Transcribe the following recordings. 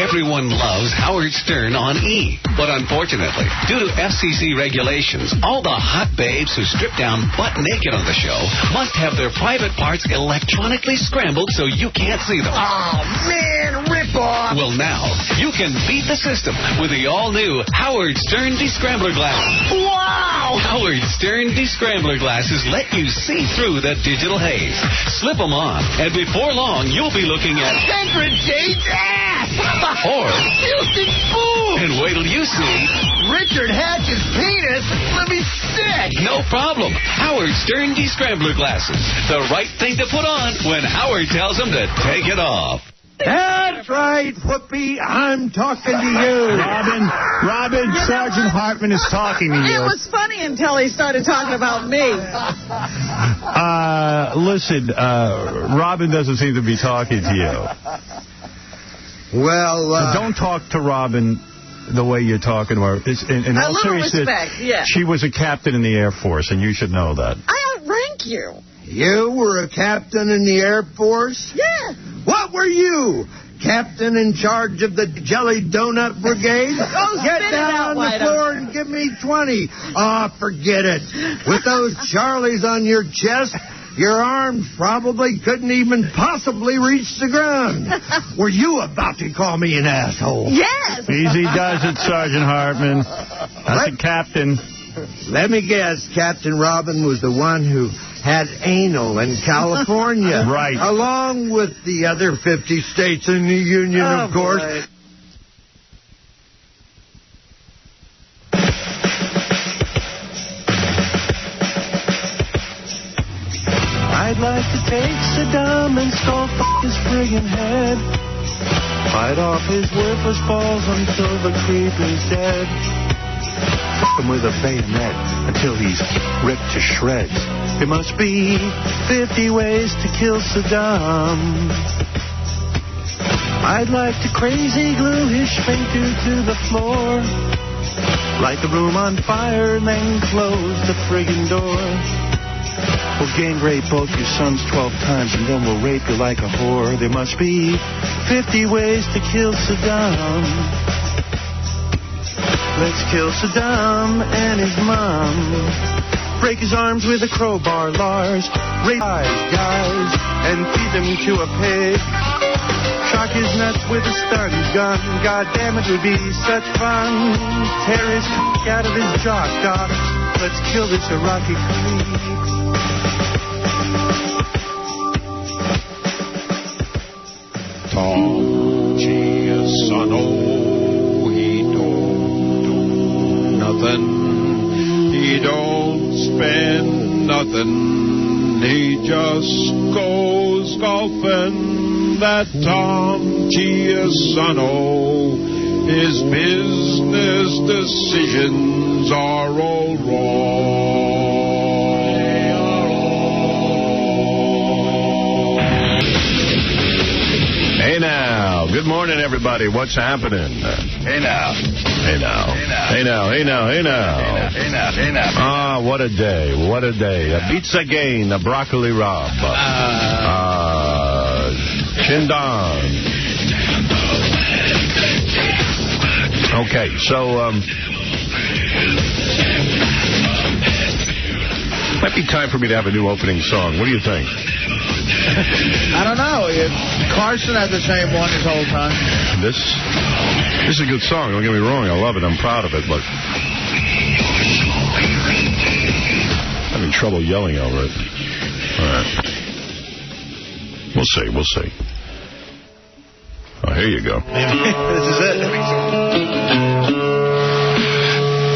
Everyone loves Howard Stern on E! But unfortunately, due to FCC regulations, all the hot babes who strip down butt naked on the show must have their private parts electronically scrambled so you can't see them. Oh, man, rip-off! Well, now, you can beat the system with the all-new Howard Stern Descrambler glasses. Wow! Howard Stern Descrambler glasses let you see through the digital haze. Slip them on, and before long, you'll be looking at Sacred Jade's ass! or Houston food! and wait till you see Richard Hatch's penis. Let me sick! no problem. Howard Stern Descrambler glasses. The right thing to put on when Howard tells them to take it off. That's right, Whoopi. I'm talking to you. Robin, Sergeant Hartman is talking to you. It was funny until he started talking about me. Listen, Robin doesn't seem to be talking to you. Well, Don't talk to Robin the way you're talking to her. In all seriousness, respect, yeah. She was a captain in the Air Force, and you should know that. I outrank you. you were a captain in the Air Force? Yeah. What were you? Captain in charge of the Jelly Donut Brigade? Get down on the floor and give me 20. Oh, forget it. With those Charlies on your chest, your arms probably couldn't even possibly reach the ground. Were you about to call me an asshole? Yes. Easy does it, Sergeant Hartman. That's a captain. Let me guess, Captain Robin was the one who had anal in California. Right. Along with the other 50 states in the Union, of course. Boy. I'd like to take Saddam and skull his friggin' head. Bite off his worthless balls until the creep is dead. Fuck him with a bayonet until he's ripped to shreds. There must be 50 ways to kill Saddam. I'd like to crazy glue his sphincter to the floor. Light the room on fire and then close the friggin' door. We'll gang rape both your sons 12 times and then we'll rape you like a whore. There must be 50 ways to kill Saddam. Let's kill Saddam and his mom. Break his arms with a crowbar, Lars. Rape guys and feed them to a pig. Shock his nuts with a stun gun. God damn, it would be such fun. Tear his out of his jock, Doc. Let's kill this Iraqi creep. Tom Giussano, he don't do nothing. He don't spend nothing. He just goes golfing. That Tom Giussano, his business decisions are all wrong. Hey now, good morning, everybody. What's happening? Hey now. Hey now. Hey now, hey now, hey now. Hey now, hey now. Ah, what a day, what a day. A pizza gain, a broccoli rob. Chindan. Okay, so, might be time for me to have a new opening song. What do you think? I don't know. Carson had the same one his whole time. This is a good song. Don't get me wrong. I love it. I'm proud of it, but I'm having trouble yelling over it. All right. We'll see. We'll see. Oh, here you go. This is it.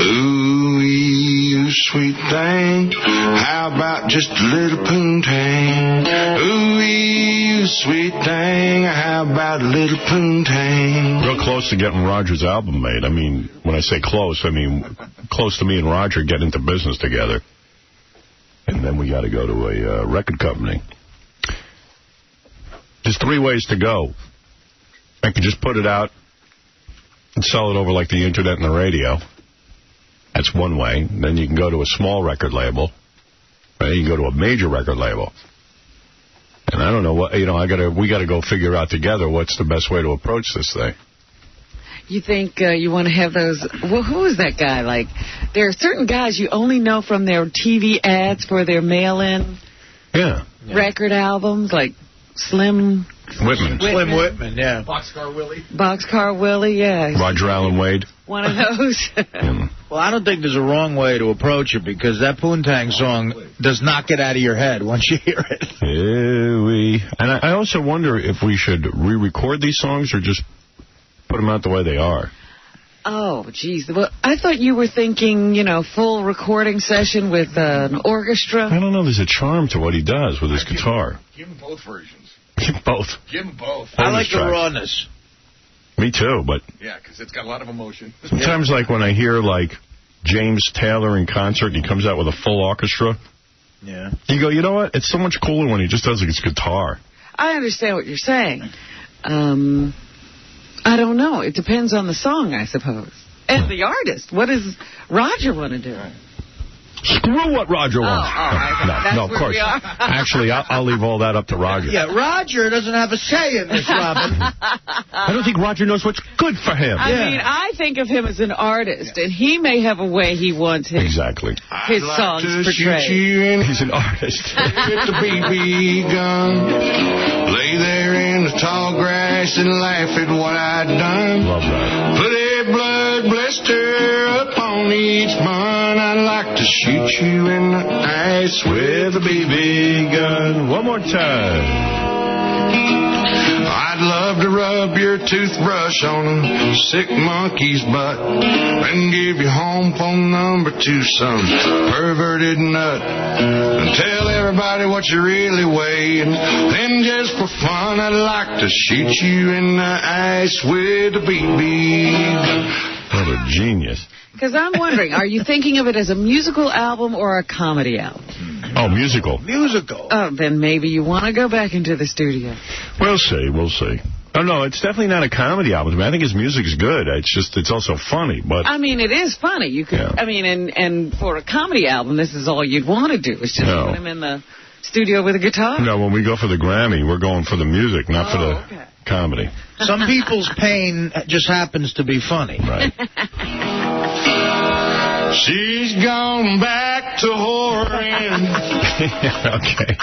Ooh, you sweet thing. How about just a little poontang? Ooh, you sweet thing. How about a little poontang? Real close to getting Roger's album made. I mean, when I say close, I mean close to me and Roger getting into business together. And then we got to go to a record company. There's 3 ways to go. I could just put it out and sell it over like the internet and the radio. That's one way. Then you can go to a small record label. Right? You can go to a major record label. And I don't know what, we got to go figure out together what's the best way to approach this thing. You think you want to have those... Well, who is that guy? Like, there are certain guys you only know from their TV ads for their mail-in record albums, like Slim Whitman. Slim Whitman, yeah. Boxcar Willie, yeah. Roger Allen Wade. One of those. Well, I don't think there's a wrong way to approach it, because that Poontang song does not get out of your head once you hear it. And I also wonder if we should re-record these songs or just put them out the way they are. Oh, geez. Well, I thought you were thinking, full recording session with an orchestra. I don't know. There's a charm to what he does with his guitar. Give him both versions. Give him both. Give him both. I like the rawness. Me too, but... Yeah, because it's got a lot of emotion. Sometimes, like, when I hear, like, James Taylor in concert, and he comes out with a full orchestra. Yeah. You go, you know what? It's so much cooler when he just does his guitar. I understand what you're saying. I don't know. It depends on the song, I suppose. And the artist. What does Roger want to do? Screw what Roger wants. No, of course. Actually, I'll leave all that up to Roger. Yeah, Roger doesn't have a say in this, Robin. I don't think Roger knows what's good for him. I mean, I think of him as an artist, and he may have a way he wants his songs portrayed. He's an artist. With the BB gun, lay there in the tall grass and laugh at what I'd done. Love that. Put a blood blister upon each bun. I'd like to shoot you in the eyes with a BB gun. One more time. I'd love to rub your toothbrush on a sick monkey's butt and give your home phone number to some perverted nut and tell everybody what you really weigh. And then just for fun, I'd like to shoot you in the eyes with a BB gun. What a genius. Because I'm wondering, are you thinking of it as a musical album or a comedy album? Oh, musical. Musical. Oh, then maybe you want to go back into the studio. We'll see. Oh, no, it's definitely not a comedy album. I think his music's good. It's also funny. But I mean, it is funny. You could, I mean, and for a comedy album, this is all you'd want to do, is just put him in the studio with a guitar. No, when we go for the Grammy, we're going for the music, not for the comedy. Some people's pain just happens to be funny. Right. She's gone back to whoring. Okay.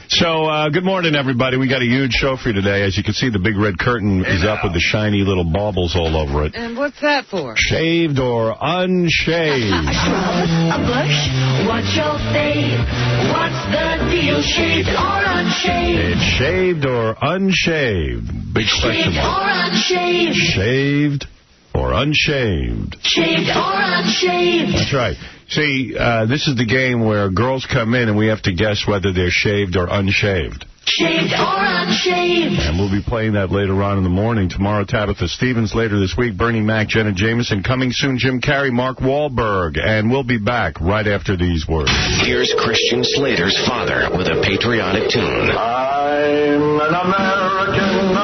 So, good morning, everybody. We got a huge show for you today. As you can see, the big red curtain is up with the shiny little baubles all over it. And what's that for? Shaved or unshaved? A blush? What's your fave? What's the deal? Shaved or unshaved? It's shaved or unshaved. Big question mark. Shaved or unshaved? Shaved or unshaved. Shaved or unshaved? That's right. See, this is the game where girls come in and we have to guess whether they're shaved or unshaved. Shaved or unshaved? And we'll be playing that later on in the morning. Tomorrow, Tabitha Stevens. Later this week, Bernie Mac, Jenna Jameson. Coming soon, Jim Carrey, Mark Wahlberg. And we'll be back right after these words. Here's Christian Slater's father with a patriotic tune. I'm an American,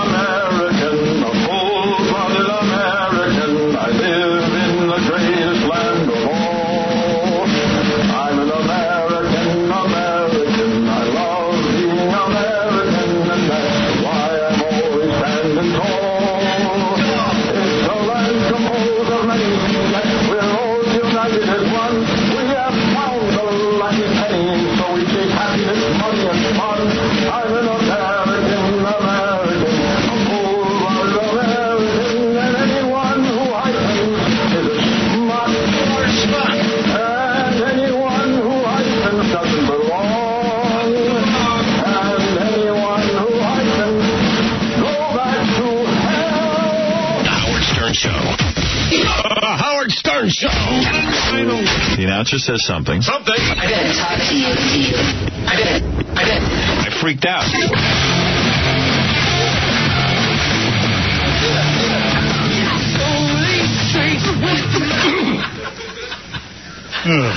a full-blooded American. I live in the greatest land of all. I'm an American. I love being American, and that's why I'm always standing tall. It's a land composed of many things that we're all united as one. We have found the lucky penny, so we chase happiness, money, and fun. I'm an American, a full-blooded American, and anyone who I think is a smart. And anyone who I think doesn't belong. And anyone who I think go back to hell. The Howard Stern Show. Howard Stern Show. The announcer says something. I didn't talk to you. I did. I freaked out. Hello.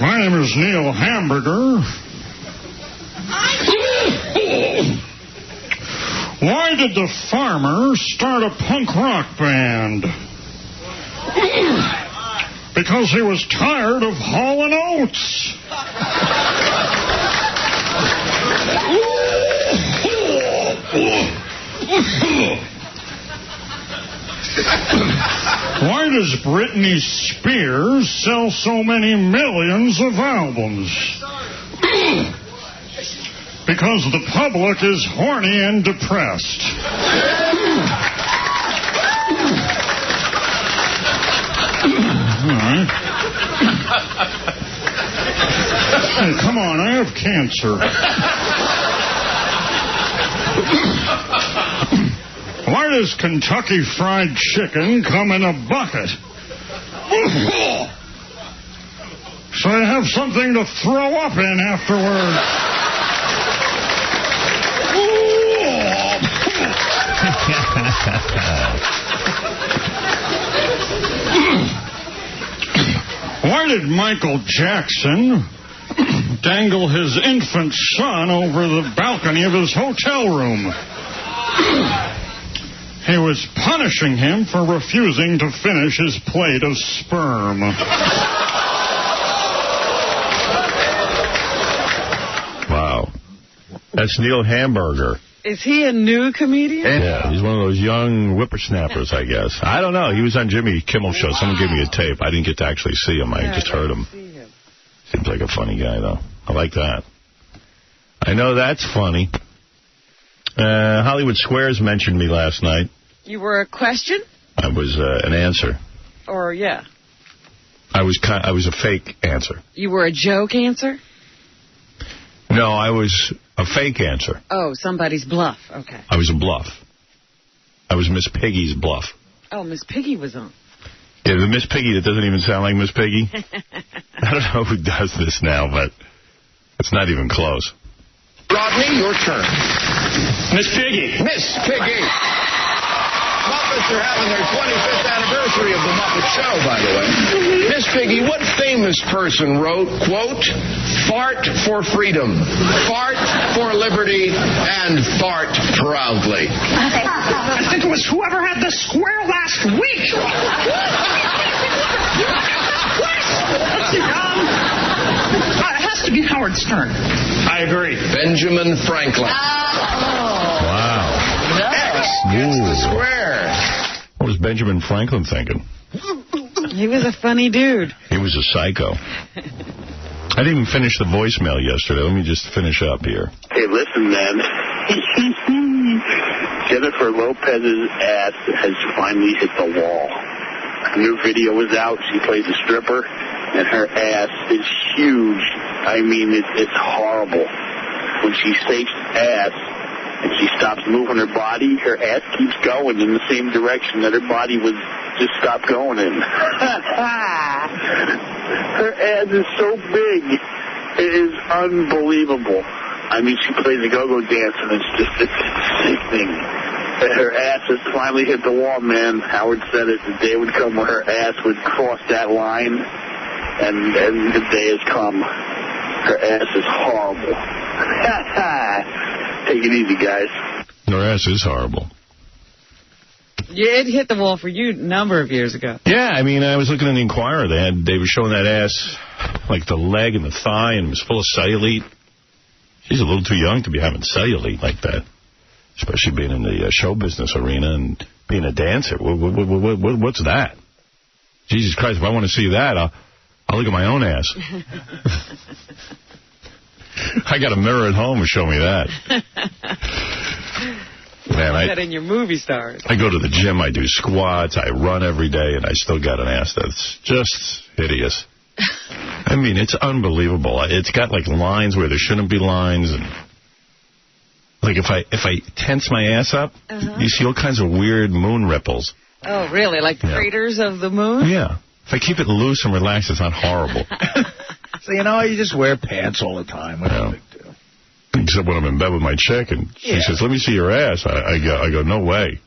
My name is Neil Hamburger. Why did the farmer start a punk rock band? Because he was tired of hauling oats. does Britney Spears sell so many millions of albums? Because the public is horny and depressed. All right. Hey, come on, I have cancer. Why does Kentucky Fried Chicken come in a bucket? So I have something to throw up in afterward. Why did Michael Jackson dangle his infant son over the balcony of his hotel room? He was punishing him for refusing to finish his plate of sperm. Wow. That's Neil Hamburger. Is he a new comedian? Yeah, he's one of those young whippersnappers, I guess. I don't know. He was on Jimmy Kimmel's show. Someone gave me a tape. I didn't get to actually see him. I just heard him. Seems like a funny guy, though. I like that. I know that's funny. Hollywood Squares mentioned me last night. You were a question? I was an answer. Or, yeah. I was a fake answer. You were a joke answer? No, I was a fake answer. Oh, somebody's bluff. Okay. I was a bluff. I was Miss Piggy's bluff. Oh, Miss Piggy was on. Yeah, the Miss Piggy that doesn't even sound like Miss Piggy. I don't know who does this now, but it's not even close. Rodney, your turn. Miss Piggy. Miss Piggy. Muppets are having their 25th anniversary of the Muppet Show, by the way. Miss Piggy, what famous person wrote, quote, "Fart for freedom, fart for liberty, and fart proudly"? I think it was whoever had the square last week. It has to be Howard Stern. I agree. Benjamin Franklin. Wow. X gets the square. What was Benjamin Franklin thinking? He was a funny dude. He was a psycho. I didn't even finish the voicemail yesterday. Let me just finish up here. Hey, listen, man. Jennifer Lopez's ass has finally hit the wall. A new video was out. She plays a stripper, and her ass is huge. I mean, it's horrible. When she shakes ass and she stops moving her body, her ass keeps going in the same direction that her body was just stopped going in. Her ass is so big. It is unbelievable. I mean, she plays a go-go dance, and it's sickening. Her ass has finally hit the wall, man. Howard said it. The day would come where her ass would cross that line, and the day has come. Her ass is horrible. Take it easy, guys. Her ass is horrible. Yeah, it hit the wall for you a number of years ago. Yeah, I mean, I was looking in the Inquirer. They were showing that ass, like the leg and the thigh, and it was full of cellulite. She's a little too young to be having cellulite like that, especially being in the show business arena and being a dancer. What's that? Jesus Christ, if I want to see that, I'll look at my own ass. I got a mirror at home to show me that. Man, that in your movie stars. I go to the gym, I do squats, I run every day, and I still got an ass that's just hideous. I mean, it's unbelievable. It's got like lines where there shouldn't be lines, and like if I tense my ass up, you see all kinds of weird moon ripples. Oh, really? Like the craters of the moon? Yeah. If I keep it loose and relaxed, it's not horrible. So, you know, you just wear pants all the time. What's the big deal? Except when I'm in bed with my chick, and she says, "Let me see your ass." I go, "No way."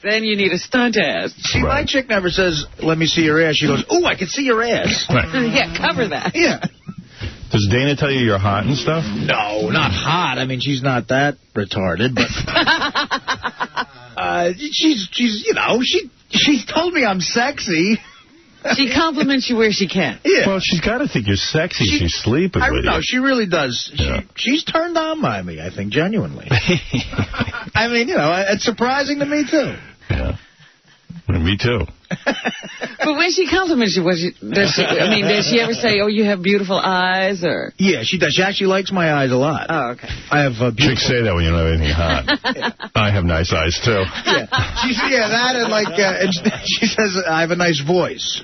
Then you need a stunt ass. See, my chick never says, "Let me see your ass." She goes, "Ooh, I can see your ass." Right. Yeah, cover that. Yeah. Does Dana tell you you're hot and stuff? No, not hot. I mean, she's not that retarded, but she's you know, she told me I'm sexy. She compliments you where she can. Yeah. Well, she's got to think you're sexy. She's sleeping with you. No, she really does. Yeah. She's turned on by me, I think, genuinely. I mean, you know, it's surprising to me, too. Yeah. Me, too. But when she compliments you, does she ever say, "Oh, you have beautiful eyes," or? Yeah, she does. She actually likes my eyes a lot. Oh, okay. I have Chicks say that when you don't have anything hot. I have nice eyes too. Yeah, that and and she says I have a nice voice.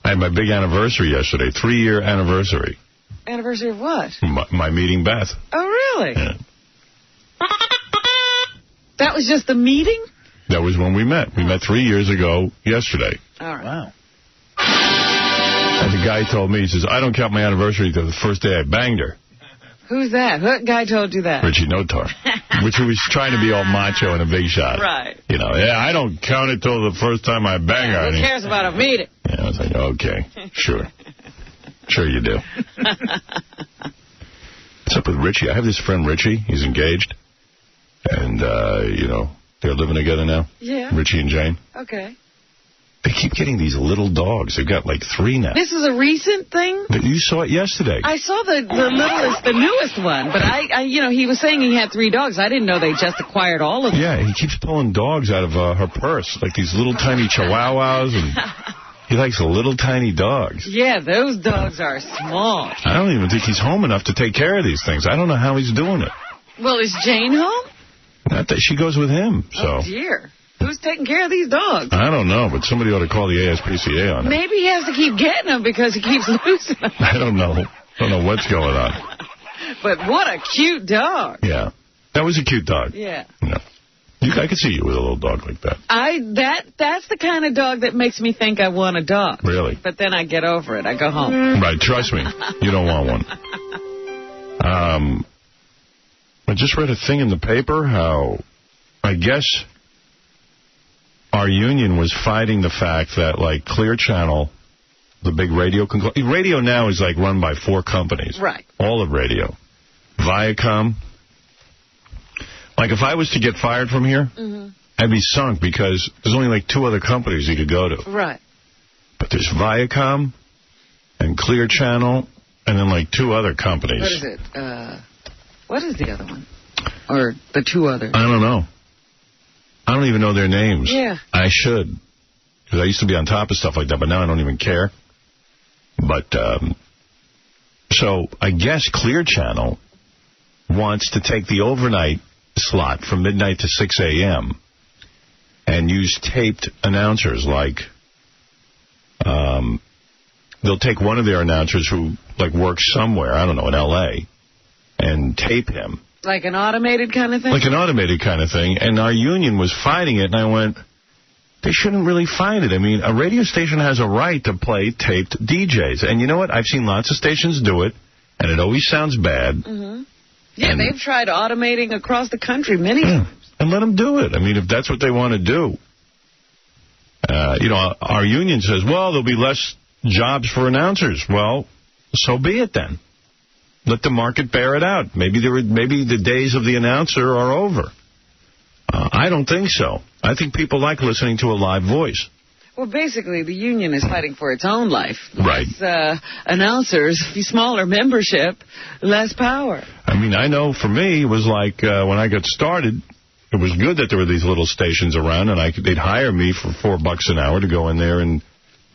I had my big anniversary yesterday, 3-year anniversary. Anniversary of what? My meeting Beth. Oh, really? Yeah. That was just the meeting? That was when we met. We met 3 years ago yesterday. All right. Wow. And the guy told me, he says, I don't count my anniversary until the first day I banged her. Who's that? What guy told you that? Richie Notar. Which was trying to be all macho and a big shot. Right. You know, I don't count it till the first time I bang her. Who cares about a meeting? Yeah, I was like, okay, sure. Sure you do. What's up with Richie? I have this friend, Richie. He's engaged. And, they're living together now. Yeah. Richie and Jane. Okay. They keep getting these little dogs. They've got like 3 now. This is a recent thing? You saw it yesterday. I saw the littlest, the newest one. But he was saying he had 3 dogs. I didn't know they just acquired all of them. Yeah, he keeps pulling dogs out of her purse. Like these little tiny chihuahuas. And he likes the little tiny dogs. Yeah, those dogs are small. I don't even think he's home enough to take care of these things. I don't know how he's doing it. Well, is Jane home? Not that she goes with him, so. Oh, dear. Who's taking care of these dogs? I don't know, but somebody ought to call the ASPCA on it. Maybe he has to keep getting them because he keeps losing them. I don't know. I don't know what's going on. But what a cute dog. Yeah. That was a cute dog. Yeah. I could see you with a little dog like that. That's the kind of dog that makes me think I want a dog. Really? But then I get over it. I go home. Right, trust me. You don't want one. I just read a thing in the paper how, I guess, our union was fighting the fact that, like, Clear Channel, the big radio now is, like, run by 4 companies. Right. All of radio. Viacom. Like, if I was to get fired from here, I'd be sunk because there's only, like, 2 other companies you could go to. Right. But there's Viacom and Clear Channel and then, like, 2 other companies. What is it? What is the other one? Or the 2 others? I don't know. I don't even know their names. Yeah. I should. Because I used to be on top of stuff like that, but now I don't even care. But, so I guess Clear Channel wants to take the overnight slot from midnight to 6 a.m. and use taped announcers like, they'll take one of their announcers who, like, works somewhere, I don't know, in L.A., and tape him. Like an automated kind of thing? Like an automated kind of thing. And our union was fighting it, and I went, they shouldn't really fight it. I mean, a radio station has a right to play taped DJs. And you know what? I've seen lots of stations do it, and it always sounds bad. Yeah, they've tried automating across the country many times. And let them do it. I mean, if that's what they want to do. Our union says, well, there'll be less jobs for announcers. Well, so be it then. Let the market bear it out. Maybe the days of the announcer are over. I don't think so. I think people like listening to a live voice. Well, basically, the union is fighting for its own life. Right. Less, announcers, smaller membership, less power. I mean, I know for me, it was like when I got started, it was good that there were these little stations around, and they'd hire me for $4 an hour to go in there and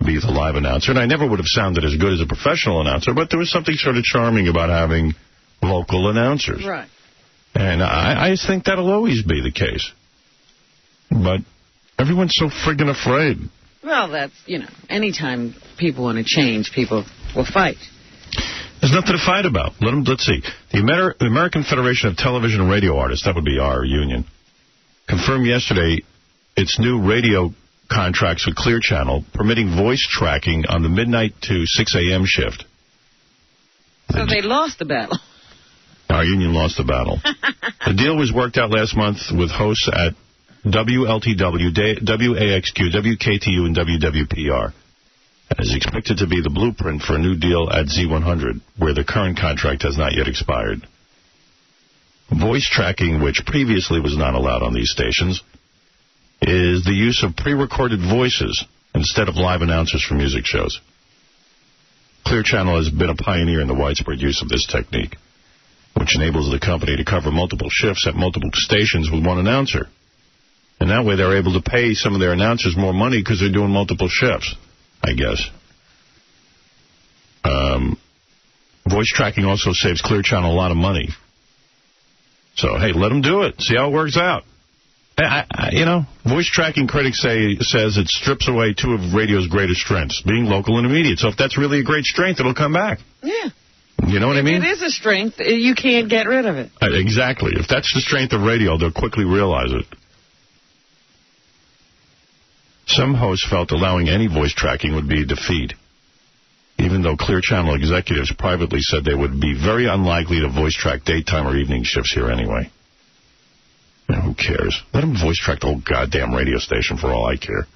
be the live announcer. And I never would have sounded as good as a professional announcer, but there was something sort of charming about having local announcers. Right. And I just think that'll always be the case. But everyone's so friggin' afraid. Well, that's, anytime people want to change, people will fight. There's nothing to fight about. Let's see. The American Federation of Television and Radio Artists, that would be our union, confirmed yesterday its new radio contracts with Clear Channel, permitting voice tracking on the midnight to 6 a.m. shift. So they lost the battle. Our union lost the battle. The deal was worked out last month with hosts at WLTW, WAXQ, WKTU, and WWPR. And is expected to be the blueprint for a new deal at Z100, where the current contract has not yet expired. Voice tracking, which previously was not allowed on these stations, is the use of pre-recorded voices instead of live announcers for music shows. Clear Channel has been a pioneer in the widespread use of this technique, which enables the company to cover multiple shifts at multiple stations with one announcer. And that way they're able to pay some of their announcers more money because they're doing multiple shifts, I guess. Voice tracking also saves Clear Channel a lot of money. So, hey, let them do it. See how it works out. Voice tracking critics says it strips away two of radio's greatest strengths, being local and immediate. So if that's really a great strength, it'll come back. Yeah. You know what I mean? It is a strength. You can't get rid of it. Exactly. If that's the strength of radio, they'll quickly realize it. Some hosts felt allowing any voice tracking would be a defeat, even though Clear Channel executives privately said they would be very unlikely to voice track daytime or evening shifts here anyway. Who cares? Let them voice track the whole goddamn radio station for all I care.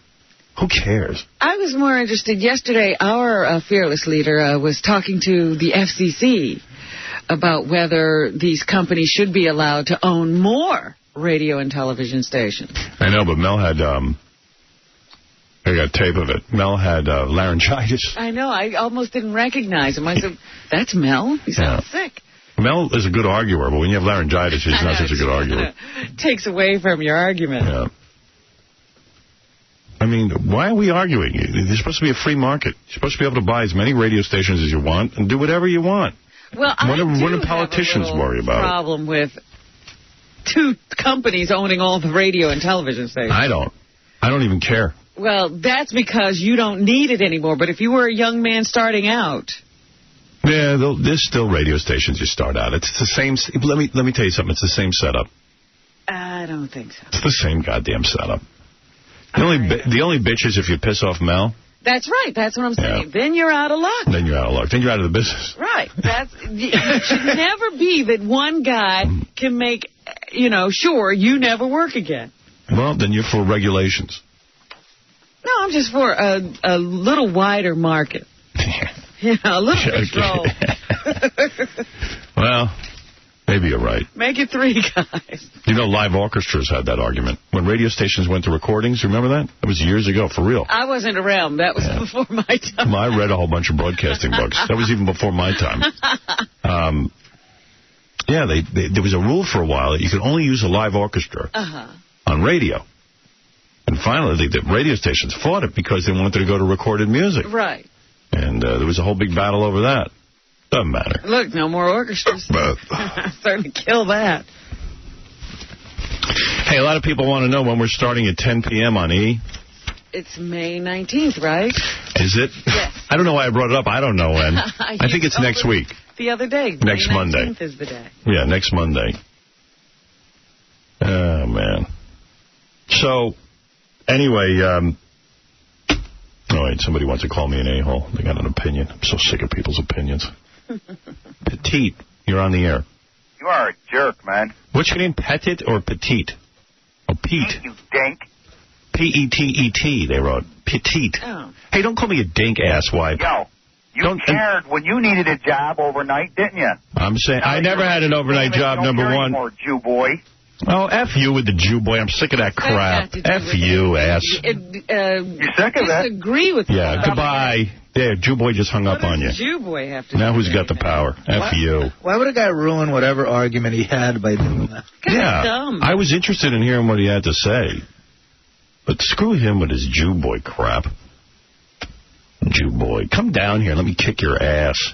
Who cares? I was more interested. Yesterday, our fearless leader was talking to the FCC about whether these companies should be allowed to own more radio and television stations. I know, but Mel had... I got tape of it. Mel had laryngitis. I know. I almost didn't recognize him. I said, that's Mel? He sounds sick. Mel is a good arguer, but when you have laryngitis, he's not such a good arguer. Takes away from your argument. Yeah. I mean, why are we arguing? There's supposed to be a free market. You're supposed to be able to buy as many radio stations as you want and do whatever you want. Well, what do politicians worry about? Problem with two companies owning all the radio and television stations. I don't even care. Well, that's because you don't need it anymore. But if you were a young man starting out... Yeah, there's still radio stations you start out. It's the same... Let me tell you something. It's the same setup. I don't think so. It's the same goddamn setup. The only bitch is if you piss off Mel. That's right. That's what I'm saying. Yeah. Then you're out of luck. Then you're out of luck. Then you're out of the business. Right. It should never be that one guy can make, sure you never work again. Well, then you're for regulations. No, I'm just for a little wider market. A little control. Well, maybe you're right. Make it 3 guys. Live orchestras had that argument. When radio stations went to recordings, remember that? That was years ago, for real. I wasn't around. That was before my time. Well, I read a whole bunch of broadcasting books. That was even before my time. There was a rule for a while that you could only use a live orchestra on radio. And finally, the radio stations fought it because they wanted to go to recorded music. Right. And there was a whole big battle over that. Doesn't matter. Look, no more orchestras. Starting to kill that. Hey, a lot of people want to know when we're starting at 10 p.m. on E. It's May 19th, right? Is it? Yes. I don't know why I brought it up. I don't know when. I think it's next week. The other day. Next Monday. May 19th is the day. Yeah, next Monday. Oh, man. So... Anyway, somebody wants to call me an a-hole. They got an opinion. I'm so sick of people's opinions. Petite, you're on the air. You are a jerk, man. What's your name, Petit or Petite? Oh, Pete. You dink. P-E-T-E-T, they wrote. Petite. Oh. Hey, don't call me a dink, asswipe. Yo, you cared when you needed a job overnight, didn't you? I'm saying, I never had an overnight job, number one. Anymore, Jew boy. Oh, F you with the Jew boy. I'm sick of that crap. F you, ass. You're sick of that? I disagree with you. Yeah, goodbye. There, Jew boy just hung up on you. What does Jew boy have to do? Now who's got the power? F you. Why would a guy ruin whatever argument he had by doing that? Yeah, dumb. I was interested in hearing what he had to say. But screw him with his Jew boy crap. Jew boy, come down here. Let me kick your ass.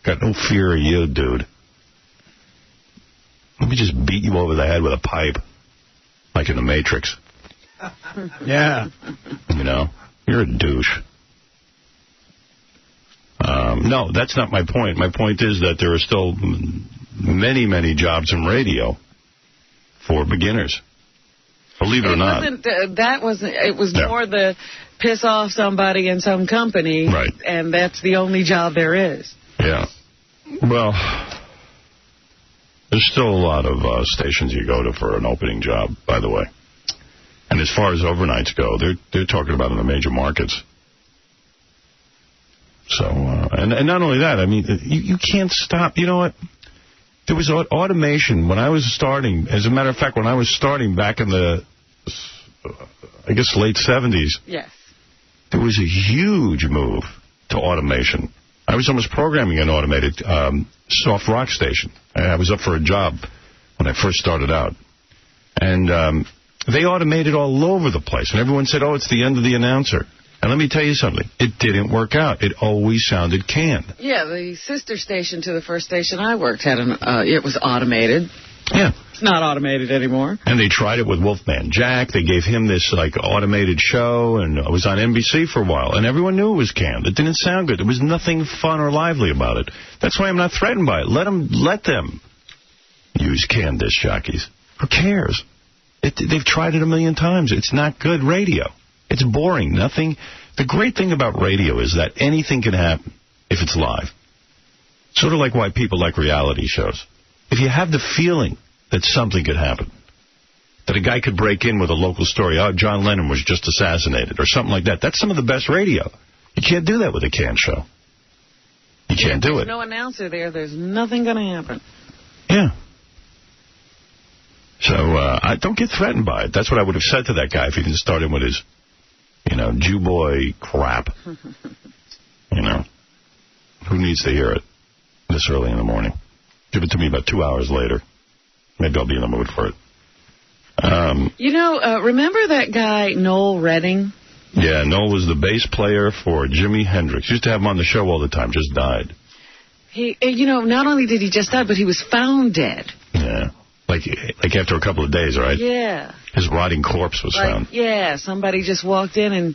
Got no fear of you, dude. Let me just beat you over the head with a pipe, like in The Matrix. Yeah. You're a douche. No, that's not my point. My point is that there are still many, many jobs in radio for beginners. Believe it or not. It was more the piss off somebody in some company. Right. And that's the only job there is. Yeah. Well... There's still a lot of stations you go to for an opening job, by the way. And as far as overnights go, they're talking about in the major markets. So, and not only that, I mean, you can't stop. You know what? There was automation when I was starting. As a matter of fact, when I was starting back in the, I guess, late 70s. Yes. There was a huge move to automation. I was almost programming an automated soft rock station. I was up for a job when I first started out. And they automated all over the place. And everyone said, oh, it's the end of the announcer. And let me tell you something. It didn't work out. It always sounded canned. Yeah, the sister station to the first station I worked had it was automated. Yeah. It's not automated anymore. And they tried it with Wolfman Jack. They gave him this, like, automated show, and it was on NBC for a while. And everyone knew it was canned. It didn't sound good. There was nothing fun or lively about it. That's why I'm not threatened by it. Let them use canned disc jockeys. Who cares? They've tried it a million times. It's not good radio. It's boring. Nothing. The great thing about radio is that anything can happen if it's live. Sort of like why people like reality shows. If you have the feeling that something could happen, that a guy could break in with a local story, oh, John Lennon was just assassinated, or something like that, that's some of the best radio. You can't do that with a canned show. You can't do it. There's no announcer there. There's nothing going to happen. Yeah. So I don't get threatened by it. That's what I would have said to that guy if he didn't start in with his, Jew boy crap. Who needs to hear it this early in the morning? Give it to me about 2 hours later. Maybe I'll be in the mood for it. Remember that guy, Noel Redding? Yeah, Noel was the bass player for Jimi Hendrix. Used to have him on the show all the time, just died. He, not only did he just die, but he was found dead. Yeah. Like after a couple of days, right? Yeah. His rotting corpse was found. Yeah, somebody just walked in and,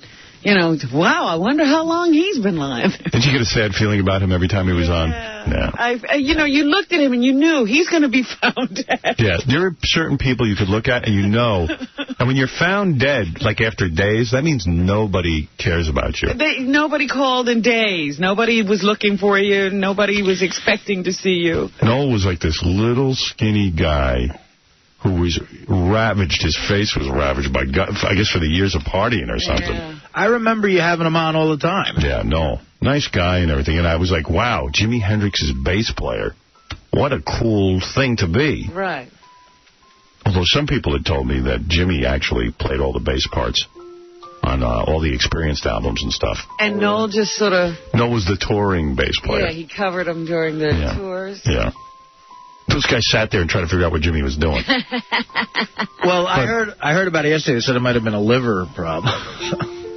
wow, I wonder how long he's been lying. Did you get a sad feeling about him every time he was on? Yeah. You looked at him and you knew he's going to be found dead. Yeah, there are certain people you could look at and and when you're found dead, like after days, that means nobody cares about you. Nobody called in days. Nobody was looking for you. Nobody was expecting to see you. Noel was like this little skinny guy who was ravaged. His face was ravaged by, I guess, for the years of partying or something. Yeah. I remember you having him on all the time. Yeah, no. Nice guy and everything. And I was like, wow, Jimi Hendrix's bass player. What a cool thing to be. Right. Although some people had told me that Jimmy actually played all the bass parts on all the Experienced albums and stuff. And Noel just sort of... Noel was the touring bass player. Yeah, he covered them during the tours. Yeah. Those guys sat there and tried to figure out what Jimmy was doing. Well, I heard about it yesterday. They said it might have been a liver problem.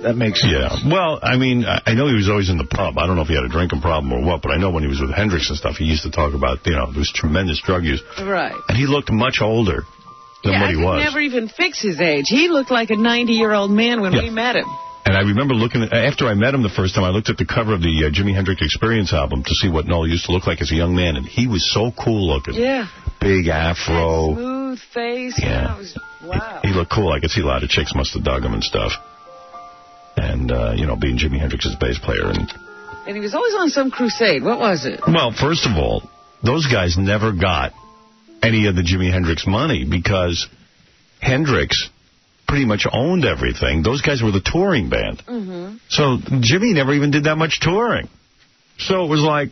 That makes sense. Yeah. Well, I mean, I know he was always in the pub. I don't know if he had a drinking problem or what, but I know when he was with Hendrix and stuff, he used to talk about, there was tremendous drug use. Right. And he looked much older than what he was. I could never even fix his age. He looked like a 90-year-old man when we met him. And I remember after I met him the first time, I looked at the cover of the Jimi Hendrix Experience album to see what Noel used to look like as a young man, and he was so cool looking. Yeah. Big afro. Smooth face. Yeah. Wow. He looked cool. I could see a lot of chicks must have dug him and stuff. And, being Jimi Hendrix's bass player. And he was always on some crusade. What was it? Well, first of all, those guys never got any of the Jimi Hendrix money because Hendrix pretty much owned everything. Those guys were the touring band. Mm-hmm. So Jimmy never even did that much touring. So it was like,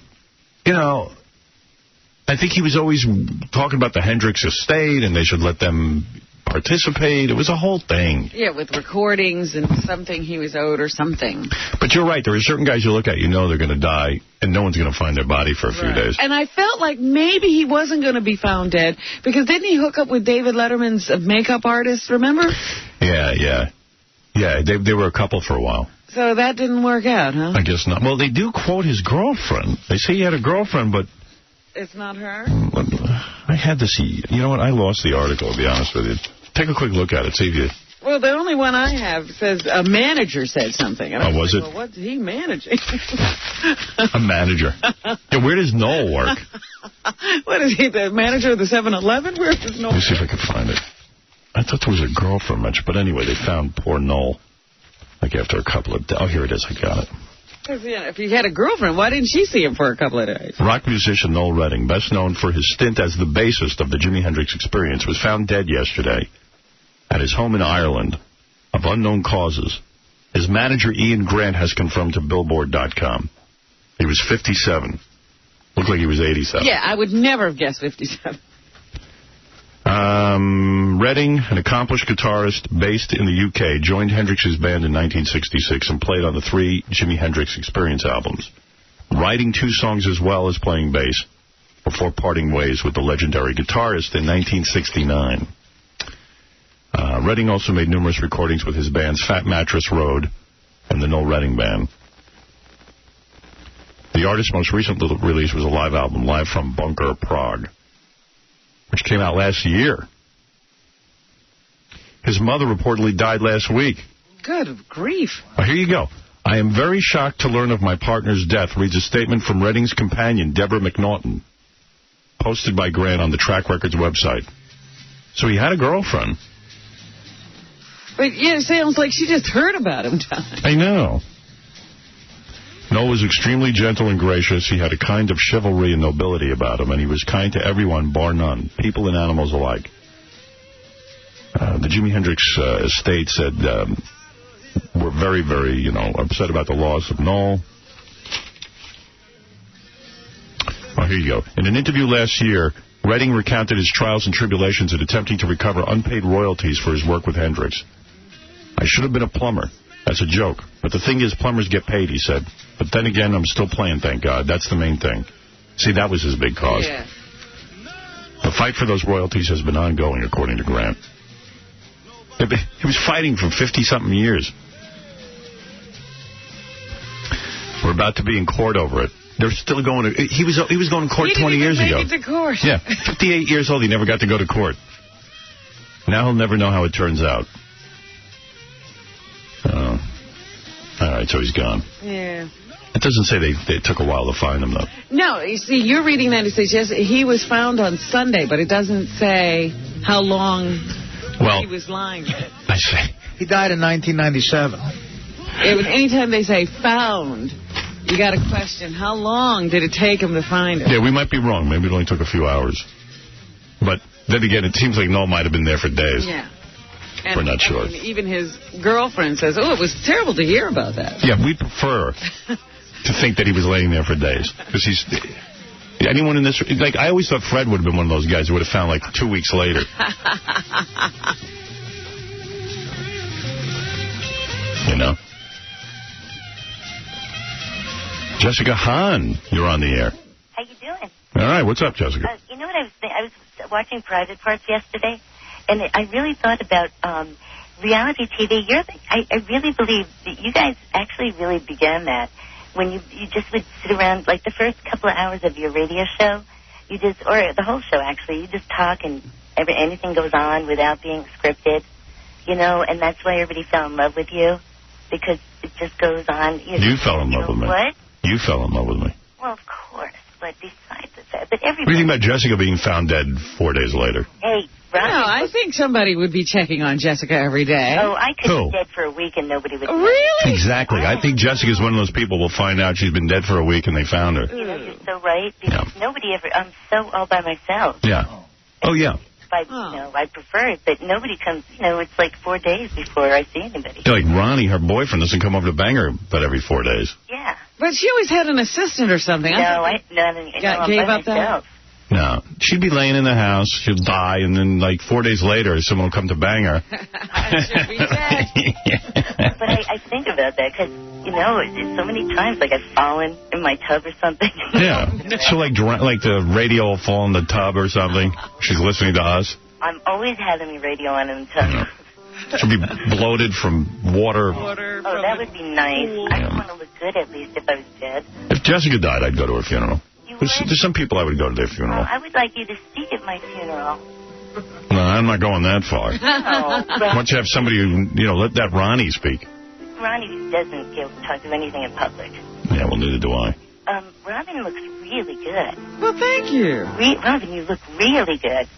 I think he was always talking about the Hendrix estate and they should let them participate. It was a whole thing. Yeah, with recordings and something he was owed or something. But you're right. There are certain guys you look at, they're going to die, and no one's going to find their body for a few days. And I felt like maybe he wasn't going to be found dead, because didn't he hook up with David Letterman's makeup artist, remember? Yeah. Yeah, they were a couple for a while. So that didn't work out, huh? I guess not. Well, they do quote his girlfriend. They say he had a girlfriend, but... It's not her? I had to see... You know what? I lost the article, to be honest with you. Take a quick look at it. See if you... Well, the only one I have says a manager said something. And was it? Well, what's he managing? A manager. Yeah, where does Noel work? What is he, the manager of the 7-Eleven? Where does Noel... Let me see if I can find it. I thought there was a girlfriend mentioned, but anyway, they found poor Noel. Like after a couple of days. Oh, here it is. I got it. If he had a girlfriend, why didn't she see him for a couple of days? Rock musician Noel Redding, best known for his stint as the bassist of the Jimi Hendrix Experience, was found dead yesterday at his home in Ireland of unknown causes. His manager, Ian Grant, has confirmed to Billboard.com. He was 57. Looked like he was 87. Yeah, I would never have guessed 57. Redding, an accomplished guitarist based in the UK, joined Hendrix's band in 1966 and played on the 3 Jimi Hendrix Experience albums, writing 2 songs as well as playing bass before parting ways with the legendary guitarist in 1969. Redding also made numerous recordings with his bands Fat Mattress Road and the Noel Redding Band. The artist's most recent release was a live album, Live from Bunker, Prague, which came out last year. His mother reportedly died last week. Good grief. Well, here you go. I am very shocked to learn of my partner's death, reads a statement from Redding's companion, Deborah McNaughton, posted by Grant on the Track Records website. So he had a girlfriend. But yeah, it sounds like she just heard about him dying. I know. Noel was extremely gentle and gracious. He had a kind of chivalry and nobility about him, and he was kind to everyone, bar none, people and animals alike. The Jimi Hendrix estate said we're very, very, upset about the loss of Noel. Oh, here you go. In an interview last year, Redding recounted his trials and tribulations in attempting to recover unpaid royalties for his work with Hendrix. I should have been a plumber. That's a joke. But the thing is, plumbers get paid, he said. But then again, I'm still playing, thank God. That's the main thing. See, that was his big cause. Yeah. The fight for those royalties has been ongoing, according to Grant. He was fighting for 50-something years. We're about to be in court over it. They're still going to... He was going to court 20 years ago. He didn't even make it to court. Yeah, 58 years old, he never got to go to court. Now he'll never know how it turns out. All right, so he's gone. Yeah. It doesn't say they took a while to find him, though. No, you see, you're reading that. It says just, he was found on Sunday, but it doesn't say how long he was lying dead. I see. He died in 1997. Anytime they say found, you got to question, how long did it take him to find him? Yeah, we might be wrong. Maybe it only took a few hours. But then again, it seems like Noel might have been there for days. Yeah. And, we're not sure. Even his girlfriend says, it was terrible to hear about that. Yeah, we prefer to think that he was laying there for days. Because anyone in this... Like, I always thought Fred would have been one of those guys who would have found, like, 2 weeks later. You know? Jessica Hahn, you're on the air. How you doing? All right, what's up, Jessica? You know what I was thinking? I was watching Private Parts yesterday, and I really thought about reality TV. I really believe that you guys actually really began that when you just would sit around, like the first couple of hours of your radio show, or the whole show actually, you just talk and anything goes on without being scripted, and that's why everybody fell in love with you, because it just goes on. You fell in love with me. What? You fell in love with me. Well, of course, but besides that, but everybody... What do you think about Jessica being found dead 4 days later? Hey, Ronnie... No, I think somebody would be checking on Jessica every day. Oh, I could be dead for a week and nobody would... Really? Exactly. I think Jessica's one of those people will find out she's been dead for a week and they found her. You're so right, because nobody ever... I'm so all by myself. Yeah. Oh, yeah. I prefer it, but nobody comes, it's like 4 days before I see anybody. Like Ronnie, her boyfriend, doesn't come over to bang her but every 4 days. Yeah. But she always had an assistant or something. I gave up that? No. She'd be laying in the house, she'll die, and then, like, 4 days later, someone will come to bang her. I should be dead. But I think about that, because, it's so many times, like, I've fallen in my tub or something. Yeah. So, like the radio will fall in the tub or something. She's listening to us. I'm always having the radio on in the tub. She'll be bloated from water. Oh, that would be nice. I would want to look good, at least, if I was dead. If Jessica died, I'd go to her funeral. There's some people I would go to their funeral. I would like you to speak at my funeral. No, I'm not going that far. Oh, Why don't you have somebody who, let that Ronnie speak? Ronnie doesn't talk to anything in public. Yeah, well, neither do I. Robin looks really good. Well, thank you. Robin, you look really good.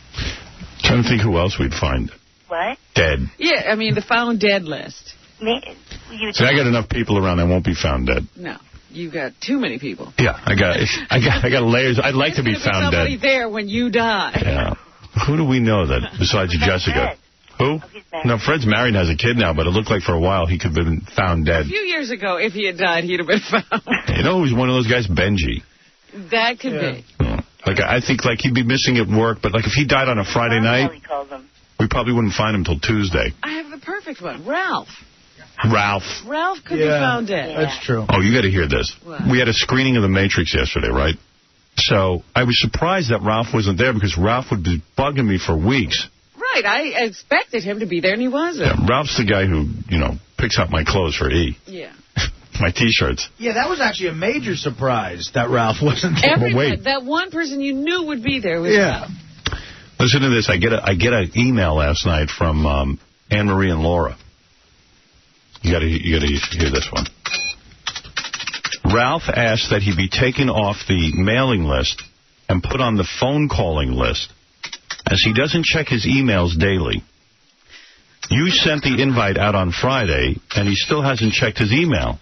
Trying to think who else we'd find. What? Dead. Yeah, I mean, the found dead list. See, I got enough people around that won't be found dead. No. You've got too many people. Yeah, I got layers. I'd like to be found dead. Somebody there when you die. Yeah. Who do we know that besides Jessica? Who? No, Fred's married and has a kid now, but it looked like for a while he could have been found dead. A few years ago, if he had died, he'd have been found. You know who's one of those guys? Benji. That could be. Yeah. Like, I think like he'd be missing at work, but like if he died on a Friday night, we probably wouldn't find him till Tuesday. I have the perfect one. Ralph. Ralph could be found dead. That's true. Oh, you got to hear this. What? We had a screening of The Matrix yesterday, right? So I was surprised that Ralph wasn't there because Ralph would be bugging me for weeks. Right. right. I expected him to be there, and he wasn't. Yeah, Ralph's the guy who, picks up my clothes for E. Yeah. My T-shirts. Yeah, that was actually a major surprise that Ralph wasn't there. Wait. That one person you knew would be there was Ralph. Listen to this. I get an email last night from Anne-Marie and Laura. You gotta hear this one. Ralph asked that he be taken off the mailing list and put on the phone calling list, as he doesn't check his emails daily. You sent the invite out on Friday, and he still hasn't checked his email.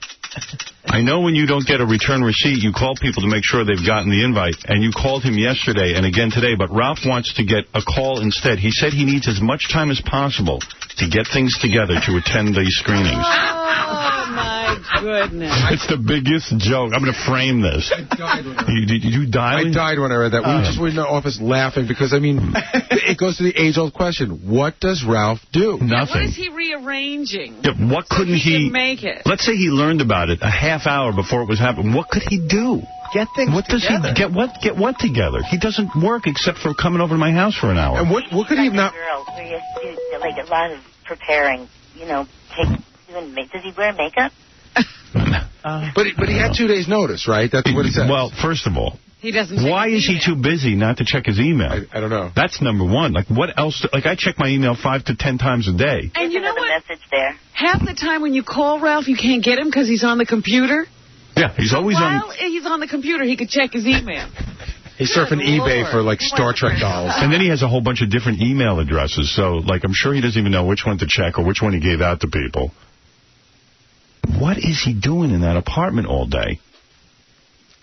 I know when you don't get a return receipt, you call people to make sure they've gotten the invite, and you called him yesterday and again today, but Ralph wants to get a call instead. He said he needs as much time as possible to get things together to attend these screenings. Oh, my goodness. It's the biggest joke. I'm going to frame this. I died when Did you die? I died when I read that. We just were in the office laughing because, it goes to the age-old question. What does Ralph do? Nothing. What is he rearranging? Yeah, what couldn't he make it? Let's say he learned about it a half hour before it was happening. What could he do? Get things together. Get what together? He doesn't work except for coming over to my house for an hour. And what could he have not... Girl who used to do, like, a lot of preparing, does he wear makeup? But he had 2 days' notice, right? That's what he said. Well, first of all, he doesn't. Why is he too busy not to check his email? I don't know. That's number one. Like, what else? I check my email 5 to 10 times a day. And you know what? Message there. Half the time when you call Ralph, you can't get him because he's on the computer. Yeah, he's always on. While he's on the computer, he could check his email. He's surfing eBay for, Star Trek dolls. And then he has a whole bunch of different email addresses. So, I'm sure he doesn't even know which one to check or which one he gave out to people. What is he doing in that apartment all day?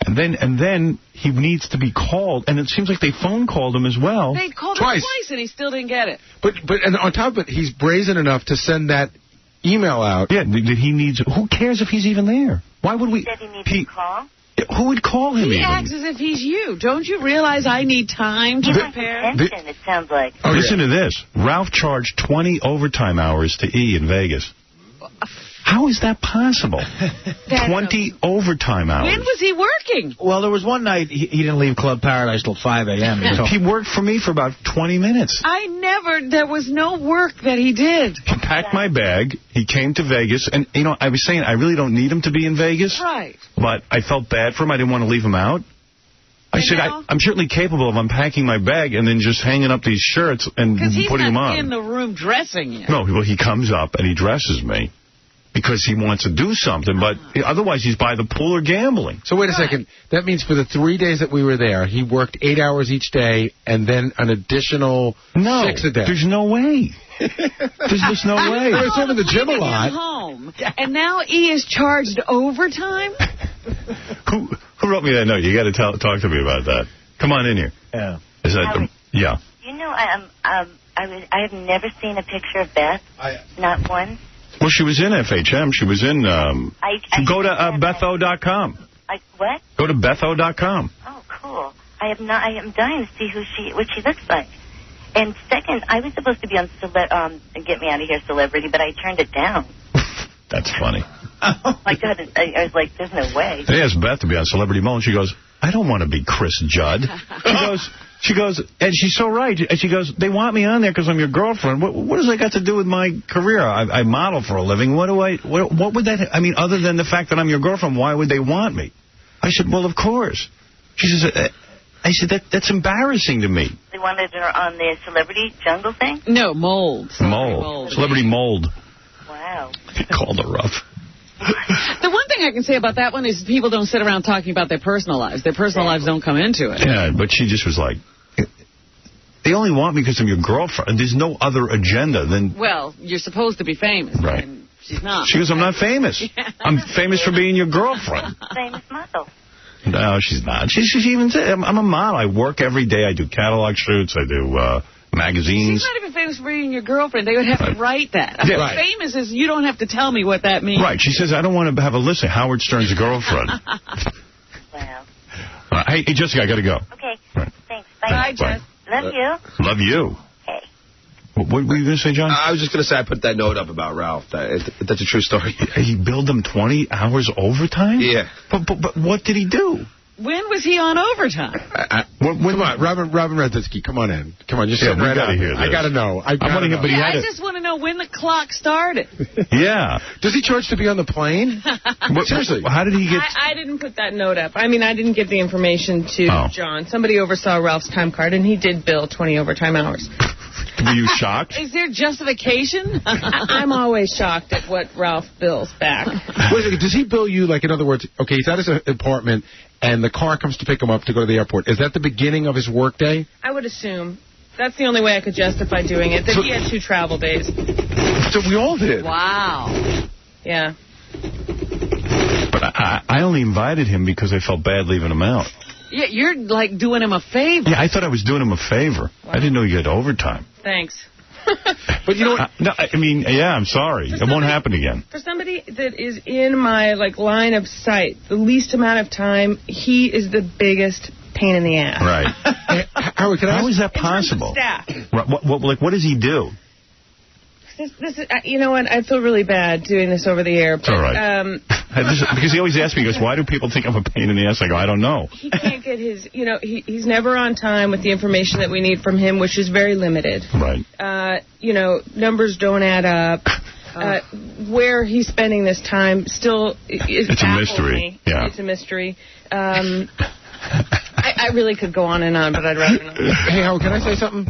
And then he needs to be called, and it seems like they phone called him as well. They called him twice, and he still didn't get it. But on top of it, he's brazen enough to send that email out. Yeah, he needs... Who cares if he's even there? Why would we... Did he need to call? Who would call him? He acts as if he's you. Don't you realize I need time to prepare? It sounds like. Listen to this. Ralph charged 20 overtime hours to E in Vegas. How is that possible? 20 overtime hours. When was he working? Well, there was one night he didn't leave Club Paradise till 5 a.m. He worked for me for about 20 minutes. There was no work that he did. He packed my bag. He came to Vegas. And, I was saying I really don't need him to be in Vegas. Right. But I felt bad for him. I didn't want to leave him out. I said, I'm certainly capable of unpacking my bag and then just hanging up these shirts and putting them on. Because he's not in the room dressing you. No, well, he comes up and he dresses me. Because he wants to do something, but otherwise he's by the pool or gambling. So wait a second. That means for the 3 days that we were there, he worked 8 hours each day and then an additional 6 a day. There's no way. There's just no way. He was over the gym a lot. Home. And now E is charged overtime? Who wrote me that note? You got to talk to me about that. Come on in here. Yeah. Is that yeah. I have never seen a picture of Beth. Not one. Well, she was in FHM. She was in... go to Betho.com. What? Go to Betho.com. Oh, cool. I am dying to see what she looks like. And second, I was supposed to be on Get Me Out of Here Celebrity, but I turned it down. That's funny. Oh, my God. I was like, there's no way. They asked Beth to be on Celebrity Mole, and she goes, I don't want to be Chris Judd. She goes, and she's so right. And she goes, they want me on there because I'm your girlfriend. What does that got to do with my career? I model for a living. What would that, other than the fact that I'm your girlfriend, why would they want me? I said, well, of course. She says, I said, that's embarrassing to me. They wanted her on the Celebrity Jungle thing? No, Mold. Celebrity Mold. Wow. They called her rough. The one thing I can say about that one is people don't sit around talking about their personal lives. Their personal lives don't come into it. Yeah, but she just was like, they only want me because I'm your girlfriend. There's no other agenda than... Well, you're supposed to be famous. Right. And she's not. She goes, I'm not famous. I'm famous for being your girlfriend. Famous model. No, she's not. She even said, I'm a model. I work every day. I do catalog shoots. I do... magazines. She's not even famous for being your girlfriend. They would have to write that. Famous is you don't have to tell me what that means. Right. She says, I don't want to have a list of Howard Stern's girlfriend. Wow. Hey, Jessica, I got to go. Okay. Right. Thanks. Bye, Jess. Love you. Love you. Okay. What were you going to say, John? I was just going to say I put that note up about Ralph. That's a true story. He billed them 20 hours overtime? Yeah. But what did he do? When was he on overtime? Come on, Robin Radzinski, come on in. Come on, just sit right out. Hear this. I got to know. I just want to know when the clock started. Yeah. Does he charge to be on the plane? Seriously. How did he get... I didn't put that note up. I mean, I didn't give the information to John. Somebody oversaw Ralph's time card, and he did bill 20 overtime hours. Were you shocked? Is there justification? I'm always shocked at what Ralph bills back. Wait a second, does he bill you, like, in other words, okay, he's at his apartment, and the car comes to pick him up to go to the airport. Is that the beginning of his work day? I would assume. That's the only way I could justify doing it. That he had 2 travel days. So we all did. Wow. Yeah. But I only invited him because I felt bad leaving him out. Yeah, you're, like, doing him a favor. Yeah, I thought I was doing him a favor. Wow. I didn't know you had overtime. Thanks. But you know what? No, I mean, yeah, I'm sorry. It won't happen again. For somebody that is in my line of sight, the least amount of time, he is the biggest pain in the ass. Right. Howard, how is that possible? Staff. What does he do? This is, you know what? I feel really bad doing this over the air. But, it's all right. Because he always asks me, he goes, why do people think I'm a pain in the ass? I go, I don't know. He can't get his, he's never on time with the information that we need from him, which is very limited. Right. Numbers don't add up. Where he's spending this time still is It's a mystery. Me. Yeah. It's a mystery. I really could go on and on, but I'd rather not. Hey, Howard, can I say something?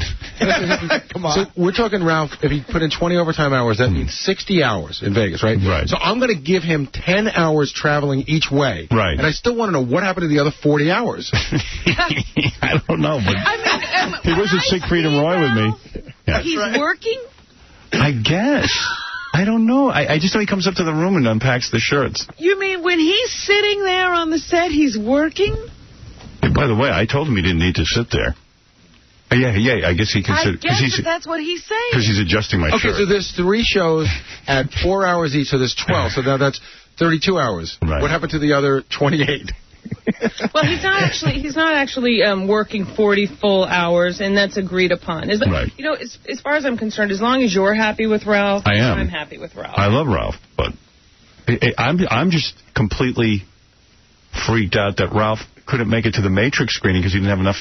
Come on. So we're talking, Ralph, if he put in 20 overtime hours, that means 60 hours in Vegas, right? Right. So I'm going to give him 10 hours traveling each way. Right. And I still want to know what happened to the other 40 hours. I don't know, but he was at Siegfried and Roy with me. Yeah. He's working? I guess. I don't know. I just know he comes up to the room and unpacks the shirts. You mean when he's sitting there on the set, he's working? And by the way, I told him he didn't need to sit there. Yeah, I guess he considered... I guess that's what he's saying. Because he's adjusting my shirt. Okay, so there's 3 shows at 4 hours each, so there's 12. So now that's 32 hours. Right. What happened to the other 28? Well, he's not actually working 40 full hours, and that's agreed upon. Right. As far as I'm concerned, as long as you're happy with Ralph, I am. I'm happy with Ralph. I love Ralph, but I'm just completely freaked out that Ralph couldn't make it to the Matrix screening because he didn't have enough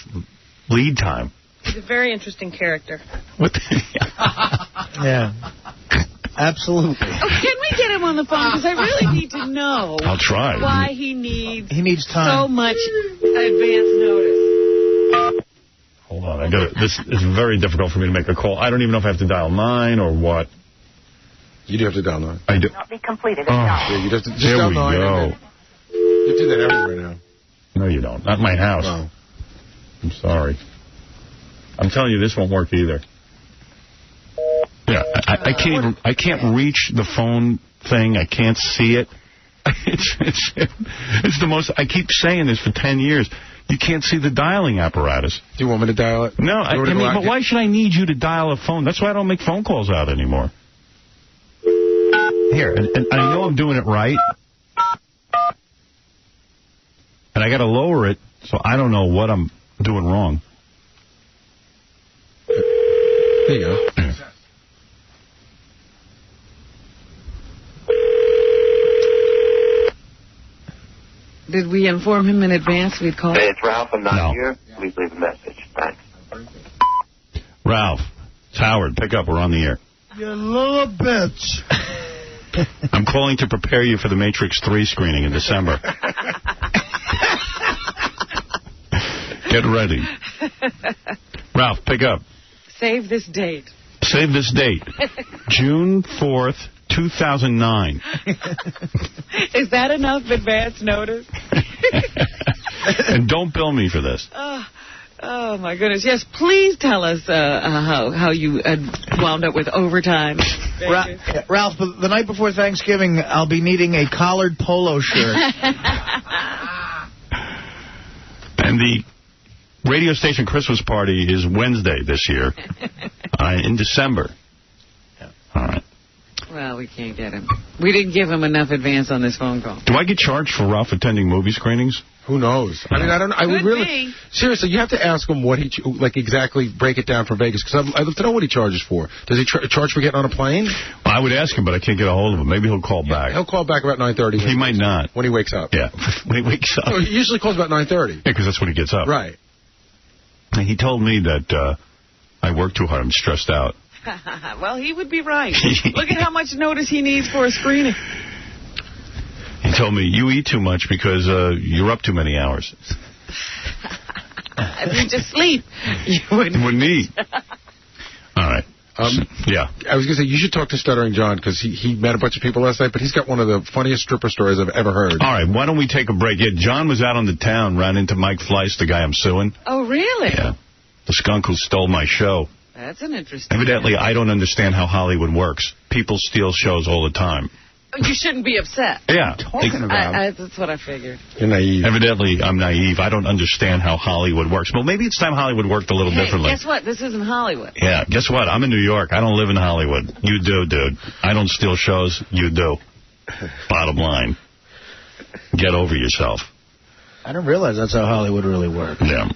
lead time. He's a very interesting character. What? Yeah. Absolutely. Oh, can we get him on the phone? Because I really need to know. I'll try. Why he needs time. So much advance notice. Hold on. This is very difficult for me to make a call. I don't even know if I have to dial 9 or what. You do have to dial 9. I do. Not be completed. Yeah, you just there dial we 9. go. You do that everywhere now. No, you don't. Not my house. No. I'm sorry. I'm telling you, this won't work either. Yeah, I can't reach the phone thing. I can't see it. It's the most. I keep saying this for 10 years. You can't see the dialing apparatus. Do you want me to dial it? No, I mean, but why should I need you to dial a phone? That's why I don't make phone calls out anymore. Here, and I know I'm doing it right. And I got to lower it, so I don't know what I'm doing wrong. There you go. Yeah. Did we inform him in advance we'd call? Hey, it's Ralph. I'm not here. Please leave a message. Thanks. Ralph, it's Howard. Pick up. We're on the air. You little bitch. I'm calling to prepare you for the Matrix 3 screening in December. Get ready. Ralph, pick up. Save this date. Save this date. June 4th, 2009. Is that enough advance notice? And don't bill me for this. Oh, my goodness. Yes, please tell us how you wound up with overtime. Ralph, the night before Thanksgiving, I'll be needing a collared polo shirt. And the radio station Christmas party is Wednesday this year, in December. All right. Well, we can't get him. We didn't give him enough advance on this phone call. Do I get charged for Ralph attending movie screenings? Who knows? I mean, I don't know. I would really... be. Seriously, you have to ask him what he... Like, exactly break it down for Vegas, because I'd love to know what he charges for. Does he charge for getting on a plane? Well, I would ask him, but I can't get a hold of him. Maybe he'll call back. He'll call back about 9:30. He might not. When he wakes up. Yeah, when he wakes up. So he usually calls about 9:30. Yeah, because that's when he gets up. Right. And he told me that I work too hard. I'm stressed out. Well, he would be right. Look at how much notice he needs for a screening. He told me, you eat too much because you're up too many hours. If you just sleep, you wouldn't eat. All right. Yeah. I was going to say, you should talk to Stuttering John, because he met a bunch of people last night, but he's got one of the funniest stripper stories I've ever heard. All right, why don't we take a break? Yeah, John was out on the town, ran into Mike Fleiss, the guy I'm suing. Oh, really? Yeah. The skunk who stole my show. That's an interesting... Evidently, I don't understand how Hollywood works. People steal shows all the time. You shouldn't be upset. Yeah. That's what I figured. You're naive. Evidently, I'm naive. I don't understand how Hollywood works. Well, maybe it's time Hollywood worked a little differently. Guess what? This isn't Hollywood. Yeah, guess what? I'm in New York. I don't live in Hollywood. You do, dude. I don't steal shows. You do. Bottom line. Get over yourself. I didn't realize that's how Hollywood really works. Yeah.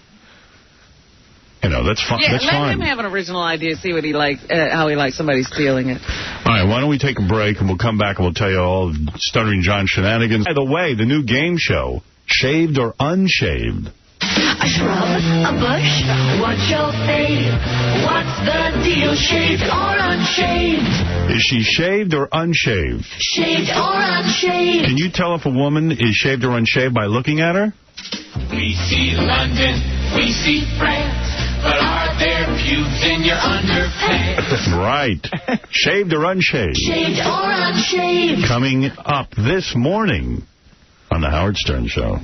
You know, that's fine. Yeah, that's fine. let him have an original idea, see what he likes, how he likes somebody stealing it. All right, why don't we take a break, and we'll come back and we'll tell you all Stuttering John shenanigans. By the way, the new game show, Shaved or Unshaved. A shrub, a bush, what's your fave? What's the deal, shaved or unshaved? Is she shaved or unshaved? Shaved or unshaved? Can you tell if a woman is shaved or unshaved by looking at her? We see London, we see France. But are there pubes in your underpants? Right. Shaved or unshaved? Shaved or unshaved? Coming up this morning on The Howard Stern Show.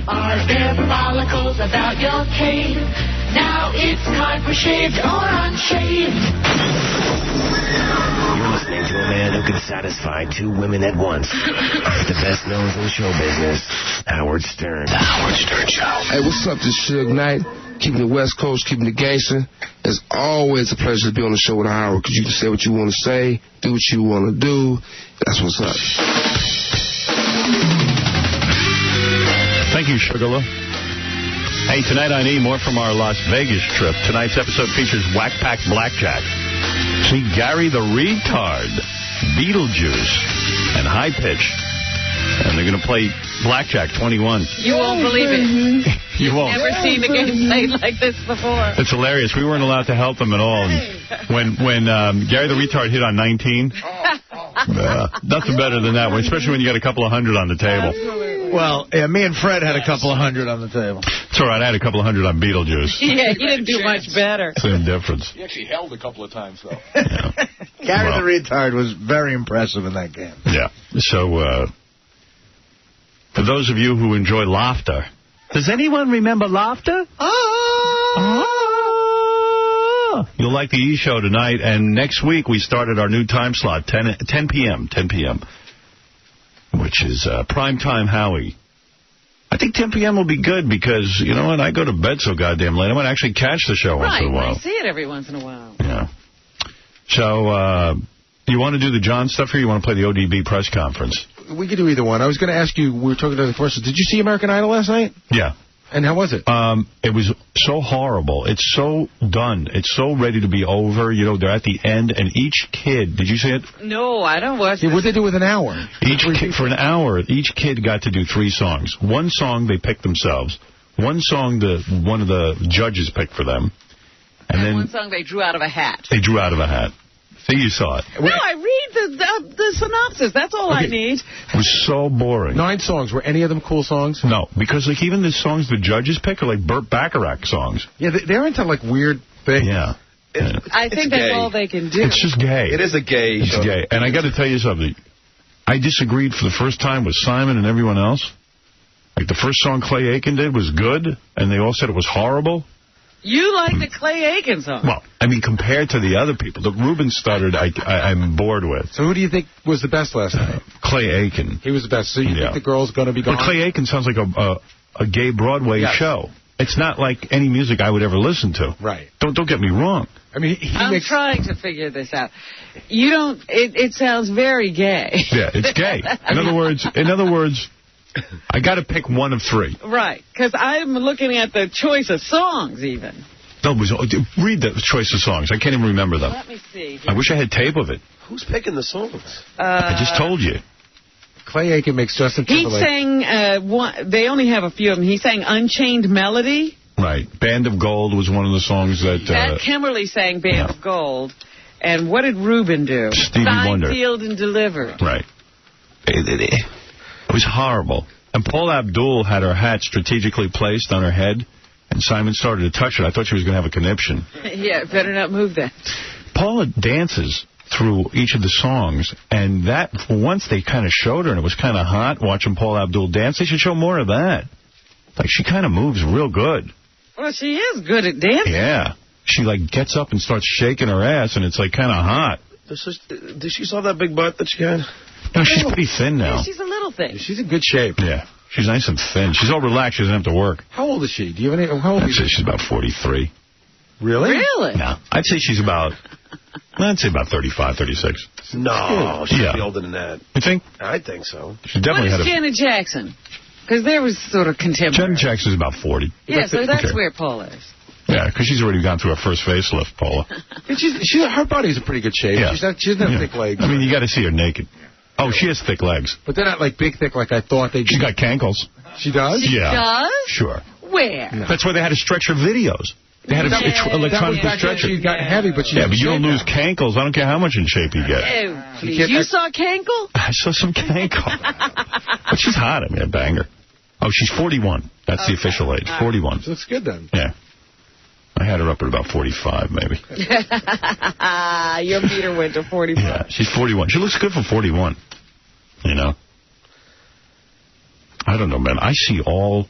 Are there follicles about your cave? Now it's time for shaved or unshaved. You're listening to a man who can satisfy two women at once. The best known in show business, Howard Stern. The Howard Stern Show. Hey, what's up? This Suge Knight. Keeping the West Coast, keeping the gangster. It's always a pleasure to be on the show with Howard, because you can say what you want to say, do what you want to do. That's what's up. Thank you, Sugarla. Hey, tonight on E, more from our Las Vegas trip. Tonight's episode features Whack Pack Blackjack. See Gary the Retard, Beetlejuice, and High Pitch. And they're going to play Blackjack 21. You won't believe it. You won't. Never seen a game played like this before. It's hilarious. We weren't allowed to help them at all. And when Gary the Retard hit on 19, nothing better than that, especially when you got a couple of hundred on the table. Well, yeah, me and Fred had a couple of hundred on the table. It's all right. I had a couple of hundred on Beetlejuice. Yeah, you didn't do much better. Same difference. He actually held a couple of times, though. Yeah. Gary the Retard was very impressive in that game. Yeah. So, for those of you who enjoy laughter, does anyone remember laughter? You'll like the E! Show tonight, and next week we started our new time slot, 10 p.m., which is Primetime Howie. I think 10 p.m. will be good because, you know what, I go to bed so goddamn late. I might actually catch the show once in a while. I see it every once in a while. Yeah. So, you want to do the John stuff or you want to play the ODB press conference? We could do either one. I was going to ask you, we were talking to the first, did you see American Idol last night? Yeah. And how was it? It was so horrible. It's so done. It's so ready to be over. You know, they're at the end, and each kid, did you see it? No, I don't watch it. What did they do with an hour? For an hour, each kid got to do 3 songs. One song they picked themselves. One song one of the judges picked for them. And then one song they drew out of a hat. They drew out of a hat. See, you saw it. No, I read the synopsis. That's all I need. It was so boring. 9 songs. Were any of them cool songs? No, because like even the songs the judges pick are like Burt Bacharach songs. Yeah, they're into like weird things. Yeah. I think that's all they can do. It's just gay. It is a gay show. It's gay. And I got to tell you something. I disagreed for the first time with Simon and everyone else. Like the first song Clay Aiken did was good, and they all said it was horrible. You like the Clay Aiken song. Well, I mean, compared to the other people, the Ruben Studdard I'm bored with. So who do you think was the best last night? Clay Aiken. He was the best. So you think the girl's going to be gone? But Clay Aiken sounds like a gay Broadway show. It's not like any music I would ever listen to. Right. Don't get me wrong. I mean, I'm trying to figure this out. You don't. It sounds very gay. Yeah, it's gay. In other words, I got to pick one of three. Right, because I'm looking at the choice of songs even. No, read the choice of songs. I can't even remember them. Let me see. I wish I had tape of it. Who's picking the songs? I just told you. Clay Aiken makes Justin Timberlake. He sang, they only have a few of them. He sang Unchained Melody. Right. Band of Gold was one of the songs that... Kimberly sang Band of Gold. And what did Reuben do? Stevie Wonder. Field and Delivered. Right. It was horrible. And Paula Abdul had her hat strategically placed on her head, and Simon started to touch it. I thought she was going to have a conniption. Yeah, better not move that. Paula dances through each of the songs, and that, once they kind of showed her, and it was kind of hot watching Paula Abdul dance, they should show more of that. Like, she kind of moves real good. Well, she is good at dancing. Yeah. She, like, gets up and starts shaking her ass, and it's, like, kind of hot. Did she saw that big butt that she had? No, she's pretty thin now. Yeah, she's a little thin. She's in good shape. Yeah. She's nice and thin. She's all relaxed. She doesn't have to work. How old is she? Do you have any... How old is she? She's about 43. Really? Really? No. I'd say she's about... I'd say about 35, 36. No, she'd be older than that. You think? I think so. She definitely what is Janet Jackson? Because there was sort of contemporary. Janet Jackson's about 40. Yeah, so that's where Paula is. Yeah, because she's already gone through her first facelift, Paula. Her body's in pretty good shape. Yeah. She doesn't have thick legs. I mean, you got to see her naked. Oh, she has thick legs. But they're not like big, thick like I thought they'd be. She's got cankles. She does? She does? Sure. Where? No. That's why they had to stretch her videos. They had to electronically stretch her. She got heavy, but she but you don't lose cankles. I don't care how much in shape you get. Oh, please. You saw Cankle? I saw some Cankle. But she's hot. I mean, I bang her. Oh, she's 41. That's the official age. 41. So that's good then. Yeah. I had her up at about 45, maybe. Your meter went to 45. Yeah, she's 41. She looks good for 41. You know? I don't know, man. I see all,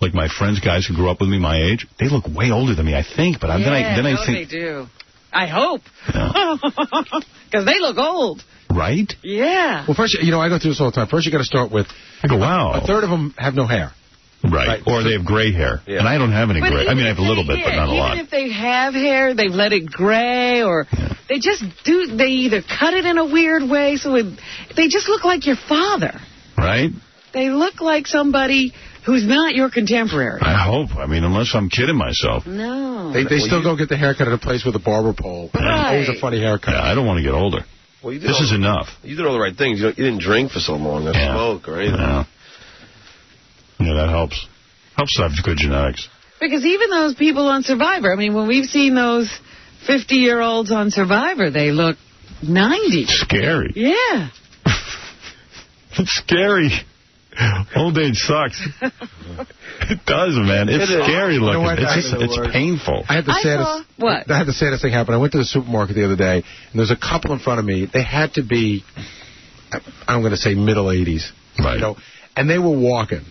like, my friends, guys who grew up with me my age, they look way older than me, I think. But then I think... they do. I hope. Because they look old. Right? Yeah. Well, first, I go through this all the time. First, you got to start with... I go, wow. A third of them have no hair. Right. Or they have gray hair. Yeah. And I don't have any gray. I mean, I have a little bit, but not a lot. Even if they have hair, they've let it gray, or they just do, they either cut it in a weird way, so they just look like your father. Right? They look like somebody who's not your contemporary. I hope. I mean, unless I'm kidding myself. No. They still go get the haircut at a place with a barber pole. Right. Always a funny haircut. Yeah, I don't want to get older. Well, this is enough. You did all the right things. You didn't drink for so long or smoke or anything. Yeah, that helps. Helps to have good genetics. Because even those people on Survivor, I mean, when we've seen those 50-year-olds on Survivor, they look 90. Scary. Yeah. It's scary. Old age sucks. It does, man. It's scary looking. It's painful. I had the saddest thing happen. I went to the supermarket the other day, and there was a couple in front of me. They had to be, I'm going to say, middle 80s. Right. And they were walking,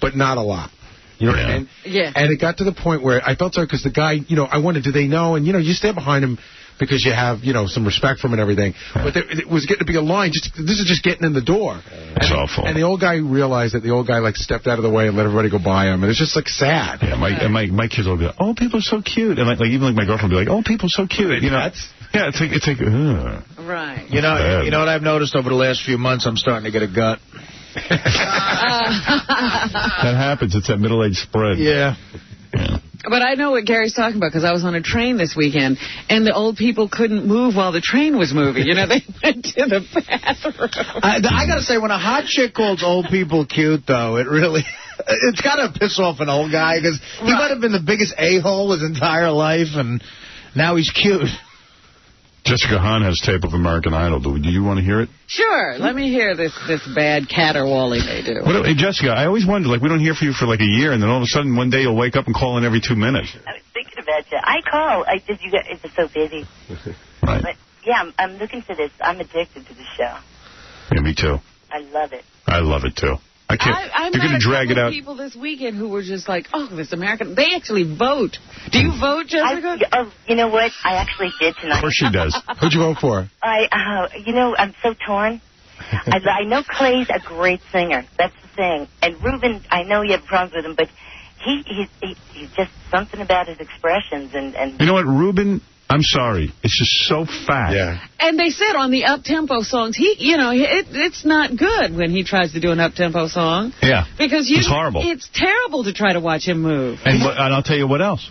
but not a lot. You know what I mean? Yeah. And it got to the point where I felt sorry because the guy, I wondered, do they know? And, you stand behind him because you have, some respect for him and everything. But it was getting to be a line. This is just getting in the door. It's awful. And the old guy realized that the old guy, stepped out of the way and let everybody go by him. And it's just, sad. Yeah, my kids will be like, oh, people are so cute. And, even my girlfriend will be like, oh, people are so cute. Yeah, it's like, Right. You know what I've noticed over the last few months? I'm starting to get a gut. That happens. It's that middle-aged spread. Yeah. But I know what Gary's talking about because I was on a train this weekend, and the old people couldn't move while the train was moving. They went to the bathroom. I got to say, when a hot chick calls old people cute, though, it's got to piss off an old guy because he might have been the biggest a-hole his entire life, and now he's cute. Jessica Hahn has tape of American Idol. Do you want to hear it? Sure. Let me hear this bad caterwauling they do. Hey, Jessica, I always wonder, we don't hear from you for a year, and then all of a sudden one day you'll wake up and call in every 2 minutes. I was thinking about you. I call. You guys, it's so busy. Right. But, yeah, I'm looking for this. I'm addicted to the show. Yeah, me too. I love it. I love it, too. I can't. You're going to drag it out. People this weekend who were just like, oh, this American. They actually vote. Do you vote, Jessica? You know what? I actually did tonight. Of course she does. Who'd you vote for? I'm so torn. I know Clay's a great singer. That's the thing. And Reuben, I know you have problems with him, but he's just something about his expressions and. You know what, Reuben I'm sorry. It's just so fat. Yeah. And they said on the up-tempo songs, it's not good when he tries to do an up-tempo song. Yeah. Because it's horrible. It's terrible to try to watch him move. And I'll tell you what else.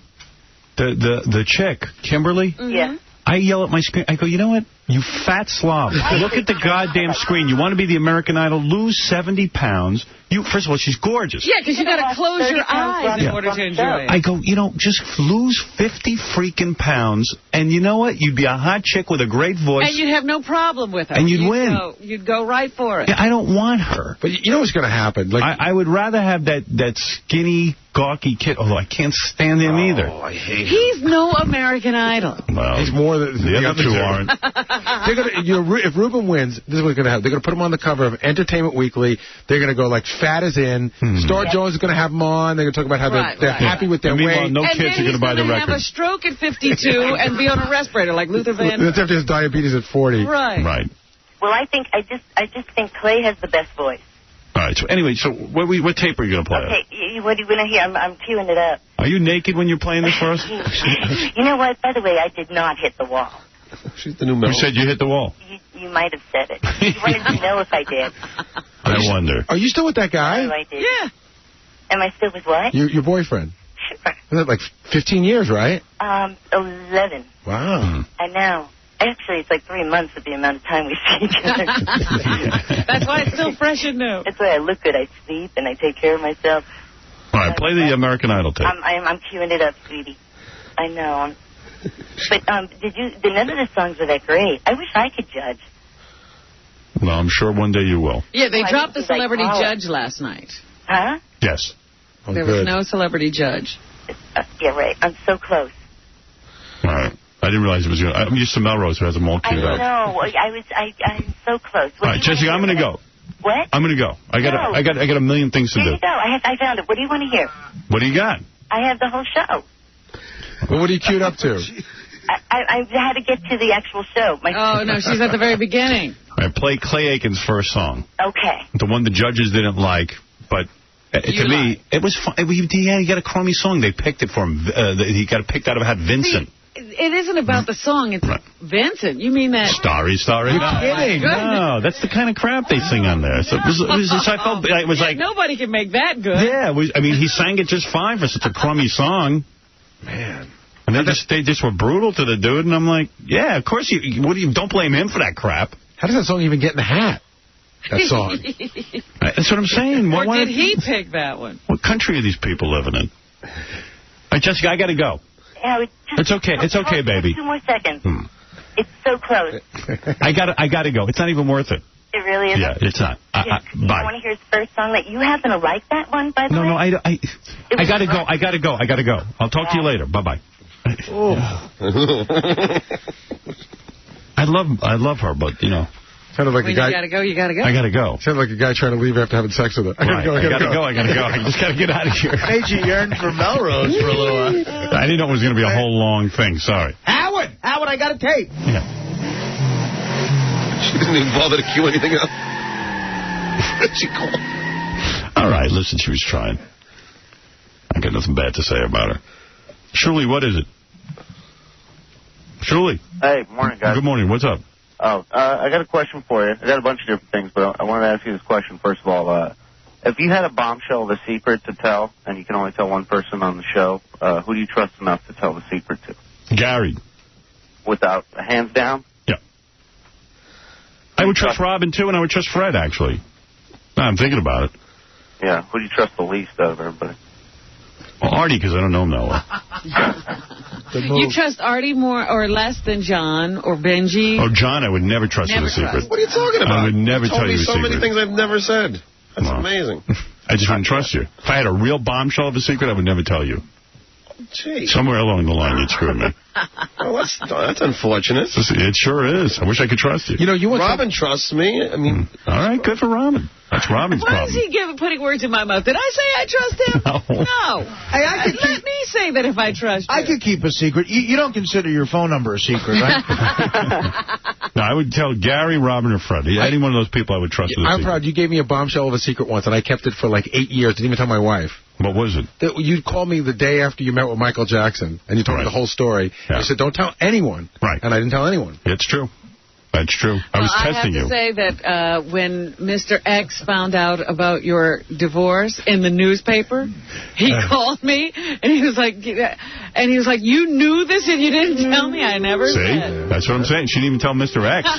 The chick, Kimberly. Yeah. I yell at my screen. I go, you know what? You fat slob. Look at the goddamn screen. You want to be the American Idol? Lose 70 pounds. First of all, she's gorgeous. Yeah, because you got to close your eyes in order to enjoy it. I go, just lose 50 freaking pounds, and you know what? You'd be a hot chick with a great voice. And you'd have no problem with her. And you'd win. You'd go right for it. Yeah, I don't want her. But you know what's going to happen? Like I would rather have that skinny, gawky kid, although I can't stand him either. I hate him. He's no American Idol. Well, he's more than the other two aren't. They're gonna, if Ruben wins, this is what's going to happen. They're going to put him on the cover of Entertainment Weekly. They're going to go like fat as in. Star Jones is going to have him on. They're going to talk about how they're happy with their weight. No kids are going to buy the record. And then he's going to have a stroke at 52 and be on a respirator like Luther Vandross. That's after his diabetes at 40. Right. Well, I just think Clay has the best voice. All right. So anyway, what tape are you going to play? Okay. What are you going to hear? I'm queuing it up. Are you naked when you're playing this for us? You know what? By the way, I did not hit the wall. She's the new Mel. You said you hit the wall. You might have said it. You wanted to know if I did. I wonder. Are you still with that guy? Oh, I did. Yeah. Am I still with what? Your boyfriend. Sure. Isn't that like 15 years, right? 11. Wow. I know. Actually, it's like 3 months of the amount of time we see each other. That's why it's still fresh and new. That's why I look good. I sleep and I take care of myself. All right, play the American Idol tape. I'm queuing it up, sweetie. I know. But none of the songs are that great. I wish I could judge. Well, I'm sure one day you will. Yeah, they dropped the celebrity judge last night. Huh? Yes. There was no celebrity judge. Yeah, right. I'm so close. All right. I didn't realize it was going to... I'm used to Melrose, who has them all queued up. I know. I'm so close. All right, Jessica, I'm going to go. What? I'm going to go. I got a million things to do. There you go. I found it. What do you want to hear? What do you got? I have the whole show. Well, what are you queued up to? I had to get to the actual show. No, she's at the very beginning. I play Clay Aiken's first song. Okay. The one the judges didn't like, but to me, it was fun. He got a crummy song. They picked it for him. He got it picked out of Hat Vincent. It isn't about the song. It's Vincent. You mean that? Starry. You're kidding. No, that's the kind of crap they sing on there. So it was like nobody can make that good. Yeah, he sang it just fine for such a crummy song. Man. And they just were brutal to the dude, and I'm like, yeah, of course don't blame him for that crap. How does that song even get in the hat? That song. That's what I'm saying. Or did he pick that one? What country are these people living in? All right, Jessica, I got to go. It's okay. It's okay, baby. 2 more seconds. It's so close. I got to go. It's not even worth it. It really is. Yeah, it's not. Bye. I want to hear his first song. You happen to like that one, by the way? No, I got to go. I got to go. I'll talk to you later. Bye-bye. I love her, but, Sounded like a guy. You gotta go. I gotta go. Sounded like a guy trying to leave after having sex with her. I gotta go. I just gotta get out of here. Made you yearn for Melrose for a little while. I didn't know it was gonna be a whole long thing. Sorry. Howard, I got a tape. Yeah. She didn't even bother to cue anything up. She called. All right, listen, she was trying. I got nothing bad to say about her. Shirley, what is it? Shirley. Hey, morning, guys. Good morning. What's up? Oh, I got a question for you. I got a bunch of different things, but I wanted to ask you this question first of all. If you had a bombshell of a secret to tell, and you can only tell one person on the show, who do you trust enough to tell the secret to? Gary. Without hands down? Yeah. I would trust Robin, too, and I would trust Fred, actually. I'm thinking about it. Yeah. Who do you trust the least out of everybody? Well, Artie, because I don't know him that well. You trust Artie more or less than John or Benji? Oh, John, I would never trust with a secret. What are you talking about? I would never tell you a secret. so many things I've never said. That's amazing. I just wouldn't trust you. If I had a real bombshell of a secret, I would never tell you. Gee. Somewhere along the line, you'd screw me. Well, that's unfortunate. It sure is. I wish I could trust you. Robin trusts me. I mean, all right, good for Robin. That's Robin's problem. Why is he putting words in my mouth? Did I say I trust him? No. Let me say that if I trust you. I could keep a secret. You don't consider your phone number a secret, right? No, I would tell Gary, Robin, or Fred. Any one of those people I would trust with a secret. I'm proud. You gave me a bombshell of a secret once, and I kept it for like 8 years. Didn't even tell my wife. What was it? You called me the day after you met with Michael Jackson, and you told me the whole story. Yeah. You said, don't tell anyone. Right. And I didn't tell anyone. It's true. That's true. I was testing you. I have to say that when Mr. X found out about your divorce in the newspaper, he called me, and he was like, you knew this and you didn't tell me? I never said. That's what I'm saying. She didn't even tell Mr. X,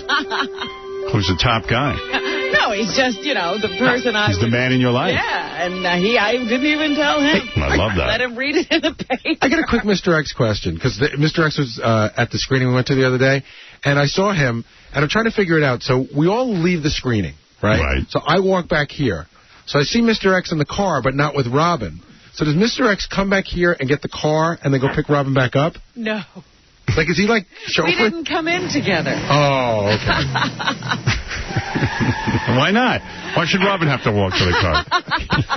who's the top guy. No, he's just, the person He's the man in your life. Yeah, and I didn't even tell him. I love that. Let him read it in the paper. I got a quick Mr. X question, because Mr. X was at the screening we went to the other day, and I saw him, and I'm trying to figure it out. So we all leave the screening, right? Right. So I walk back here. So I see Mr. X in the car, but not with Robin. So does Mr. X come back here and get the car and then go pick Robin back up? No. Like, is he like chauffeur? We didn't come in together. Oh, okay. Why not? Why should Robin have to walk to the car?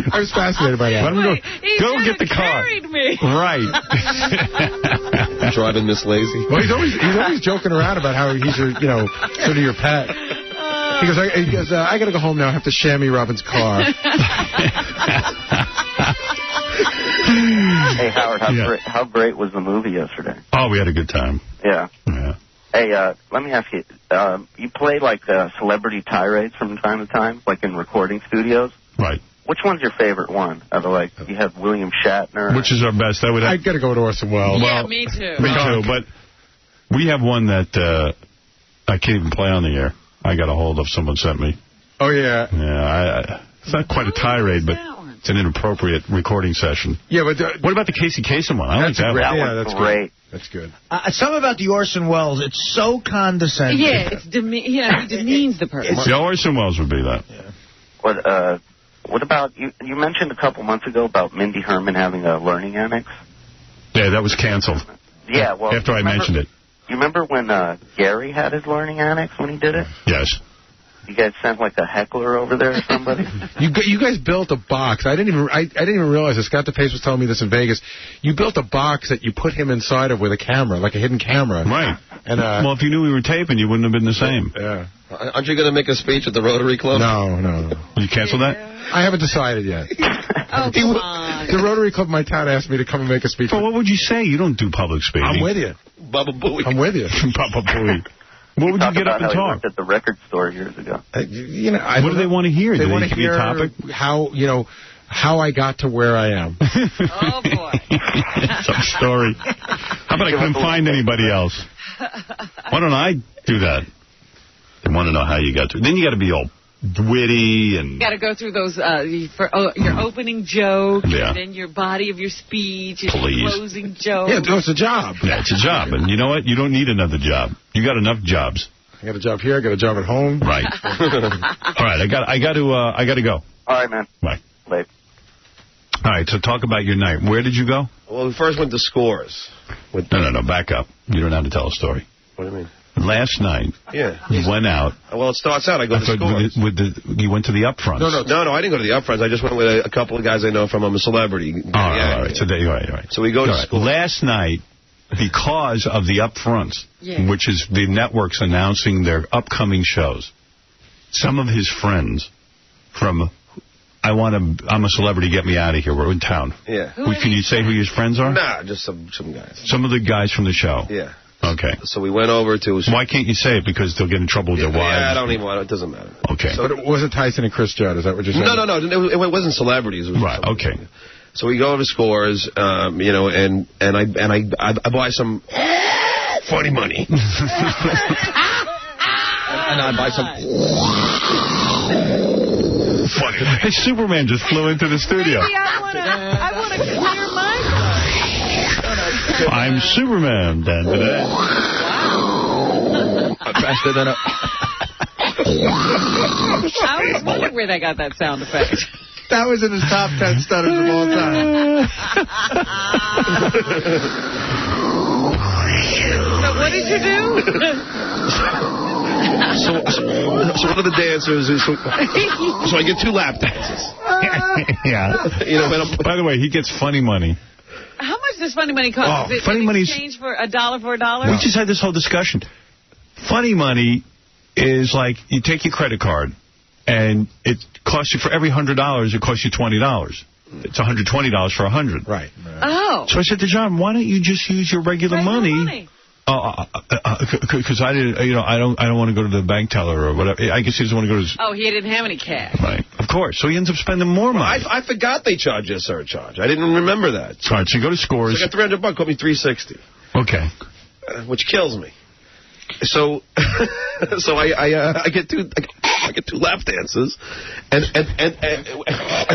I was fascinated by that. Let him go get the car. Me. Right. Driving Miss Lazy. Well, he's always joking around about how he's your, sort of your pet. He goes, I got to go home now. I have to chamois Robin's car. Hey, Howard, how great was the movie yesterday? Oh, we had a good time. Yeah. Yeah. Hey, let me ask you, you play, like, celebrity tirades from time to time, like in recording studios? Right. Which one's your favorite one? You have William Shatner. Which is our best? I'd got to go with Orson Welles. Yeah, me too. Me too, but we have one that I can't even play on the air. I got a hold of, someone sent me. Oh, yeah. Yeah, it's not quite a tirade, but it's an inappropriate recording session. Yeah, but what about the Casey Kasem one? I like that one. Yeah, that's great. That's good. Something about the Orson Welles, it's so condescending. Yeah, he demeans the person. The Orson Welles would be that. Yeah. What about, you mentioned a couple months ago about Mindy Herman having a learning annex? Yeah, that was canceled. Yeah, well. After I mentioned it. You remember when Gary had his learning annex when he did it? Yes. You guys sent like a heckler over there or somebody? You guys built a box. I didn't even realize this. Scott DePace was telling me this in Vegas. You built a box that you put him inside of with a camera, like a hidden camera. Right. And well, if you knew we were taping, you wouldn't have been the same. Yeah. Aren't you going to make a speech at the Rotary Club? No. You cancel that? I haven't decided yet. Oh, come on. The Rotary Club in my town asked me to come and make a speech. Well, what would you say? You don't do public speaking. I'm with you. Baba Booey. I'm with you. Baba Booey. What would you get up and talk? Worked at the record store years ago. What do they want to hear? They want to hear a topic? How I got to where I am. Oh, boy. Some story. How about I couldn't find anybody else? Why don't I do that? They want to know how you got to. Then you got to be all witty and... You got to go through those, your opening joke, yeah. And then your body of your speech, and Please. your closing joke. Yeah, it's a job. Yeah, it's a job. And you know what? You don't need another job. You got enough jobs. I got a job here. I got a job at home. Right. All right. I got to go. All right, man. Bye. Late. All right. So talk about your night. Where did you go? Well, we first went to Scores. No. Back up. You don't have to tell a story. What do you mean? Last night, you went out. Well, it starts out. I go to Scores. You went to the Upfronts. No, I didn't go to the Upfronts. I just went with a couple of guys I know from I'm a Celebrity. All right. So all right. So we go to Scores. Last night, because of the Upfronts, which is the networks announcing their upcoming shows, some of his friends from I'm a Celebrity, get me out of here, we're in town. Yeah. Can you say who his friends are? Nah, just some guys. Some of the guys from the show. Yeah. Okay. So we went over to... Why can't you say it? Because they'll get in trouble with their wives. Yeah, I don't even want it. It doesn't matter. Okay. So it wasn't Tyson and Chris Judd, is that what you're saying? No. It wasn't celebrities. It was right, okay. So we go to Scores, and I buy some funny money. And I buy some... funny. Hey, Superman just flew into the studio. Maybe I want to clear my I'm Superman. Wow. Faster than a... I was wondering where they got that sound effect. That was in his top 10 stutters of all time. So what did you do? So one of the dancers is... So I get 2 lap dances. Yeah. By the way, he gets funny money. How much does funny money cost? Is it funny money exchange for $1 for $1? We just had this whole discussion. Funny money is like you take your credit card, and it costs you for every $100, it costs you $20. it's $120 for 100. Right. Oh. So I said to John, why don't you just use your regular money? Because I didn't, I don't want to go to the bank teller or whatever. I guess he doesn't want to go to his... Oh, he didn't have any cash. Right. Of course. So he ends up spending more money. I forgot they charge you a surcharge. I didn't remember that. All right, so you go to Scores. So I got $300, cost me $360. Okay. Which kills me. So, I get two lap dances, and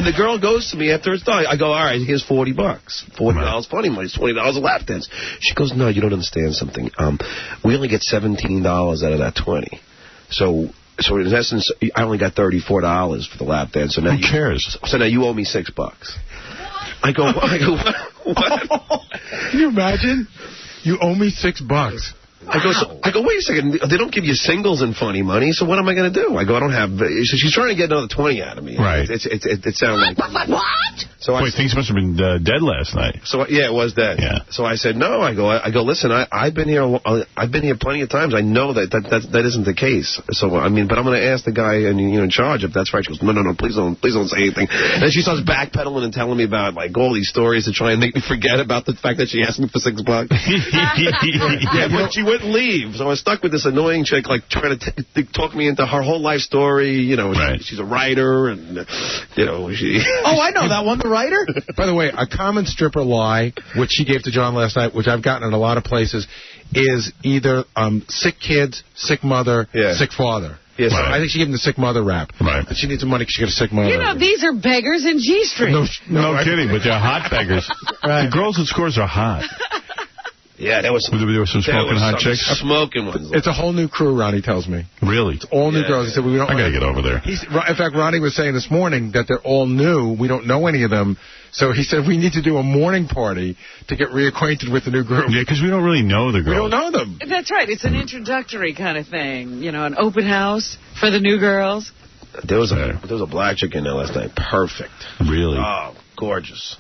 the girl goes to me after it's done. I go, all right, here's $40, $40 funny money, $20 a lap dance. She goes, no, you don't understand something. We only get $17 out of that $20. So in essence, I only got $34 for the lap dance. So now who cares? So now you owe me $6. I go, what? Can you imagine? You owe me $6. I go, wait a second. They don't give you singles and funny money, so what am I going to do? I go, I don't have... So she's trying to get another 20 out of me. Right. It sounded like... What? So wait, things must have been dead last night. So yeah, it was dead. Yeah. So I said, no. I go, listen, I've been here plenty of times. I know that isn't the case. So, I mean, but I'm going to ask the guy in charge if that's right. She goes, no, please don't say anything. And then she starts backpedaling and telling me about, like, all these stories to try and make me forget about the fact that she asked me for $6. Yeah, but she wouldn't leave. So I was stuck with this annoying chick, like, trying to talk me into her whole life story. Right. She's a writer, and, she... Oh, I know that one, the writer. By the way, a common stripper lie, which she gave to John last night, which I've gotten in a lot of places, is either sick kids, sick mother, sick father. Yes, I think she gave him the sick mother rap. Right. She needs some money because she got a sick mother. These are beggars in G-strings. No kidding, but they're hot beggars. Right. The girls at Scores are hot. Yeah, there was some smoking hot chicks. Smoking ones. It's a whole new crew, Ronnie tells me. Really? It's all new girls. He said, I got to get over there. In fact, Ronnie was saying this morning that they're all new. We don't know any of them. So he said we need to do a morning party to get reacquainted with the new group. Yeah, because we don't really know the girls. We don't know them. That's right. It's an introductory kind of thing. An open house for the new girls. There was a black chick in there last night. Perfect. Really? Oh, gorgeous.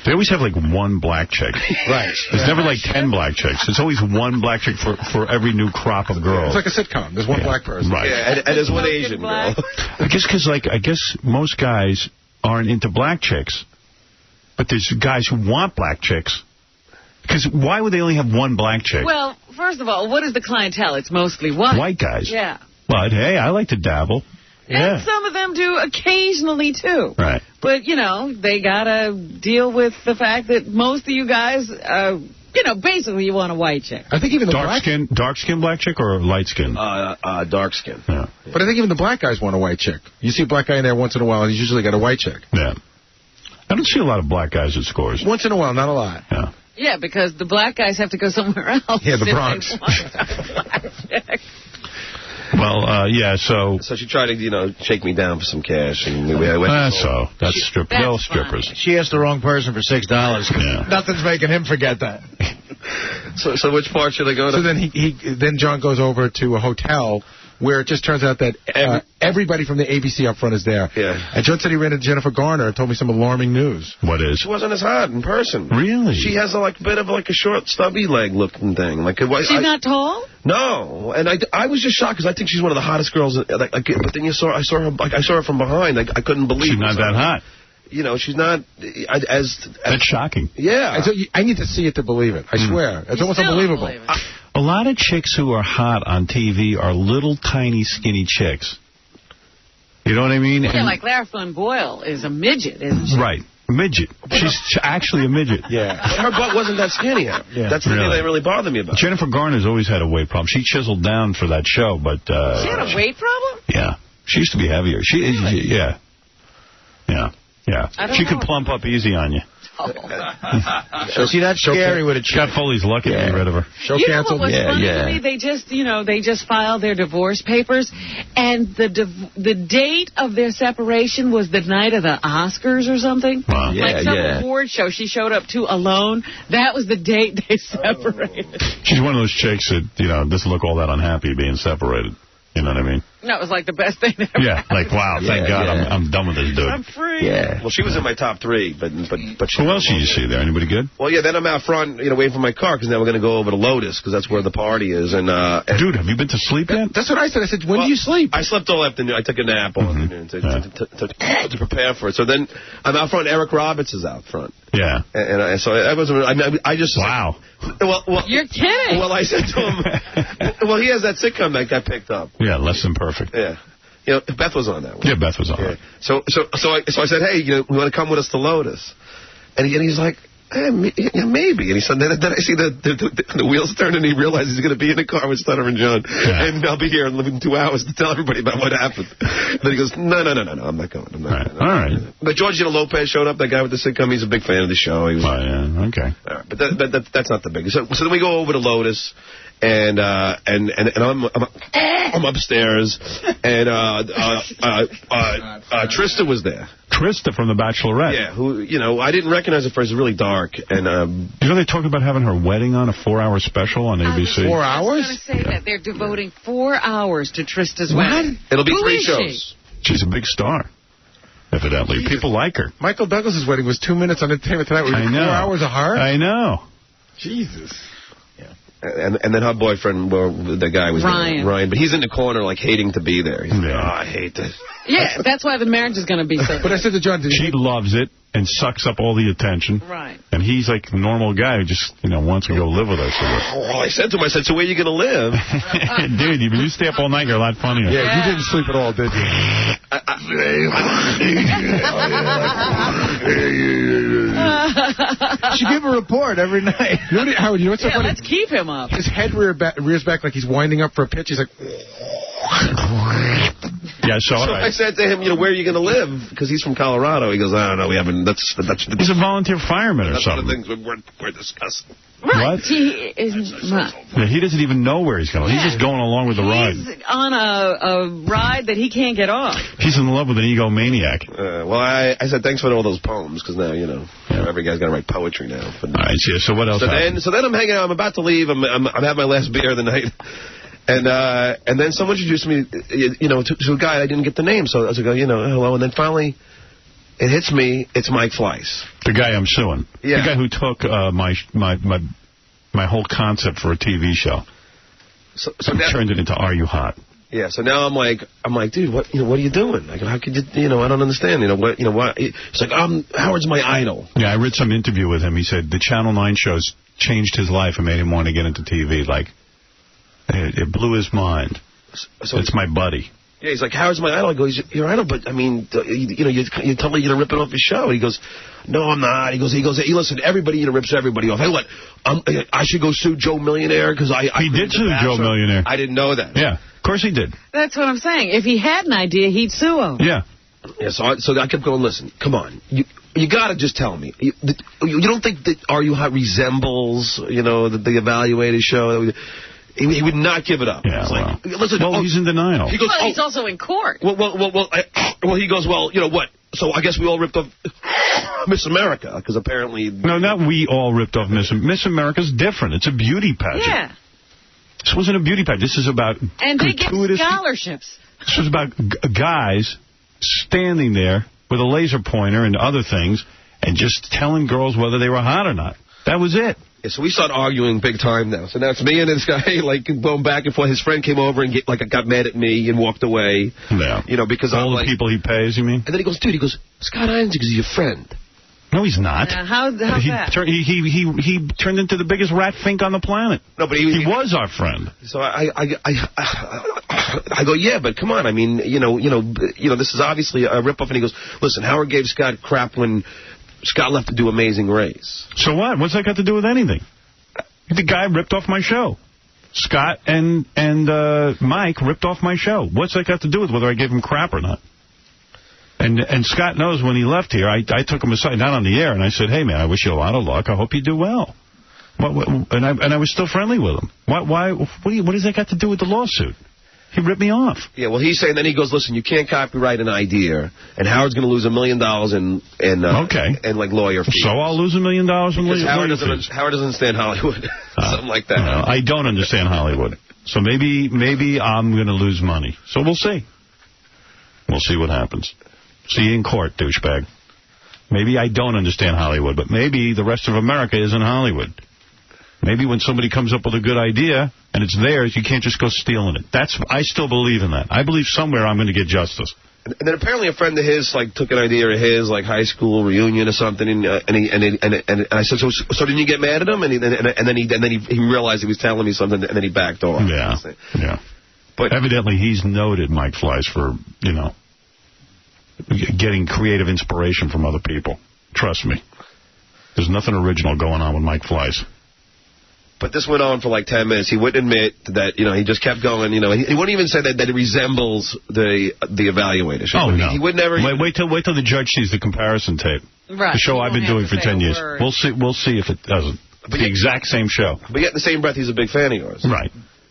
They always have, like, one black chick. Right. There's never, like, 10 black chicks. It's always one black chick for every new crop of girls. It's like a sitcom. There's one black person. Right. Yeah, and there's one Asian girl. I guess because most guys aren't into black chicks. But there's guys who want black chicks. Because why would they only have one black chick? Well, first of all, what is the clientele? It's mostly white. White guys. Yeah. But, hey, I like to dabble. And some of them do occasionally, too. Right. But, they got to deal with the fact that most of you guys, basically you want a white chick. I think even the dark skin black chick or light skin? Dark skin. Yeah. But I think even the black guys want a white chick. You see a black guy in there once in a while, and he's usually got a white chick. Yeah. I don't see a lot of black guys at Scores. Once in a while, not a lot. Yeah. Yeah, because the black guys have to go somewhere else. Yeah, the Bronx. Well, yeah, so... So she tried to, shake me down for some cash, and we went... That's strippers. She asked the wrong person for $6. Yeah. Nothing's making him forget that. So which part should I go to? So then John goes over to a hotel where it just turns out that everybody from the ABC up front is there. Yeah. And John said he ran into Jennifer Garner and told me some alarming news. What is? She wasn't as hot in person. Really? She has a bit of a short, stubby leg looking thing. She's not tall? No, and I was just shocked because I think she's one of the hottest girls. But then I saw her from behind. I couldn't believe she's not that hot. She's not as... That's shocking. Yeah. And so I need to see it to believe it. I swear. It's almost unbelievable. A lot of chicks who are hot on TV are little, tiny, skinny chicks. You know what I mean? Yeah, like Lara Flynn Boyle is a midget, isn't she? Right. Midget. She's actually a midget. Yeah. But her butt wasn't that skinny. Yeah. That's the thing that really bothered me about her. Jennifer Garner's always had a weight problem. She chiseled down for that show, but... she had a weight problem? Yeah. She used to be heavier. Yeah. She could plump up easy on you. Oh. So see, that's scary with a chick. Scott Foley's lucky to get rid of her. Show canceled. What was funny to me? They just filed their divorce papers, and the date of their separation was the night of the Oscars or something. Wow. Like some award show she showed up to alone. That was the date they separated. She's one of those chicks that doesn't look all that unhappy being separated. You know what I mean? That was like the best thing ever. Yeah, like, wow, thank God I'm done with this dude. I'm free. Yeah. Well, she was in my top 3, but she... Who else did you see there? Anybody good? Well, yeah, then I'm out front, waiting for my car, because now we're going to go over to Lotus, because that's where the party is. And dude, have you been to sleep yet? That's what I said. I said, when do you sleep? I slept all afternoon. I took a nap all afternoon to prepare for it. So then I'm out front. Eric Roberts is out front. Yeah. And so I wasn't... I just... Wow. Well, you're kidding. Well, I said to him... Well, he has that sitcom that got picked up. Yeah, Less Than Perfect. Yeah. Beth was on that one. Yeah, Beth was on it. So I said, hey, we want to come with us to Lotus. And he's like, maybe. And he said, then I see the wheels turn, and he realizes he's going to be in the car with Stutter and John. Yeah. And I'll be here in 2 hours to tell everybody about what happened. Then he goes, no, I'm not going. I'm not going. All right. But Georgina Lopez showed up, that guy with the sitcom. He's a big fan of the show. He was, okay. All right. But that's not the biggest. So then we go over to Lotus. And I'm upstairs, and Trista was there. Trista from The Bachelorette. Yeah, who, I didn't recognize her first. It's really dark. And they talk about having her wedding on, a 4-hour special on ABC. 4 hours? I was going to say that they're devoting 4 hours to Trista's wedding. It'll be Who 3 is shows. She's a big star. Evidently. Jesus. People like her. Michael Douglas' wedding was 2 minutes on Entertainment Tonight. I know. 4 hours of her? I know. Jesus. And then her boyfriend, the guy was Ryan, but he's in the corner like hating to be there. He's like, I hate this. Yeah, that's why the marriage is going to be so. But I said to John, she loves it and sucks up all the attention. Right. And he's like a normal guy who just wants to go live with us. Well, I said to him, so where are you going to live? Dude, you stay up all night, you're a lot funnier. Yeah, you didn't sleep at all, did you? She gave a report every night. Howard, what's so funny? Let's keep him up. His head rears back like he's winding up for a pitch. He's like... Yeah, so I said to him, where are you going to live? Because he's from Colorado. He goes, I don't know, we haven't... He's a volunteer fireman or something. That's one of the things we're discussing. Right. What? He doesn't even know where he's going. He's just going along with the ride. He's on a ride that he can't get off. He's in love with an egomaniac. Well, I said thanks for all those poems, because now, every guy's got to write poetry now. All right, so what else happened? So then I'm hanging out. I'm about to leave. I'm having my last beer of the night. And then someone introduced me, to a guy I didn't get the name. So I was like, hello. And then finally, it hits me. It's Mike Fleiss. The guy I'm suing. Yeah. The guy who took my whole concept for a TV show. So now, turned it into Are You Hot? Yeah. So now I'm like, dude, what are you doing? Like, how could you, I don't understand. What? It's like, Howard's my idol. Yeah, I read some interview with him. He said the Channel 9 shows changed his life and made him want to get into TV. Like, it blew his mind. So it's my buddy. Yeah, he's like, Howard's my idol. I go, he's your idol, but, I mean, you tell me you're ripping off his show. He goes, no, I'm not. He goes, hey, listen, everybody rips everybody off. Hey, what, I should go sue Joe Millionaire because He did sue Joe Millionaire. I didn't know that. Yeah, of course he did. That's what I'm saying. If he had an idea, he'd sue him. Yeah. Yeah, so I kept going, listen, come on. You got to just tell me. You don't think that Are You Hot resembles, the Evaluated show? He would not give it up. Yeah, like, listen, he's in denial. He goes, he's also in court. Well, he goes, what? So I guess we all ripped off Miss America, because apparently... No, not we all ripped off Miss America's different. It's a beauty pageant. Yeah. This wasn't a beauty pageant. This is about... And they get scholarships. This was about guys standing there with a laser pointer and other things and just telling girls whether they were hot or not. That was it. Yeah, so we started arguing big time now. So now it's me and this guy, like, going back and forth. His friend came over and got mad at me and walked away. Yeah. Because all the people he pays, you mean? And then he goes, Scott Einzig is your friend. No, he's not. How's that? He turned into the biggest rat fink on the planet. No, but he was our friend. So I go, yeah, but come on. I mean, this is obviously a ripoff. And he goes, listen, Howard gave Scott crap when Scott left to do Amazing Race. So what? What's that got to do with anything? The guy ripped off my show. Scott and Mike ripped off my show. What's that got to do with whether I gave him crap or not? And Scott knows when he left here, I took him aside, not on the air, and I said, hey, man, I wish you a lot of luck. I hope you do well. And I was still friendly with him. What does that got to do with the lawsuit? He ripped me off. Yeah, well, he's saying, then he goes, listen, you can't copyright an idea, and Howard's going to lose $1 million in like lawyer fees. So I'll lose $1 million in lawyer fees. Howard doesn't understand Hollywood. Something like that. I don't understand Hollywood. So maybe I'm going to lose money. So we'll see. We'll see what happens. See you in court, douchebag. Maybe I don't understand Hollywood, but maybe the rest of America isn't Hollywood. Maybe when somebody comes up with a good idea and it's theirs, you can't just go stealing it. I still believe in that. I believe somewhere I'm going to get justice. And then apparently a friend of his took an idea of his high school reunion or something, and I said, so didn't you get mad at him? And then he realized he was telling me something, and then he backed off. Yeah. But evidently he's noted, Mike Fleiss, for getting creative inspiration from other people. Trust me, there's nothing original going on with Mike Fleiss. But this went on for like 10 minutes. He wouldn't admit that, he just kept going. He wouldn't even say that it resembles the Evaluator show. Oh, no. He would never... Wait till the judge sees the comparison tape. Right. The show I've been doing for 10 years. We'll see if it doesn't. It's the exact same show. But yet in the same breath, he's a big fan of yours. Right.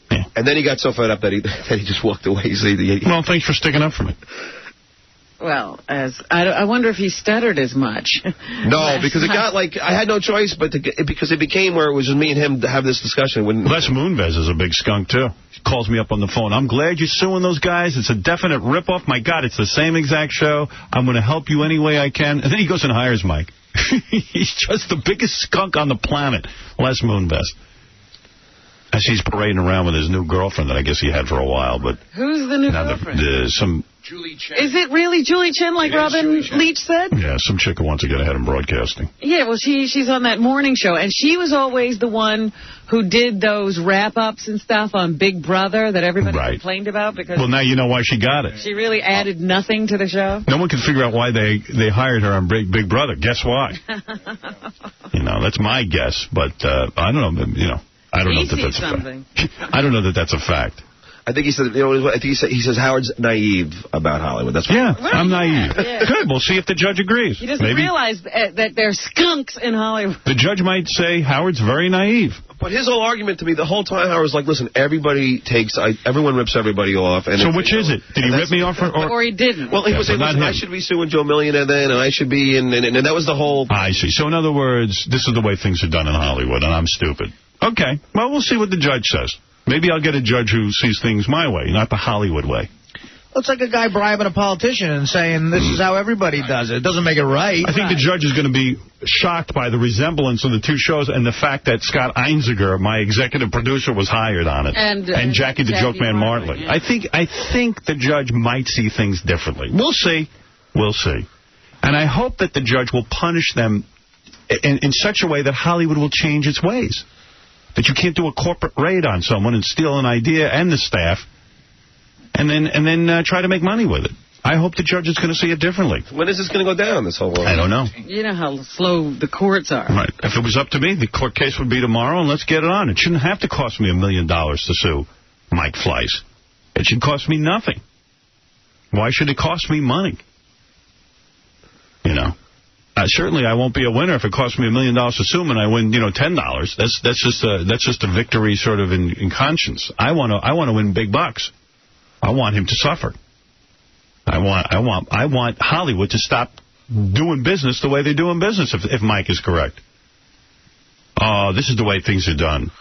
Yeah. And then he got so fed up that he just walked away. Well, thanks for sticking up for me. Well, I wonder if he stuttered as much. No, because it got I had no choice because it became where it was just me and him to have this discussion. Les Moonves is a big skunk, too. He calls me up on the phone. I'm glad you're suing those guys. It's a definite ripoff. My God, it's the same exact show. I'm going to help you any way I can. And then he goes and hires Mike. He's just the biggest skunk on the planet, Les Moonves. As he's parading around with his new girlfriend that I guess he had for a while. But who's the new girlfriend? Julie Chen. Is it really Julie Chen, like Robin Leach said? Yeah, some chick who wants to get ahead in broadcasting. Yeah, well, she's on that morning show, and she was always the one who did those wrap-ups and stuff on Big Brother that everybody complained about. Because well, now you know why she got it. She really added nothing to the show. No one can figure out why they hired her on Big Brother. Guess why? That's my guess, but I don't know, I don't know if that's a fact. I don't know that that's a fact. I think he said, he says Howard's naive about Hollywood. That's right. I'm naive. Yeah. Good. We'll see if the judge agrees. He doesn't realize that they're skunks in Hollywood. The judge might say Howard's very naive. But his whole argument to me the whole time, Howard, was like, listen, everyone rips everybody off. And so which is it? Did he rip me off? Or he didn't? Well, he was saying, I should be suing Joe Millionaire then, and I should be, and that was the whole... I see. So in other words, this is the way things are done in Hollywood, and I'm stupid. Okay. Well, we'll see what the judge says. Maybe I'll get a judge who sees things my way, not the Hollywood way. Well, it's like a guy bribing a politician and saying this is how everybody does it. It doesn't make it right. I think the judge is going to be shocked by the resemblance of the two shows and the fact that Scott Einziger, my executive producer, was hired on it. And Jackie the Joke Man Martley. Yeah. I think the judge might see things differently. We'll see. We'll see. And I hope that the judge will punish them in such a way that Hollywood will change its ways. That you can't do a corporate raid on someone and steal an idea and the staff and then try to make money with it. I hope the judge is going to see it differently. When is this going to go down, this whole... I don't know. You know how slow the courts are. Right. If it was up to me, the court case would be tomorrow, and let's get it on. It shouldn't have to cost me $1 million to sue Mike Fleiss. It should cost me nothing. Why should it cost me money? Certainly, I won't be a winner if it costs me $1 million to sue him and I win, $10. That's just a victory sort of in conscience. I want to win big bucks. I want him to suffer. I want Hollywood to stop doing business the way they're doing business. If Mike is correct. Oh, this is the way things are done.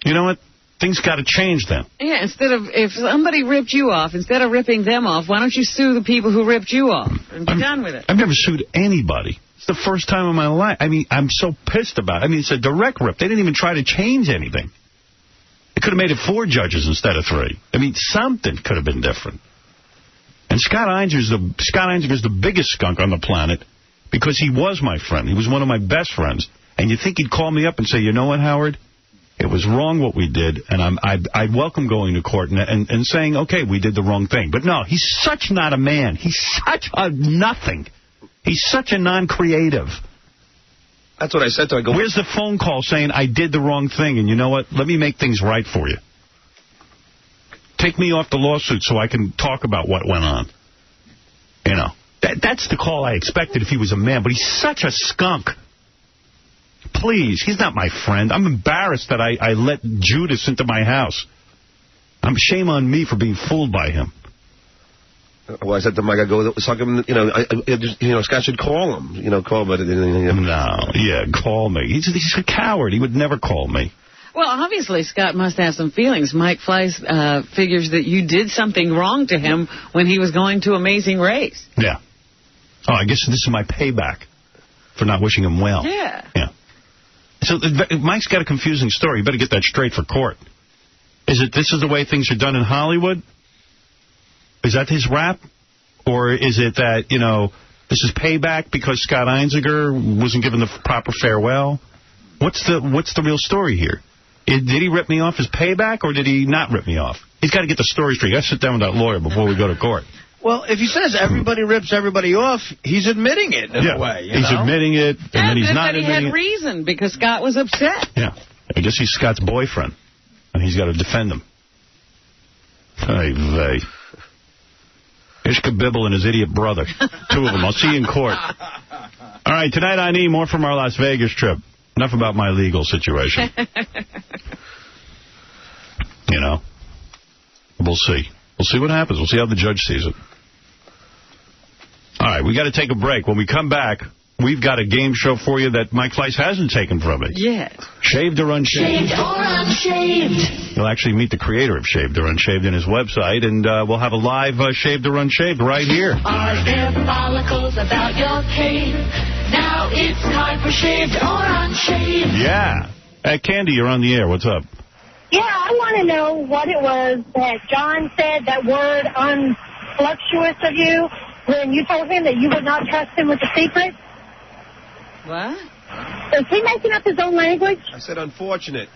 You know what? Things got to change then. Yeah, if somebody ripped you off, instead of ripping them off, why don't you sue the people who ripped you off and be done with it? I've never sued anybody. It's the first time in my life. I mean, I'm so pissed about it. I mean, it's a direct rip. They didn't even try to change anything. They could have made it 4 judges instead of 3. I mean, something could have been different. And Scott Einziger's the biggest skunk on the planet because he was my friend. He was one of my best friends. And you think he'd call me up and say, you know what, Howard? It was wrong what we did, and I'd welcome going to court and saying, okay, we did the wrong thing. But no, he's such not a man. He's such a nothing. He's such a non-creative. That's what I said to him. Where's the phone call saying I did the wrong thing, and you know what? Let me make things right for you. Take me off the lawsuit so I can talk about what went on. That's the call I expected if he was a man, but he's such a skunk. Please, he's not my friend. I'm embarrassed that I let Judas into my house. Shame on me for being fooled by him. Well, I said to Mike, I go suck him. Scott should call him. Call, but call me. He's a coward. He would never call me. Well, obviously, Scott must have some feelings. Mike Fleiss figures that you did something wrong to him when he was going to Amazing Race. Yeah. Oh, I guess this is my payback for not wishing him well. Yeah. So Mike's got a confusing story. You better get that straight for court. This is the way things are done in Hollywood? Is that his rap? Or is it that, this is payback because Scott Einziger wasn't given the proper farewell? What's the real story here? Did he rip me off as payback, or did he not rip me off? He's got to get the story straight. I'll sit down with that lawyer before we go to court. Well, if he says everybody rips everybody off, he's admitting it in a way. He's admitting it, and then he's not admitting it. He had reason, because Scott was upset. Yeah. I guess he's Scott's boyfriend, and he's got to defend him. Hey, vey. Ishka Bibble and his idiot brother. Two of them. I'll see you in court. All right, tonight on E, more from our Las Vegas trip. Enough about my legal situation. We'll see. We'll see what happens. We'll see how the judge sees it. All right, we got to take a break. When we come back, we've got a game show for you that Mike Fleiss hasn't taken from it. Yeah. Shaved or Unshaved. Shaved or Unshaved. You'll actually meet the creator of Shaved or Unshaved in his website, and we'll have a live Shaved or Unshaved right here. Are there follicles about your cave? Now it's time for Shaved or Unshaved. Yeah. Candy, you're on the air. What's up? Yeah, I want to know what it was that John said, that word unfluctuous of you, when you told him that you would not trust him with a secret. What? Is he making up his own language? I said unfortunate.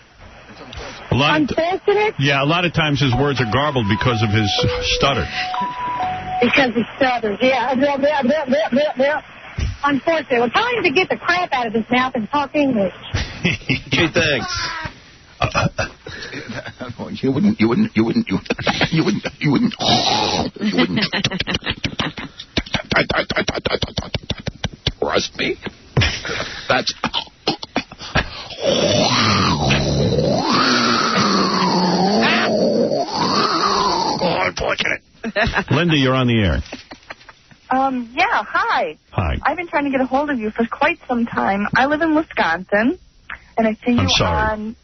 Unfortunate? Yeah, a lot of times his words are garbled because of his stutter. Because he stutters, yeah. Unfortunate. Well, tell him to get the crap out of his mouth and talk English. Gee, thanks. You wouldn't trust me. That's unfortunate. Linda, you're on the air. Yeah, hi. Hi. I've been trying to get a hold of you for quite some time. I live in Wisconsin, and I see you on...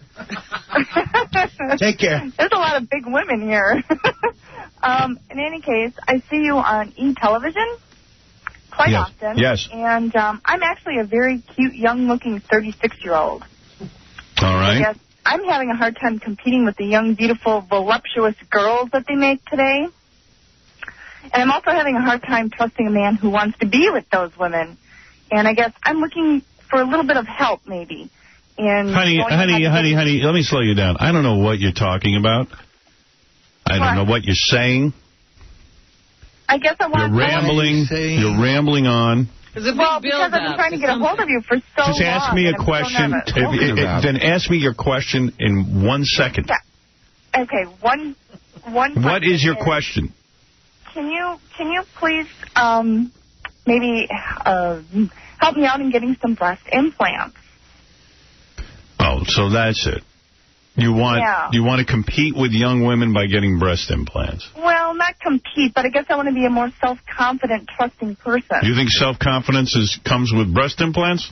Take care. There's a lot of big women here. In any case, I see you on E-Television quite often. Yes. And I'm actually a very cute, young-looking 36-year-old. All right. I guess I'm having a hard time competing with the young, beautiful, voluptuous girls that they make today. And I'm also having a hard time trusting a man who wants to be with those women. And I guess I'm looking for a little bit of help, maybe. Honey, let me slow you down. I don't know what you're talking about. I don't know what you're saying. I guess I want You're rambling on. Because I've been trying to get a hold of you for so long. Just ask me a question. Then ask me your question in 1 second. Yeah. Okay, one What is your question? Can you please maybe help me out in getting some breast implants? Oh, so that's it. You want to compete with young women by getting breast implants? Well, not compete, but I guess I want to be a more self-confident, trusting person. Do you think self-confidence comes with breast implants?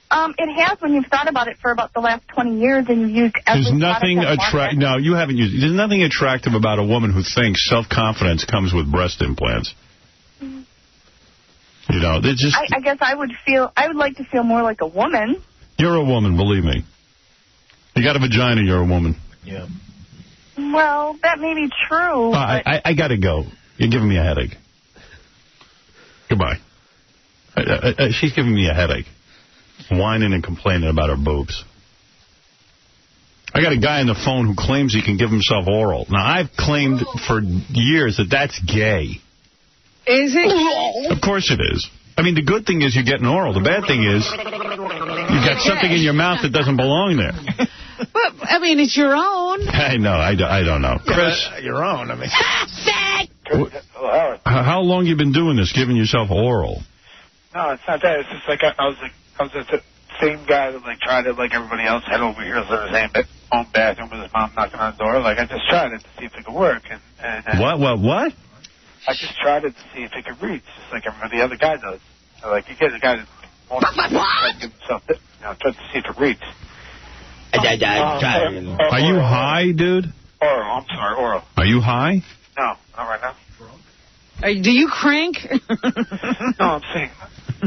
It has when you've thought about it for about the last 20 years and you've used every There's nothing attractive. No, you haven't used. There's nothing attractive about a woman who thinks self-confidence comes with breast implants. Mm-hmm. You know, they just. I guess I would like to feel more like a woman. You're a woman, believe me. You got a vagina, you're a woman. Yeah. Well, that may be true. I got to go. You're giving me a headache. Goodbye. She's giving me a headache. Whining and complaining about her boobs. I got a guy on the phone who claims he can give himself oral. Now, I've claimed for years that that's gay. Is it? Of course it is. I mean, the good thing is you're getting oral. The bad thing is you got something in your mouth that doesn't belong there. Well, I mean, it's your own. I know. I don't know. Chris? Your own. I mean. How long you been doing this, giving yourself oral? No, it's not that. It's just like I was the same guy that tried it like everybody else had over here. So the same. But own bathroom with his mom knocking on the door. Like, I just tried it to see if it could work. And What? I just tried it to see if it could reach, just like every other guy does. So, like, you get a guy that wants to give himself, tries to see if it reaches. Are you high, dude? Oral. I'm sorry, oral. Are you high? No, not right now. Do you crank? No, I'm saying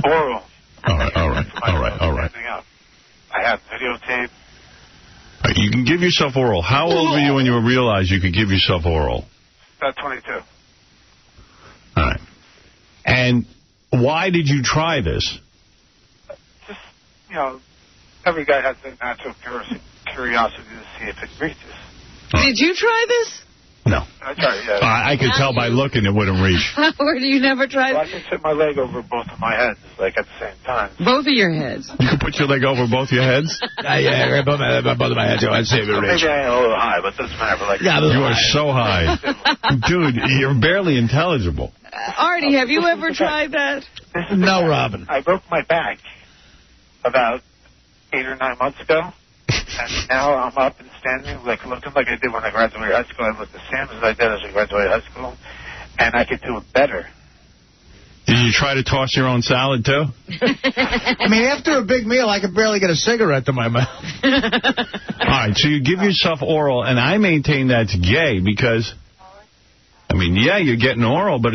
oral. All right. I have videotape. You can give yourself oral. How old were you when you realized you could give yourself oral? About 22. All right. And why did you try this? Just, every guy has the natural curiosity to see if it reaches. Did you try this? No. I tried, yeah. I could tell by looking it wouldn't reach. Or do you never tried? Well, I can sit my leg over both of my heads, like, at the same time. Both of your heads? You can put your leg over both your heads? Yeah, both of my heads. I'd say it would reach. Maybe I am a little high, but it doesn't matter. Like, you are so high. Dude, you're barely intelligible. Artie, have you ever tried that? No, Robin. I broke my back about 8 or 9 months ago. And now I'm up and standing, like looking like I did when I graduated high school. I look the same as I did as I graduated high school, and I could do it better. Did you try to toss your own salad, too? I mean, after a big meal, I could barely get a cigarette to my mouth. All right, so you give yourself oral, and I maintain that's gay because, I mean, yeah, you're getting oral, but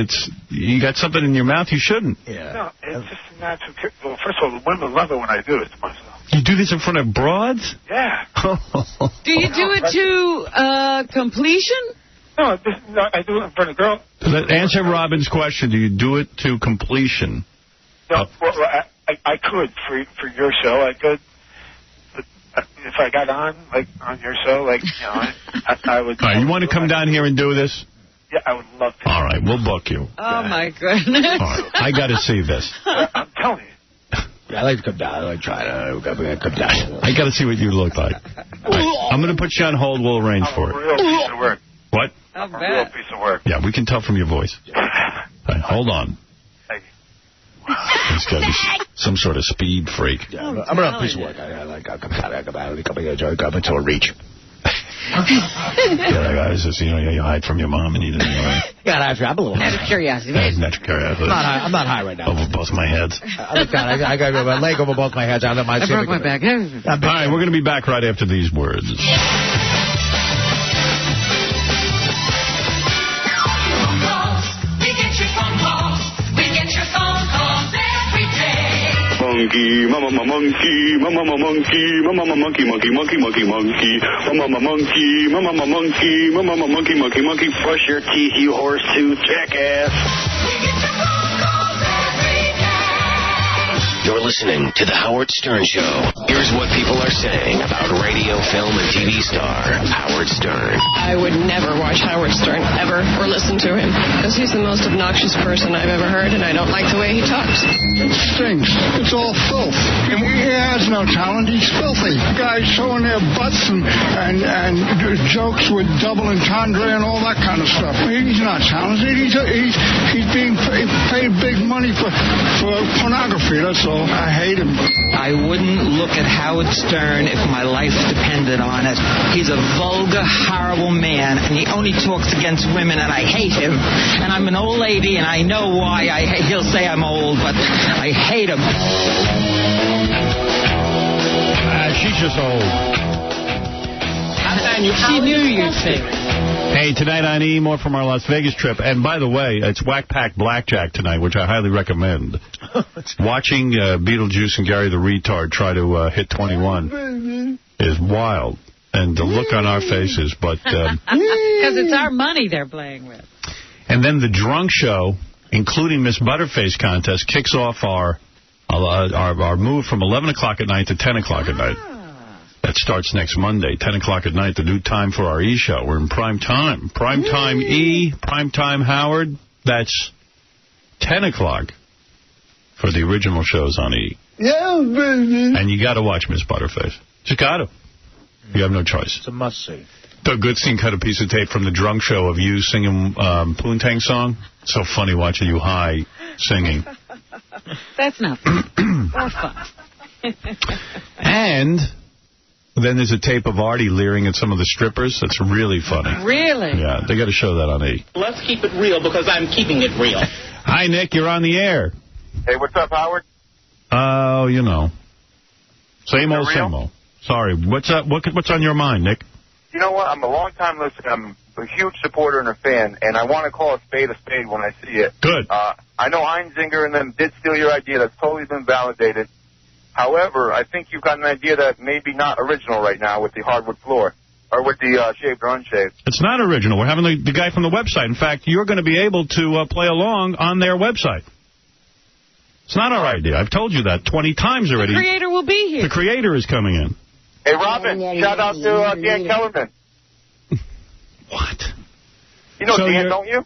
you got something in your mouth you shouldn't. Yeah. No, it's just a natural. Well, first of all, the women love it when I do it to myself. You do this in front of broads? Yeah. Do you do it to completion? No, I do it in front of girls. Answer Robin's question. Do you do it to completion? No, well, I could for your show. I could. But if I got on your show, I would. All right, you want to come down here and do this? Yeah, I would love to. All right, we'll book you. Oh, my goodness. All right, I got to see this. I'm telling you. Yeah, I like to come down. I like to try to come down. I got to see what you look like. Right, I'm going to put you on hold. We'll arrange for it. A real piece of work. What? A real piece of work. Yeah, we can tell from your voice. All right, hold on. Thank you. He's got to be some sort of speed freak. Yeah, I'm a real piece of work. I like to come down until a reach. Yeah, guys, you hide from your mom and you didn't know it. Yeah, I'm a little high. Out of curiosity. Natural curiosity. I'm not high right now. Over both my heads. I got my leg over both my heads. I broke my back. All right, we're going to be back right after these words. Monkey, mama monkey, mama monkey, mama monkey, monkey, monkey, monkey, monkey, mama monkey, mama monkey, mama monkey, monkey, monkey. Brush your teeth, you horse tooth jackass. You're listening to The Howard Stern Show. Here's what people are saying about radio, film, and TV star Howard Stern. I would never watch Howard Stern, ever, or listen to him, because he's the most obnoxious person I've ever heard, and I don't like the way he talks. It stinks. It's all filth. And he has no talent. He's filthy. Guys showing their butts and jokes with double entendre and all that kind of stuff. He's not talented. He's being paid big money for pornography, that's all. I hate him. I wouldn't look at Howard Stern if my life depended on it. He's a vulgar, horrible man, and he only talks against women, and I hate him. And I'm an old lady, and I know why. He'll say I'm old, but I hate him. She's just old. She knew you'd say it. Hey, tonight on E! More from our Las Vegas trip. And by the way, it's Whack Pack Blackjack tonight, which I highly recommend. Watching Beetlejuice and Gary the Retard try to hit 21 is wild. And the look on our faces, but... Because it's our money they're playing with. And then the drunk show, including Miss Butterface contest, kicks off our move from 11 o'clock at night to 10 o'clock at night. That starts next Monday, 10 o'clock at night, the new time for our E! show. We're in prime time. Prime time E!, prime time Howard. That's 10 o'clock for the original shows on E! Yeah, baby. And you got to watch Miss Butterface. You got to. You have no choice. It's a must-see. Doug Goodstein cut a piece of tape from the drunk show of you singing Poontang song. So funny watching you high singing. That's not fun. Or fun. And Then there's a tape of Artie leering at some of the strippers. That's really funny. Really? Yeah, they got to show that on E! Let's keep it real because I'm keeping it real. Hi, Nick. You're on the air. Hey, what's up, Howard? Oh, you know. Same old, same old. Sorry. What's up? What's on your mind, Nick? You know what? I'm a long-time listener. I'm a huge supporter and a fan, and I want to call a spade when I see it. Good. I know Heinzinger and them did steal your idea. That's totally been validated. However, I think you've got an idea that may be not original right now with the hardwood floor, or with the shaved or unshaved. It's not original. We're having the guy from the website. In fact, you're going to be able to play along on their website. It's not our idea. I've told you that 20 times already. The creator will be here. The creator is coming in. Hey, Robin, shout out to Dan Kellerman. What? You know So Dan, don't you?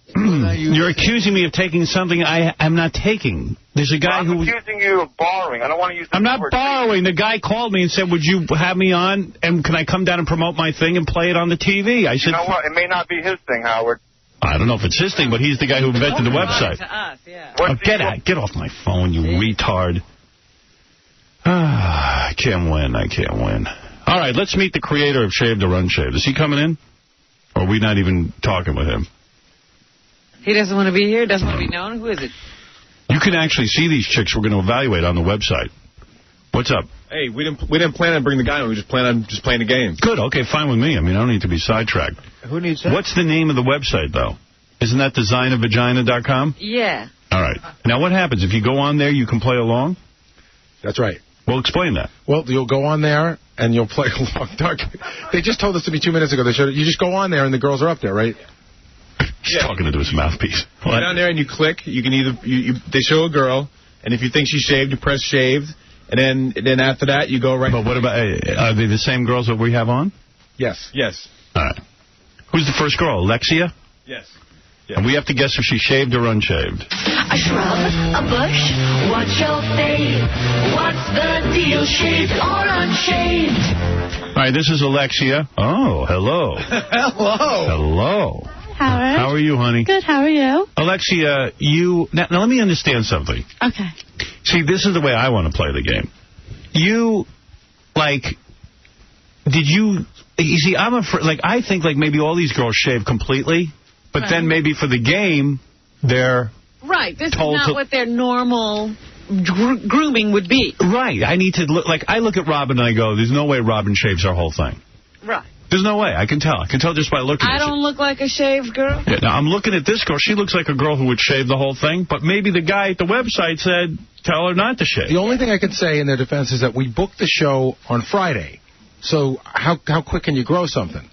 You're accusing me of taking something I'm not taking. There's a guy I'm accusing you of borrowing. I don't want to use the I'm not word borrowing. The guy called me and said, would you have me on, and can I come down and promote my thing and play it on the TV? I said, You know what? It may not be his thing, Howard. I don't know if it's his thing, but he's the guy who invented the website. To us, yeah. Get off my phone, you retard. I can't win. All right, let's meet the creator of Shaved or Unshaved. Is he coming in? Or are we not even talking with him? He doesn't want to be here? Doesn't want to be known? Who is it? You can actually see these chicks we're going to evaluate on the website. What's up? Hey, we didn't plan on bringing the guy in. We just plan on just playing the game. Good. Okay, fine with me. I mean, I don't need to be sidetracked. Who needs that? What's the name of the website, though? Isn't that designavagina.com? Yeah. All right. Now, what happens? If you go on there, you can play along? That's right. Well, explain that. Well, you'll go on there, and you'll play along. They just told us to be 2 minutes ago. They showed it. You just go on there, and the girls are up there, right? He's talking into his mouthpiece. You go down there and you click. You can either they show a girl, and if you think she's shaved, you press shaved, and then after that you go right. But what about are they the same girls that we have on? Yes. All right. Who's the first girl? Alexia? Yes. And we have to guess if she's shaved or unshaved. A shrub, a bush, what's your fave? What's the deal, shaved or unshaved? All right, this is Alexia. Oh, hello. Hello. Howard. How are you, honey? Good, how are you? Alexia, now let me understand something. Okay. See, this is the way I want to play the game. You see, I'm afraid, I think, maybe all these girls shave completely, but then maybe for the game, they're Right, this is not what their normal grooming would be. Right, I need to look, I look at Robin and I go, there's no way Robin shaves her whole thing. Right. There's no way. I can tell. just by looking at I don't look like a shaved girl? Yeah, now, I'm looking at this girl. She looks like a girl who would shave the whole thing, but maybe the guy at the website said, tell her not to shave. The only thing I could say in their defense is that we booked the show on Friday. So how quick can you grow something?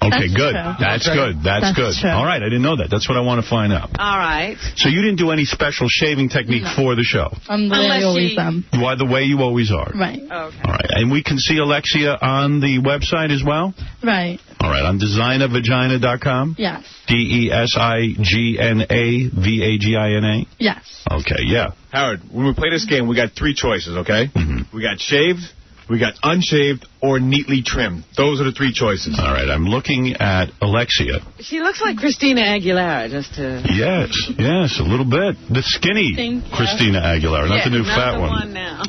Okay, That's good. True. That's good. That's good. True. All right, I didn't know that. That's what I want to find out. All right. So you didn't do any special shaving technique for the show? I'm the way I always am. Why, the way you always are? Right. Okay. All right, and we can see Alexia on the website as well? Right. All right, on designavagina.com? Yes. DESIGNAVAGINA? Yes. Okay, yeah. Howard, when we play this game, we got three choices, okay? We got shaved, we got unshaved, or neatly trimmed. Those are the three choices. All right, I'm looking at Alexia. She looks like Christina Aguilera, just to... Yes, a little bit. The skinny Christina Aguilera, not the new fat one. Not the one now.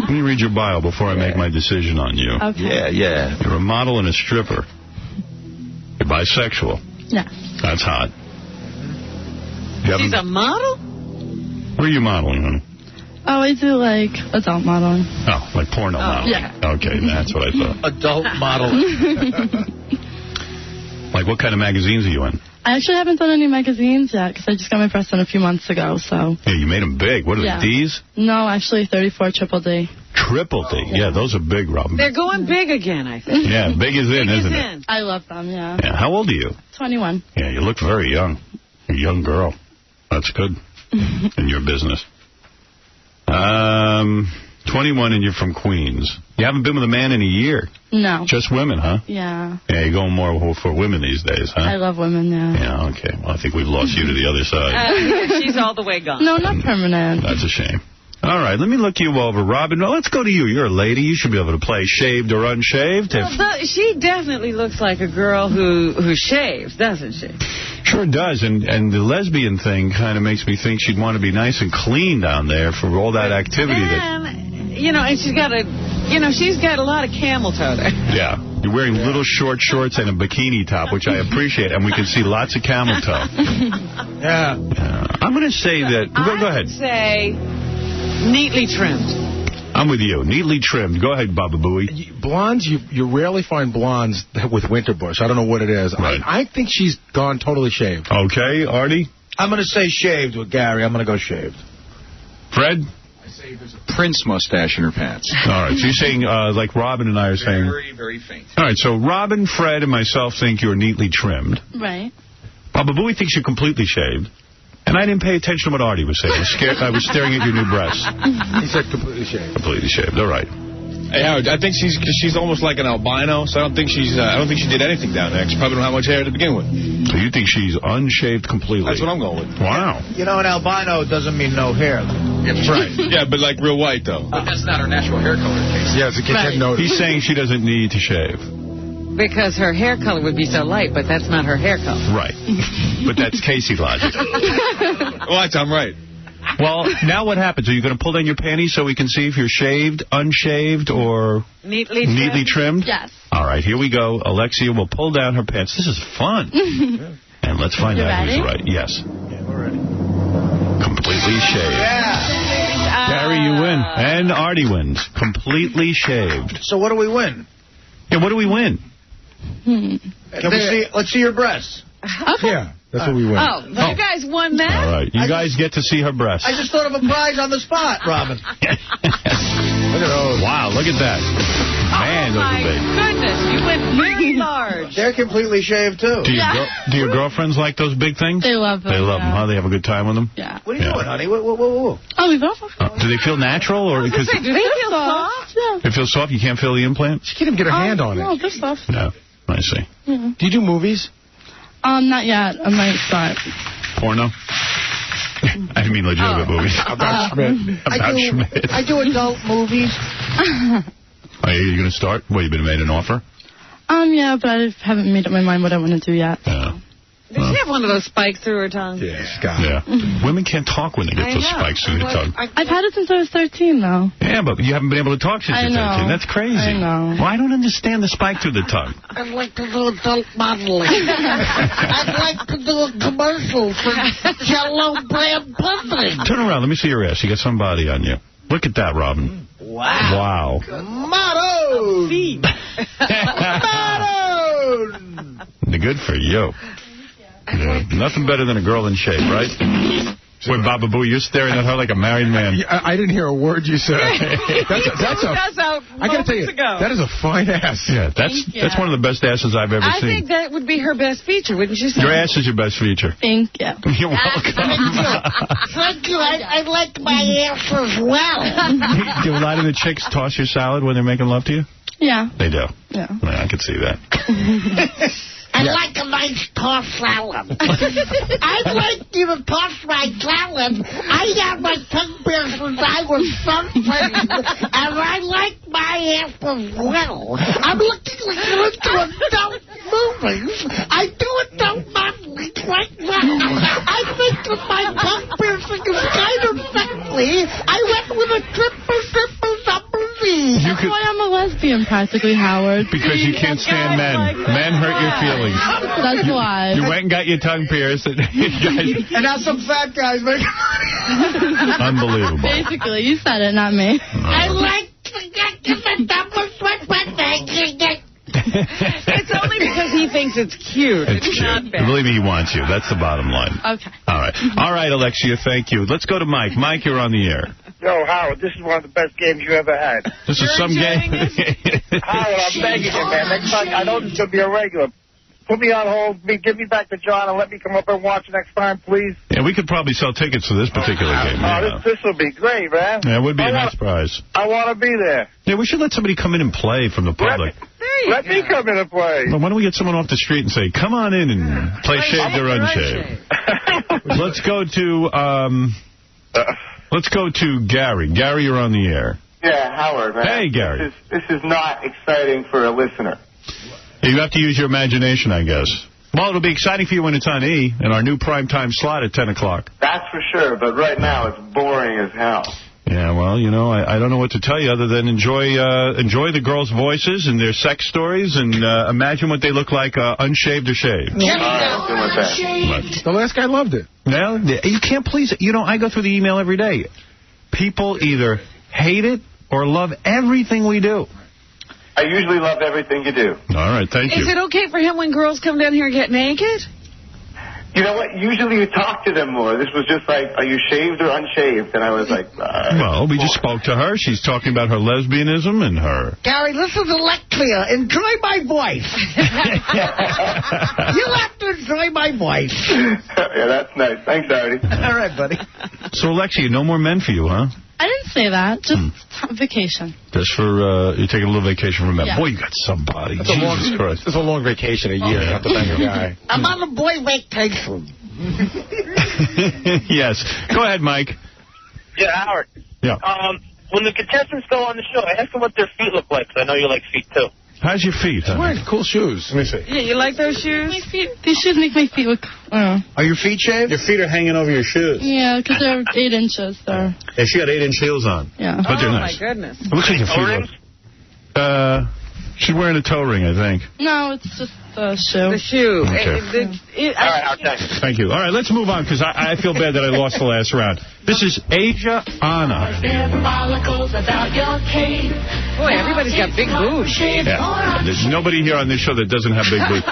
Let me read your bio before I make my decision on you. Okay. Yeah. You're a model and a stripper. You're bisexual. Yes. That's hot. She's a model? Where are you modeling, honey? Oh, I do, adult modeling. Oh, like porno modeling. Yeah. Okay, that's what I thought. Adult modeling. Like, what kind of magazines are you in? I actually haven't done any magazines yet, because I just got my press done a few months ago, so... Yeah, you made them big. What are they, D's? No, actually 34 Triple D. Triple D? Yeah, those are big, Robin. They're going big again, I think. Yeah, big is in, isn't it? I love them, yeah. Yeah, how old are you? 21. Yeah, you look very young. You're a young girl. That's good in your business. 21 and you're from Queens. You haven't been with a man in a year. No. Just women, huh? Yeah. Yeah, you're going more for women these days, huh? I love women, yeah. Yeah, okay. Well, I think we've lost you to the other side. She's all the way gone. No, not permanent. That's a shame. All right, let me look you over, Robin. Well, let's go to you. You're a lady. You should be able to play shaved or unshaved. Well, she definitely looks like a girl who shaves, doesn't she? Sure does, and the lesbian thing kind of makes me think she'd want to be nice and clean down there for all that activity. And she's got a You know, she's got a lot of camel toe there. Yeah. You're wearing little short shorts and a bikini top, which I appreciate, and we can see lots of camel toe. Yeah. I'm going to say that... Go ahead. I would say neatly trimmed. I'm with you. Neatly trimmed. Go ahead, Baba Booey. Blondes, you rarely find blondes with Winterbush. I don't know what it is. Right. I think she's gone totally shaved. Okay, Artie? I'm going to say shaved with Gary. I'm going to go shaved. Fred? I say there's a Prince mustache in her pants. All right, so you're saying, like Robin and I are saying... Very, very faint. All right, so Robin, Fred, and myself think you're neatly trimmed. Right. Baba Booey thinks you're completely shaved. And I didn't pay attention to what Artie was saying. I was staring at your new breasts. He said completely shaved. Completely shaved. All right. Hey, Howard, I think she's almost like an albino, so I don't think she did anything down there. She probably don't have much hair to begin with. So you think she's unshaved completely? That's what I'm going with. Wow. You know, an albino doesn't mean no hair. That's right. Yeah, but like real white, though. But that's not her natural hair color, Casey. Yeah, it's a kid notice. He's saying she doesn't need to shave. Because her hair color would be so light, but that's not her hair color. Right. But that's Casey logic. What? I'm right. Well, now what happens? Are you going to pull down your panties so we can see if you're shaved, unshaved, or neatly trimmed? Yes. All right, here we go. Alexia will pull down her pants. This is fun. And let's find out who's right. Yes. Yeah, we're ready. Completely shaved. Yeah. Gary, you win. And Artie wins. Completely shaved. So what do we win? Yeah, what do we win? Let's see your breasts. Okay. Yeah, that's what we win. Oh, you guys won that? All right, you guys get to see her breasts. I just thought of a prize on the spot, Robin. Look at those. Wow, look at that. Man, those are big. Goodness, you went very large. They're completely shaved, too. Do your girlfriends like those big things? They love them. They love them, huh? They have a good time with them? Yeah. What are you doing, honey? Whoa. Oh, we both. Do they feel natural? Or because Do they feel soft? Yeah. They feel soft? You can't feel the implant? She can't even get her hand on it. No, they're soft. No, I see. Yeah. Do you do movies? Not yet. I might start. Porno? I mean legitimate movies. About Schmidt. About Schmidt. I do adult movies. Are you going to start? Well, you've been made an offer? Yeah, but I haven't made up my mind what I want to do yet. Yeah. Did she have one of those spikes through her tongue? Yeah, she's got it. Yeah. Women can't talk when they get those spikes through their tongue. I've had it since I was 13, though. Yeah, but you haven't been able to talk since you're 13. That's crazy. I know. Well, I don't understand the spike through the tongue. I'd like to do adult modeling. I'd like to do a commercial for Jell-O brand pudding. Turn around. Let me see your ass. You got some body on you. Look at that, Robin. Wow. Motto! Motto! Good for you. Yeah. Nothing better than a girl in shape, right? Wait, Baba Booey, you're staring at her like a married man. I didn't hear a word you said. That's I got to tell you, that is a fine ass. Yeah, that's one of the best asses I've ever seen. I think that would be her best feature, wouldn't you say? Your ass is your best feature. Thank you. You're welcome. Thank you. I like my ass as well. Do a lot of the chicks toss your salad when they're making love to you? Yeah. They do? Yeah. I can see that. I like a nice tossed salad. I'd like you to toss my salad. I had my tongue pierced since I was 13, and I like my ass as well. I'm looking into adult movies. I do adult modeling right now. I think that my tongue piercing is kind of sexy. I went with a triple Z. That's why I'm a lesbian, practically, Howard. Because you can't stand men. Men hurt your feelings. That's why. You went and got your tongue pierced. And now some fat guys make Unbelievable. Basically, you said it, not me. I like to get the double sweat. It's only because he thinks it's cute. It's cute. Not bad. Believe me, he wants you. That's the bottom line. Okay. All right, Alexia, thank you. Let's go to Mike. Mike, you're on the air. Yo, Howard, this is one of the best games you ever had. This is some game. Howard, I'm begging you, man. Next time, I know this is going to be a regular. Put me on hold. Give me back to John and let me come up and watch next time, please. Yeah, we could probably sell tickets to this particular game. This will be great, man. Yeah, it would be a nice prize. I want to be there. Yeah, we should let somebody come in and play from the public. Let me come in and play. Well, why don't we get someone off the street and say, come on in and play shaved or unshaved. Let's go to Gary. Gary, you're on the air. Yeah, Howard, man. Hey, Gary. This is not exciting for a listener. You have to use your imagination, I guess. Well, it'll be exciting for you when it's on E in our new primetime slot at 10 o'clock. That's for sure, but right now it's boring as hell. Yeah, well, you know, I don't know what to tell you other than enjoy the girls' voices and their sex stories and imagine what they look like unshaved or shaved. The last guy loved it. Well, you can't please it. You know, I go through the email every day. People either hate it or love everything we do. I usually love everything you do. All right, thank you. Is it okay for him when girls come down here and get naked? You know what? Usually you talk to them more. This was just like, are you shaved or unshaved? And I was like, well, we just spoke to her. She's talking about her lesbianism and her... Gary, this is Alexia. Enjoy my voice. You have to enjoy my voice. Yeah, that's nice. Thanks, Artie. All right, buddy. So, Alexia, no more men for you, huh? I didn't say that. Just vacation. Just for, you're taking a little vacation from men. Yeah. Boy, you got some body. That's Jesus Christ. It's a long vacation, a year. You have to bang a guy. I'm on a boy vacation. Yes. Go ahead, Mike. Yeah, Howard. Yeah. When the contestants go on the show, I ask them what their feet look like, because I know you like feet, too. How's your feet, huh? Wearing cool shoes. Let me see. Yeah, you like those shoes? My feet, these shoes make my feet look... Are your feet shaved? Your feet are hanging over your shoes. Yeah, because they're 8 inches. They're... Yeah, she got 8-inch heels on. Yeah. But they're nice. My goodness. It looks like your feet look... She's wearing a toe ring, I think. No, it's just the shoe. The shoe. Okay. All right, Howard, thanks. Thank you. All right, let's move on, because I feel bad that I lost the last round. This is Asia Anna. Boy, everybody's got big boobs. Yeah. There's nobody here on this show that doesn't have big boobs.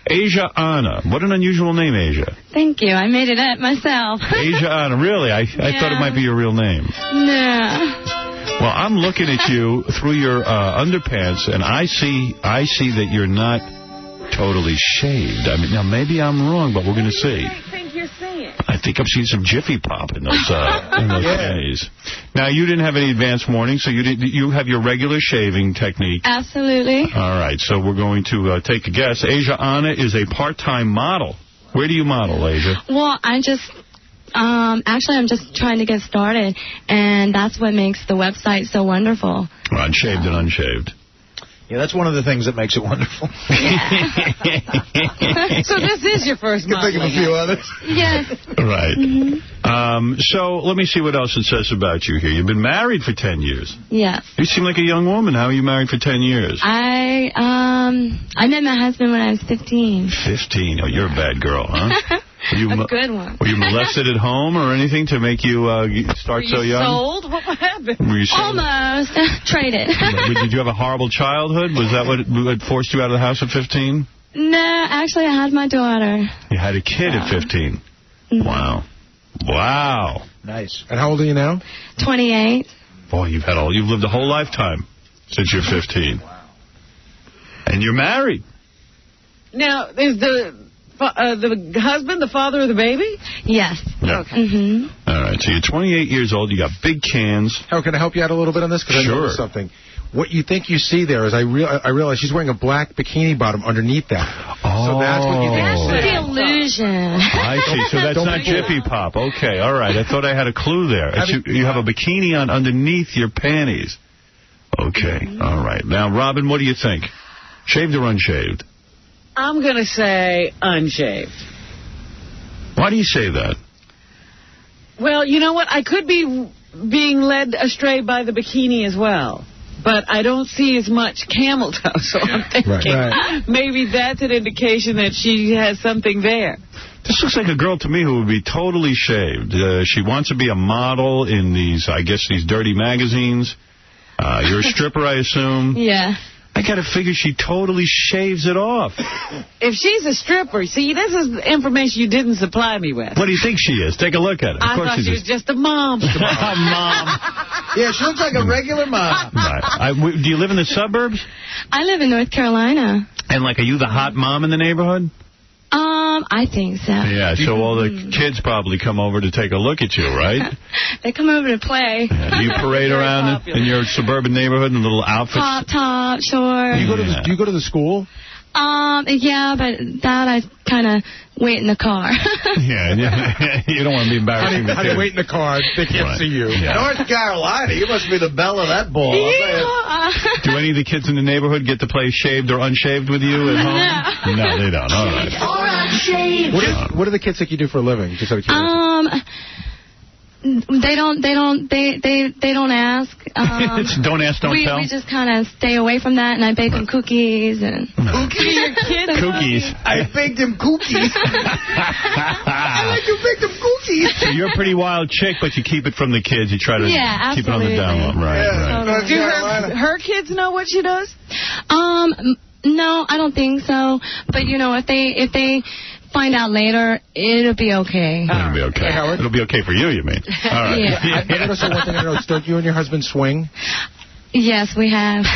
Asia Anna. What an unusual name, Asia. Thank you. I made it up myself. Asia Anna. Really? I thought it might be your real name. No. Well, I'm looking at you through your underpants, and I see that you're not totally shaved. I mean, now maybe I'm wrong, but we're going to see. I think you're seeing. I think I'm seeing some Jiffy Pop in those days. Now, you didn't have any advanced warning, so you have your regular shaving technique. Absolutely. All right, so we're going to take a guess. Asia Anna is a part-time model. Where do you model, Asia? Well, actually, I'm just trying to get started, and that's what makes the website so wonderful. Unshaved and unshaved. Yeah, that's one of the things that makes it wonderful. So this is your first model. You can think of a few others. Yes. Right. So let me see what else it says about you here. You've been married for 10 years. Yes. You seem like a young woman. How are you married for 10 years? I met my husband when I was 15. 15. Oh, you're a bad girl, huh? A good one. Were you molested at home or anything to make you start so young? Sold? What happened? Were you sold? Almost. Traded. Did you have a horrible childhood? Was that what forced you out of the house at 15? No, actually, I had my daughter. You had a kid at 15? Mm-hmm. Wow. Wow. Nice. And how old are you now? 28. Boy, you've lived a whole lifetime since you're 15. Wow. And you're married. Now, is the husband the father of the baby? Yes. Yeah. Okay. All right, so you're 28 years old. You got big cans. How can I help you out a little bit on this? Because I noticed something. What you think you see there is I realize she's wearing a black bikini bottom underneath that. Oh. So that's what you think. That's the illusion. I see. So that's not Jiffy Pop. Okay, all right. I thought I had a clue there. You have a bikini on underneath your panties. Okay, all right. Now, Robin, what do you think? Shaved or unshaved? I'm going to say unshaved. Why do you say that? Well, you know what? I could be being led astray by the bikini as well. But I don't see as much camel toe, so I'm thinking maybe that's an indication that she has something there. This looks like a girl to me who would be totally shaved. She wants to be a model in these dirty magazines. You're a stripper, I assume? Yeah. I got to figure she totally shaves it off. If she's a stripper, see, this is information you didn't supply me with. What do you think she is? Take a look at it. I thought she was just a mom. Mom. Yeah, she looks like a regular mom. Right. Do you live in the suburbs? I live in North Carolina. And, are you the hot mom in the neighborhood? I think so. Yeah, so all the kids probably come over to take a look at you, right? They come over to play. Yeah. Do you parade around in your suburban neighborhood in little outfits? Pop top, short. Do you go to the school? Yeah, but that I kind of wait in the car. Yeah, you don't want to be embarrassing. Honey, wait in the car. They can't see you. Yeah. North Carolina, you must be the belle of that ball. Do any of the kids in the neighborhood get to play shaved or unshaved with you at home? No, they don't. All right. What do the kids think you do for a living? Just out of curiosity. They don't ask. It's don't ask, don't tell? We just kind of stay away from that, and I bake them cookies. And Cookies? Your kids? Cookies. I baked him cookies. I like you baked them cookies. So you're a pretty wild chick, but you keep it from the kids. You try to keep it on the down low. Right. Do her kids know what she does? No, I don't think so. But, you know, if they find out later, it'll be okay. It'll be okay. Hey, Howard? It'll be okay for you, you mean? All right. Yeah. I gotta say one thing I noticed. Don't you and your husband swing? Yes, we have.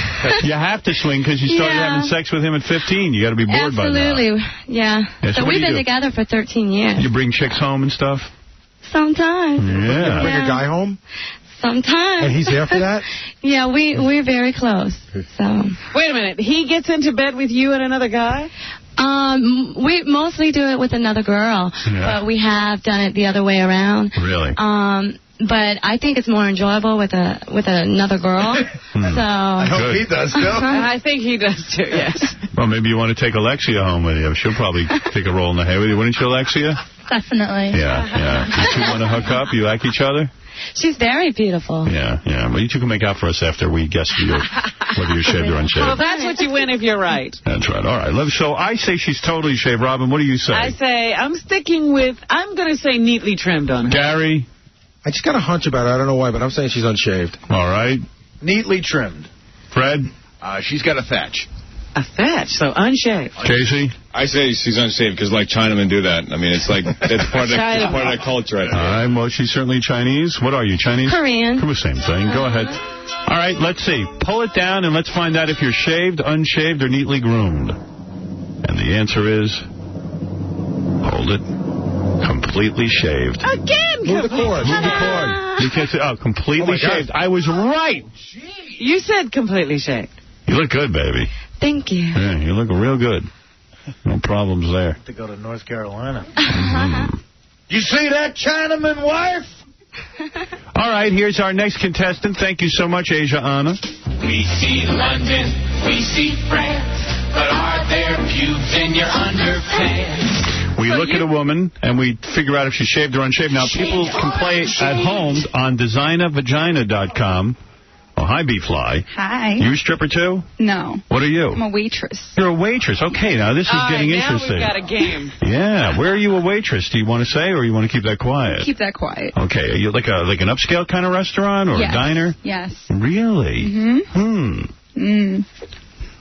You have to swing because you started having sex with him at 15. You got to be bored by now. Absolutely, yeah. So we've been together for 13 years. You bring chicks home and stuff? Sometimes. Yeah. You bring a guy home? Sometimes. And he's there for that? Yeah, we're very close. So. Wait a minute. He gets into bed with you and another guy? We mostly do it with another girl, but we have done it the other way around. Really? But I think it's more enjoyable with another girl. So I hope he does too. I think he does too. Yes. Well, maybe you want to take Alexia home with you. She'll probably take a roll in the hay with you, wouldn't you, Alexia? Definitely. Yeah. You two want to hook up? You like each other? She's very beautiful. Yeah. Well, you two can make out for us after we guess whether you're shaved or unshaved. Well, that's what you win if you're right. That's right. All right. So I say she's totally shaved. Robin, what do you say? I say I'm going to say neatly trimmed on her. Gary? I just got a hunch about it. I don't know why, but I'm saying she's unshaved. All right. Neatly trimmed. Fred? She's got a thatch. A thatch, so unshaved. Casey? I say she's unshaved because, like, Chinamen do that. I mean, it's like, it's part of that culture. All right, well, she's certainly Chinese. What are you, Chinese? Korean. Same thing. Go ahead. All right, let's see. Pull it down and let's find out if you're shaved, unshaved, or neatly groomed. And the answer is, hold it, completely shaved. Again, Move the cord. You can't say, completely shaved. I was right. You said completely shaved. You look good, baby. Thank you. Yeah, you look real good. No problems there. To go to North Carolina. You see that Chinaman wife? All right, here's our next contestant. Thank you so much, Asia Anna. We see London, we see France, but are there pubes in your underpants? We look at a woman, and we figure out if she's shaved or unshaved. Now, people can play at home on DesignaVagina.com. Oh, hi, B-Fly. Hi. You a stripper, too? No. What are you? I'm a waitress. You're a waitress. Okay, now this is getting interesting. Now we've got a game. Yeah. Where are you a waitress? Do you want to say, or you want to keep that quiet? Keep that quiet. Okay. Are you like an upscale kind of restaurant or a diner? Yes. Really?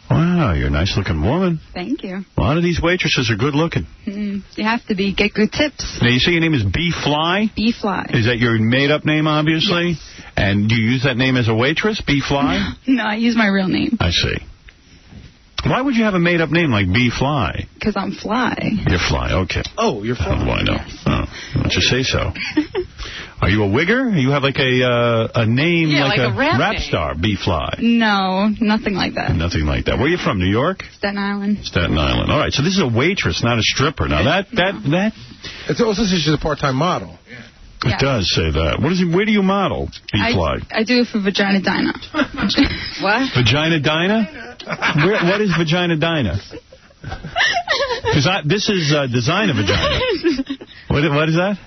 Wow, you're a nice-looking woman. Thank you. A lot of these waitresses are good-looking. You have to be. Get good tips. Now, you say your name is B-Fly? B-Fly. Is that your made-up name, obviously? Yes. And do you use that name as a waitress, B-Fly? No, I use my real name. I see. Why would you have a made-up name like B-Fly? Because I'm fly. You're Fly, okay. Oh, you're Fly. How do I know? Yes. Oh, why don't you say so? Are you a wigger? You have like a name like a rap star, B-Fly. No, nothing like that. Nothing like that. Where are you from, New York? Staten Island. Staten Island. All right, so this is a waitress, not a stripper. Now, that... It also says she's a part-time model. It does say that. Where do you model, B-Fly? I do it for Vagina Dina. What? Vagina Dina? What is Vagina Dina? Because this is Design a Vagina. What is that?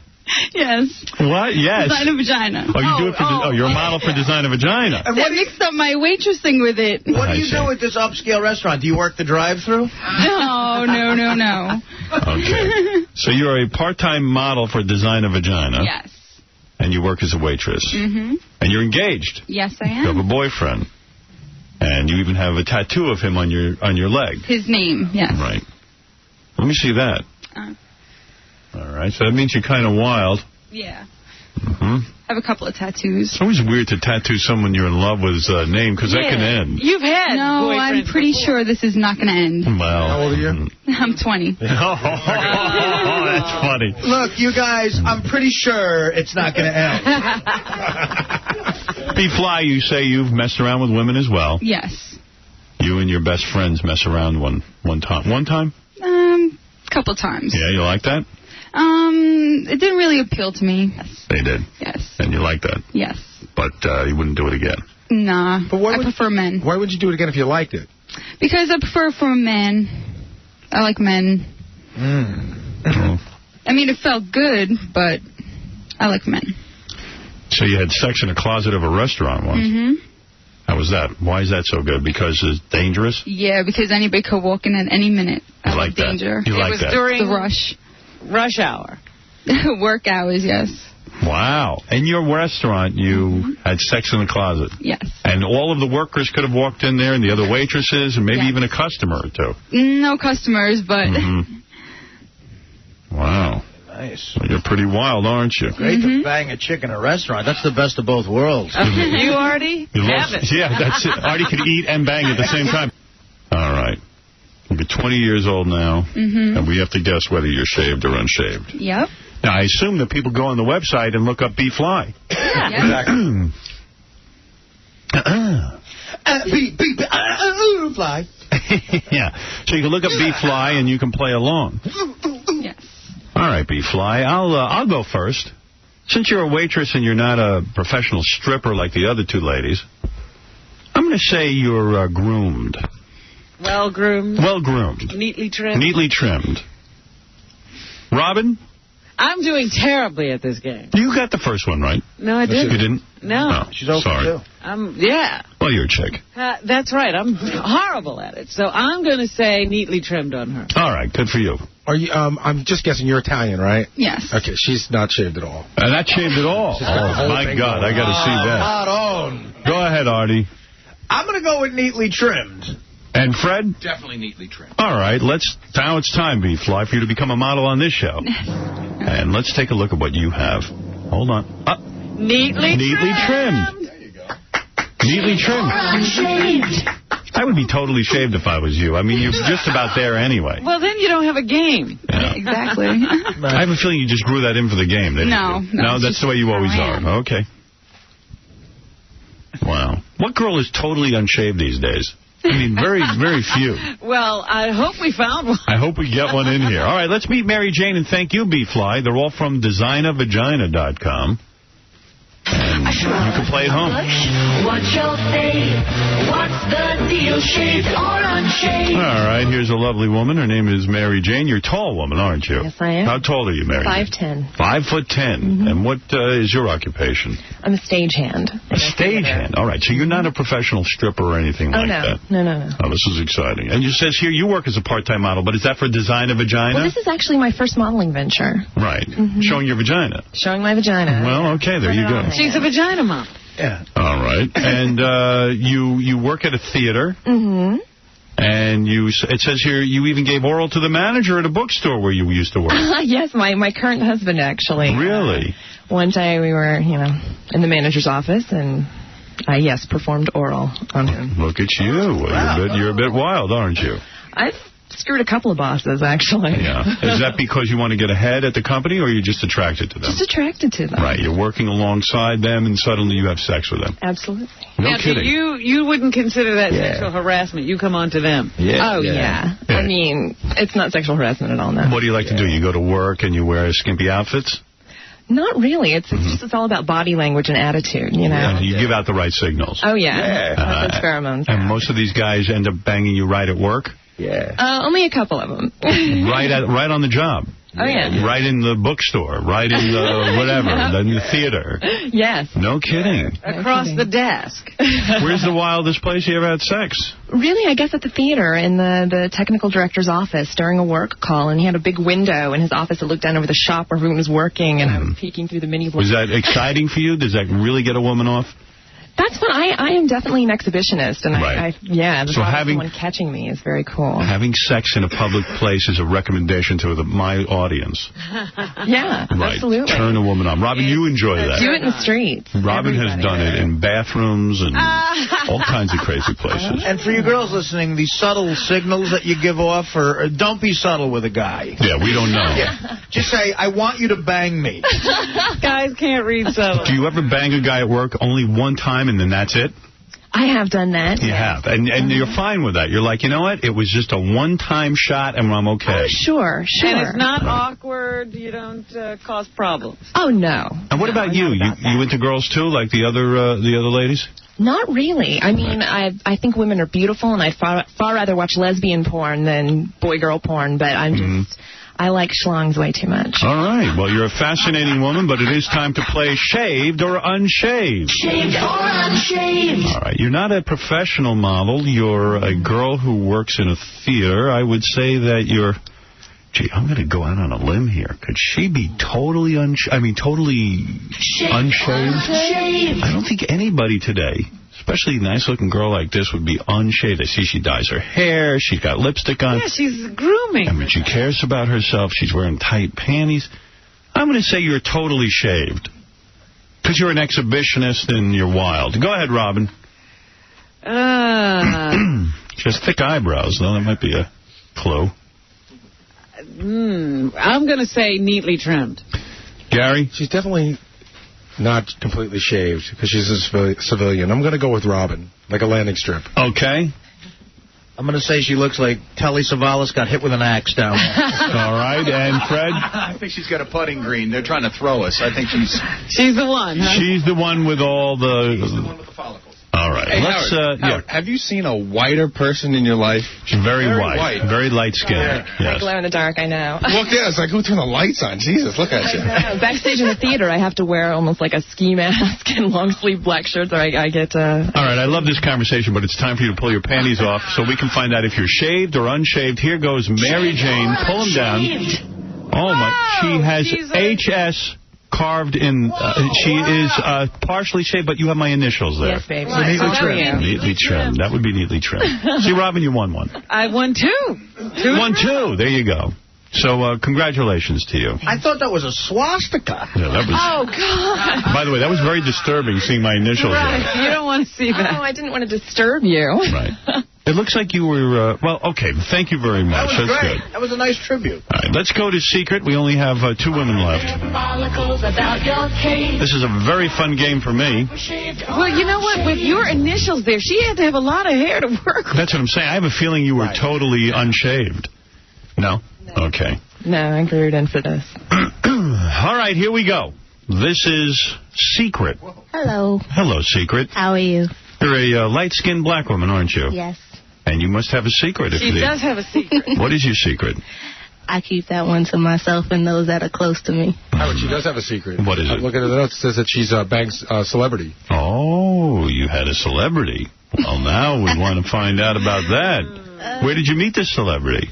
Yes. What? Yes. Design a Vagina. Oh, you do it for you're a model for Design a Vagina. And what mixed up my waitressing with it. What do you do at this upscale restaurant? Do you work the drive-thru? No. Okay. So you're a part-time model for Design a Vagina. Yes. And you work as a waitress. Mm-hmm. And you're engaged. Yes, I am. You have a boyfriend. And you even have a tattoo of him on your leg. His name, yes. Right. Let me see that. All right. So that means you're kind of wild. Yeah. Mm-hmm. I have a couple of tattoos. It's always weird to tattoo someone you're in love with's name, because that can end. You've had No, I'm pretty sure this is not going to end. Well. How old are you? I'm 20. Oh, that's funny. Look, you guys, I'm pretty sure it's not going to end. B-Fly, you say you've messed around with women as well. Yes. You and your best friends mess around one time. One time? Couple times. Yeah, you like that? It didn't really appeal to me. Yes. They did? Yes. And you like that? Yes. But you wouldn't do it again? Nah. But I prefer men. Why would you do it again if you liked it? Because I prefer for men. I like men. Oh. I mean, it felt good, but I like men. So you had sex in a closet of a restaurant once. Mm-hmm. How was that? Why is that so good? Because it's dangerous? Yeah, because anybody could walk in at any minute. You like that? Danger. You like that? It was during the rush hour. Work hours, yes. Wow. In your restaurant, you had sex in the closet? Yes. And all of the workers could have walked in there, and the other waitresses, and maybe even a customer or two? No customers, but... Wow. Nice. Well, you're pretty wild, aren't you? Great to bang a chick in a restaurant. That's the best of both worlds. You, Artie? Have it. Yeah, that's it. Artie could eat and bang at the same time. All right. You're 20 years old now, and we have to guess whether you're shaved or unshaved. Yep. Now, I assume that people go on the website and look up B-Fly. Yeah. Fly. Yeah. So you can look up B-Fly and you can play along. Yes. All right, B-Fly. I'll go first. Since you're a waitress and you're not a professional stripper like the other two ladies, I'm going to say you're groomed. Well-groomed. Well-groomed. Neatly trimmed. Neatly trimmed. Robin? I'm doing terribly at this game. You got the first one right. No, I didn't. You didn't? No. She's open sorry. Too. Yeah. Well, you're a chick. That's right. I'm horrible at it. So I'm going to say neatly trimmed on her. All right. Good for you. Are you? I'm just guessing you're Italian, right? Yes. Okay. She's not shaved at all. Not shaved at all. Oh, my God. I got to see that. Not on. Go ahead, Artie. I'm going to go with neatly trimmed. And Fred? Definitely neatly trimmed. All right. Now it's time, B-Fly, for you to become a model on this show. And let's take a look at what you have. Hold on. Neatly trimmed. There you go. Neatly trimmed. I would be totally shaved if I was you. I mean, you're just about there anyway. Well, then you don't have a game. Yeah. Exactly. I have a feeling you just grew that in for the game, didn't you? No, that's the way you always are. Okay. Wow. What girl is totally unshaved these days? I mean, very, very few. Well, I hope we found one. I hope we get one in here. All right, let's meet Mary Jane, and thank you, B-Fly. They're all from DesignaVagina.com. And you can play at home. What's your fave? What's the deal? Shaved or unshaved? All right, here's a lovely woman. Her name is Mary Jane. You're a tall woman, aren't you? Yes, I am. How tall are you, Mary? 5'10". 5'10". And what is your occupation? I'm a stagehand. A stagehand. All right, so you're not a professional stripper or anything like that? No. Oh, this is exciting. And it says here you work as a part-time model, but is that for DesignaVagina? Well, this is actually my first modeling venture. Right. Showing your vagina. Showing my vagina. Well, okay, there you go. She's a vagina mom. Yeah. All right. And you work at a theater. Mm-hmm. And it says here you even gave oral to the manager at a bookstore where you used to work. Yes, my current husband, actually. Really? One day we were, in the manager's office, and I, performed oral on him. Look at you. Well, you're a bit wild, aren't you? I've screwed a couple of bosses, actually. Yeah. Is that because you want to get ahead at the company, or you're just attracted to them? Just attracted to them. Right. You're working alongside them, and suddenly you have sex with them. Absolutely. No kidding. You wouldn't consider that sexual harassment. You come on to them. Yeah. Oh, yeah. I mean, it's not sexual harassment at all, no. What do you like to do? You go to work and you wear skimpy outfits? Not really. It's all about body language and attitude, Yeah, you give out the right signals. Oh, yeah. That's pheromones. And most of these guys end up banging you right at work? Yeah. Only a couple of them. right on the job. Oh, yeah. Right in the bookstore. Right in the whatever. In the theater. Yes. No kidding. Across the desk. Where's the wildest place you ever had sex? Really, I guess at the theater, in the technical director's office during a work call, and he had a big window in his office that looked down over the shop where everyone was working, and I was peeking through the mini blinds. Was that exciting for you? Does that really get a woman off? That's fun. I am definitely an exhibitionist, and the so thought of someone catching me is very cool. Having sex in a public place is a recommendation to my audience. Yeah, right. Absolutely. Turn a woman on. Robin, you enjoy that. Do it in the streets. Robin has done it in bathrooms and all kinds of crazy places. And for you girls listening, these subtle signals that you give off, or don't be subtle with a guy. Yeah, we don't know. Just say, I want you to bang me. Guys can't read subtle. Do you ever bang a guy at work only one time and then that's it? I have done that. You have. And you're fine with that. You're like, you know what? It was just a one-time shot and I'm okay. Oh, sure. And it's not awkward. You don't cause problems. Oh, no. And what about you? You into girls, too, like the other ladies? Not really. I mean, I think women are beautiful, and I'd far rather watch lesbian porn than boy-girl porn, but I'm I like schlongs way too much. All right. Well, you're a fascinating woman, but it is time to play Shaved or Unshaved. Shaved or unshaved. All right. You're not a professional model. You're a girl who works in a theater. I would say that you're... Gee, I'm going to go out on a limb here. Could she be totally unshaved? I don't think anybody today, especially a nice-looking girl like this, would be unshaved. I see she dyes her hair. She's got lipstick on. Yeah, she's grooming. I mean, she cares about herself. She's wearing tight panties. I'm going to say you're totally shaved because you're an exhibitionist and you're wild. Go ahead, Robin. She has thick eyebrows, though. That might be a clue. I'm going to say neatly trimmed. Gary? She's definitely not completely shaved because she's a civilian. I'm going to go with Robin, like a landing strip. Okay. I'm going to say she looks like Telly Savalas got hit with an axe down there. All right, and Fred? I think she's got a putting green. They're trying to throw us. I think She's the one, huh? She's the one with all the... She's the one with the follicles. All right. Hey, Howard, have you seen a whiter person in your life? She's very white. Very light-skinned. I glow in the dark, I know. Look, yeah, it's like, who turned the lights on? Jesus, look at you. Backstage in the theater, I have to wear almost like a ski mask and long-sleeve black shirts, or I get... All right, I love this conversation, but it's time for you to pull your panties off so we can find out if you're shaved or unshaved. Here goes Mary Jane. Pull them down. Oh, my. She has HS... carved in, she is partially shaved, but you have my initials there. Yes, baby. So neatly trimmed. Neatly trimmed. That would be neatly trimmed. See, Robin, you won one. I won two. Won two. There you go. So, congratulations to you. I thought that was a swastika. Yeah, that was... Oh, God. By the way, that was very disturbing, seeing my initials Right. there. You don't want to see that. Oh, I didn't want to disturb you. Right. It looks like you were, well, okay, thank you very much. That was That's great. good. That was a nice tribute. All right, let's go to Secret. We only have 2 women left. This is a very fun game for me. Well, you know what? With your initials there, she had to have a lot of hair to work with. That's what I'm saying. I have a feeling you were totally unshaved. No? Okay. No, I glued in for this. All right, here we go. This is Secret. Hello. Hello, Secret. How are you? You're a light-skinned black woman, aren't you? Yes. And you must have a secret. She does have a secret. What is your secret? I keep that one to myself and those that are close to me. Howard, she does have a secret. What is it? Look at the notes. It says that she's a Banks celebrity. Oh, you had a celebrity. Well, now we want to find out about that. Where did you meet this celebrity?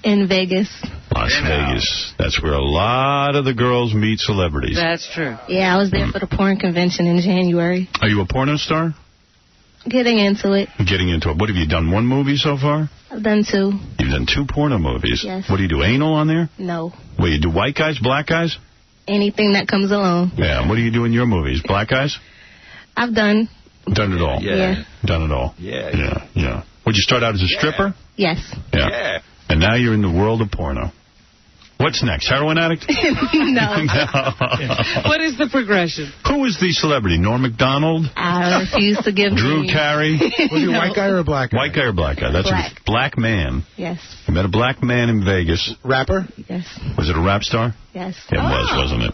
In Vegas. Las Vegas. That's where a lot of the girls meet celebrities. That's true. Yeah, I was there for the porn convention in January. Are you a porno star? Getting into it. Getting into it. What, have you done one movie so far? I've done 2. You've done 2 porno movies? Yes. What do you do, anal on there? No. What, you do white guys, black guys? Anything that comes along. Yeah, what do you do in your movies? Black guys? I've done. Done it all? Yeah. Done it all? Yeah. Would you start out as a stripper? Yes. Yeah. And now you're in the world of porno. What's next? Heroin addict? No. What is the progression? Who is the celebrity? Norm Macdonald? I refuse to give Drew names. Carey? Was he a white guy or a black guy? White guy or black guy? That's Black. a black man. Yes. You met a black man in Vegas. Rapper? Yes. Was it a rap star? Yes. It was, wasn't it?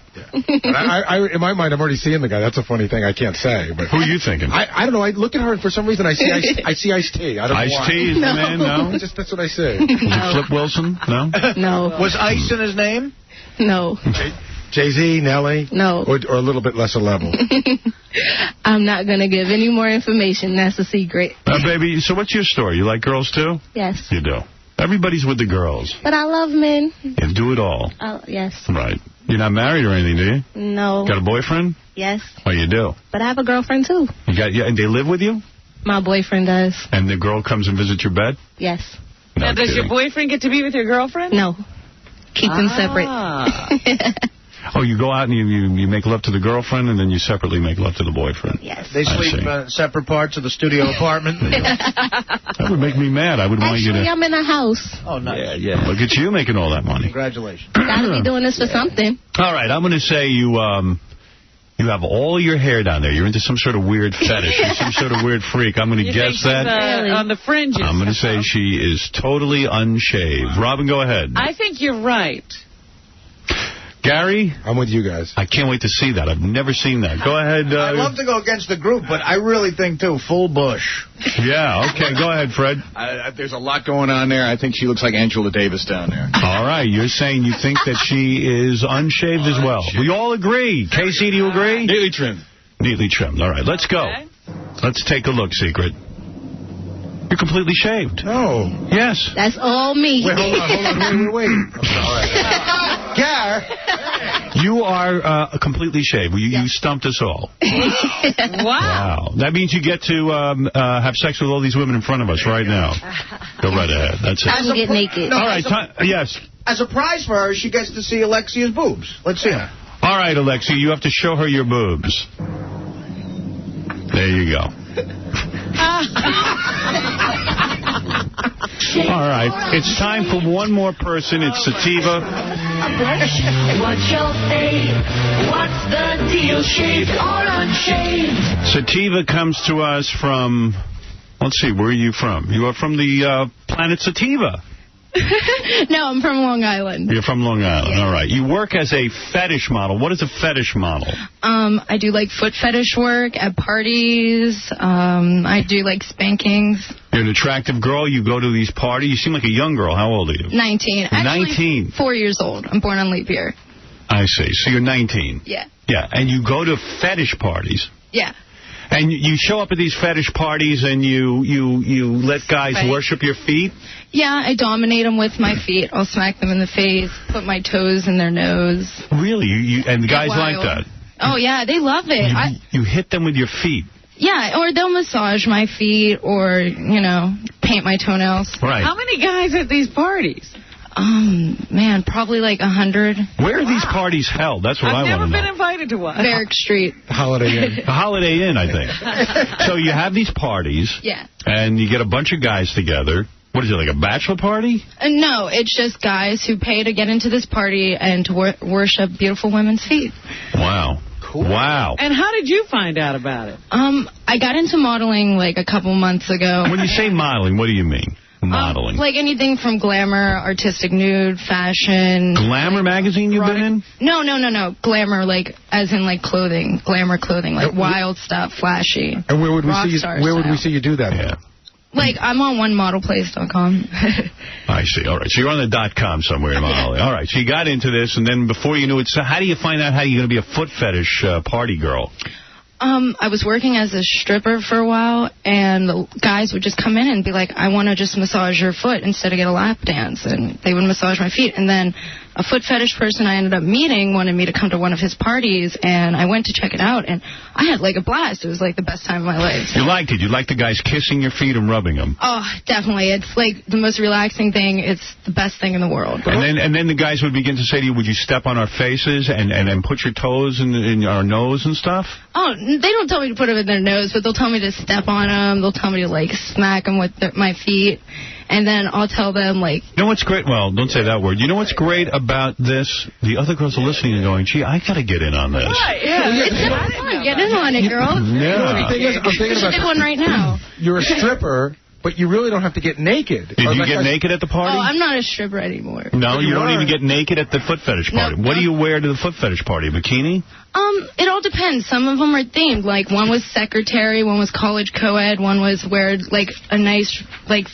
In my mind, I'm already seeing the guy. That's a funny thing. I can't say. But who are you thinking? I don't know. I look at her, and for some reason, I see Ice-T. I don't know why. Ice-T is the man, no? That's what I say. Was it Flip Wilson? No? No. Was Ice in his name? No. Jay-Z, Nelly? No. Or a little bit lesser level? I'm not going to give any more information. That's a secret. Baby, so what's your story? You like girls, too? Yes. You do. Everybody's with the girls. But I love men. You do it all. Yes. Right. You're not married or anything, do you? No. Got a boyfriend? Yes. Oh, you do? But I have a girlfriend, too. And they live with you? My boyfriend does. And the girl comes and visits your bed? Yes. No now, does kidding. your boyfriend get to be with your girlfriend? No. Keep them separate. Oh, you go out and you make love to the girlfriend, and then you separately make love to the boyfriend. Yes. They sleep separate parts of the studio apartment. That would make me mad. I would want you to... Actually, I'm in a house. Oh, nice. Yeah. Look at you making all that money. Congratulations. Gotta be doing this for something. All right, I'm going to say you have all your hair down there. You're into some sort of weird fetish. You're some sort of weird freak. I'm going to guess that. On the fringes. I'm going to say she is totally unshaved. Robin, go ahead. I think you're right. Gary? I'm with you guys. I can't wait to see that. I've never seen that. Go ahead. I'd love to go against the group, but I really think, too, full bush. Yeah, okay. Go ahead, Fred. There's a lot going on there. I think she looks like Angela Davis down there. All right. You're saying you think that she is unshaved as well. We all agree. Casey, do you agree? Neatly trimmed. Neatly trimmed. All right. Let's go. Let's take a look, Secret. You're completely shaved. No. Yes. That's all me. Wait, hold on. Wait. All right. Gar. You are completely shaved. You stumped us all. Wow. That means you get to have sex with all these women in front of us right now. Go right ahead. That's it. I will get naked. No, all right. Yes. As a prize for her, she gets to see Alexia's boobs. Let's see her. All right, Alexia, you have to show her your boobs. There you go. All right. It's time for one more person. It's Sativa. What's your fave? What's the deal? Shaved or unshaved? Sativa comes to us from, let's see, where are you from? You are from the planet Sativa. No, I'm from Long Island. You're from Long Island. All right. You work as a fetish model. What is a fetish model? I do, like, foot fetish work at parties. I do, like, spankings. You're an attractive girl. You go to these parties. You seem like a young girl. How old are you? 19. Actually, 19. 4 years old. I'm born on leap year. I see. So you're 19. Yeah. Yeah. And you go to fetish parties. Yeah. And you show up at these fetish parties and you let guys worship your feet? Yeah, I dominate them with my feet. I'll smack them in the face, put my toes in their nose. Really? And the guys like that? Oh, yeah, they love it. You hit them with your feet? Yeah, or they'll massage my feet or, paint my toenails. Right. How many guys at these parties? Man, probably like 100. Where are these parties held? That's what I want to know. I've never been invited to one. Barrack Street. Holiday Inn. The Holiday Inn, I think. So you have these parties. Yeah. And you get a bunch of guys together. What is it, like a bachelor party? No, it's just guys who pay to get into this party and to worship beautiful women's feet. Wow. Cool. Wow. And how did you find out about it? I got into modeling like a couple months ago. When you say modeling, what do you mean? Modeling. Like anything from glamour, artistic nude, fashion. Glamour magazine you've been in? No. Glamour, like, as in, like, clothing. Glamour clothing, like wild stuff, flashy. And where would we see you do that? Yeah. Like, I'm on onemodelplace.com. I see. All right. So you're on the .com somewhere in modeling. All right. So you got into this, and then before you knew it, so how do you find out how you're going to be a foot fetish party girl? I was working as a stripper for a while, and the guys would just come in and be like, I want to just massage your foot instead of get a lap dance. And they would massage my feet. And then a foot fetish person I ended up meeting wanted me to come to one of his parties, and I went to check it out, and I had, like, a blast. It was, like, the best time of my life. You liked it? You liked the guys kissing your feet and rubbing them? Oh, definitely. It's, like, the most relaxing thing. It's the best thing in the world. And then the guys would begin to say to you, would you step on our faces and put your toes in our nose and stuff? Oh, they don't tell me to put them in their nose, but they'll tell me to step on them. They'll tell me to, like, smack them with my feet. And then I'll tell them, like... You know what's great? Well, don't say that word. You know what's great about this? The other girls are listening and going, gee, I got to get in on this. Right, yeah. It's so fun. Get in on it, girl. Yeah. The thing is, I'm thinking about... We should do one right now. You're a stripper, but you really don't have to get naked. Did you get naked at the party? Oh, I'm not a stripper anymore. No, you don't even get naked at the foot fetish party. No. What do you wear to the foot fetish party? A bikini? It all depends. Some of them are themed. Like, one was secretary, one was college co-ed, one was wear, like, a nice, like,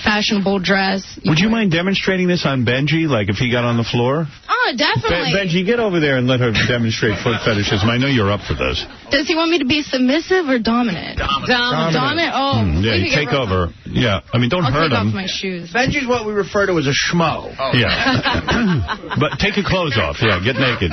fashionable dress. Would you mind demonstrating this on Benji, like, if he got on the floor? Oh, definitely. Benji, get over there and let her demonstrate foot fetishism. I know you're up for this. Does he want me to be submissive or dominant? Dominant. Oh. Yeah, you take over. Yeah. I mean, don't hurt him. I'll take off my shoes. Benji's what we refer to as a schmo. Oh. Yeah. But take your clothes off. Yeah, get naked.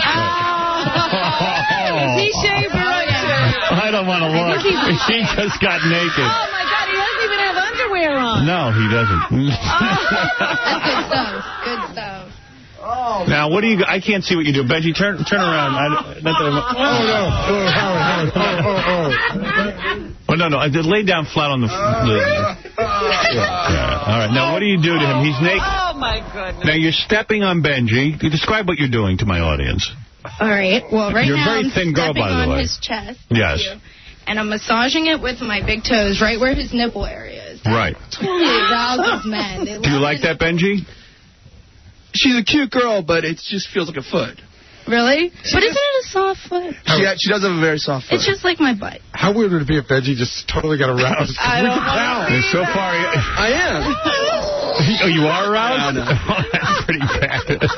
He shaved right too. I don't want to look. He just got naked. Oh, my God. He doesn't even have underwear on. No, he doesn't. That's good stuff. Good stuff. Oh, now, what do you... I can't see what you do. Benji, turn around. Oh, no, lay down flat on the... Yeah. All right. Now, what do you do to him? He's naked. Oh, my goodness. Now, you're stepping on Benji. Describe what you're doing to my audience. All right. Well, right now, I'm a very thin girl, by the way. on his chest. Yes. And I'm massaging it with my big toes right where his nipple area is. Right. Totally arouses men. Do you like that, Benji? She's a cute girl, but it just feels like a foot. Really? But isn't it a soft foot? She does have a very soft foot. It's just like my butt. How weird would it be if Benji just totally got aroused? I don't know. So far, I am. Oh, you are aroused? No. That's pretty bad.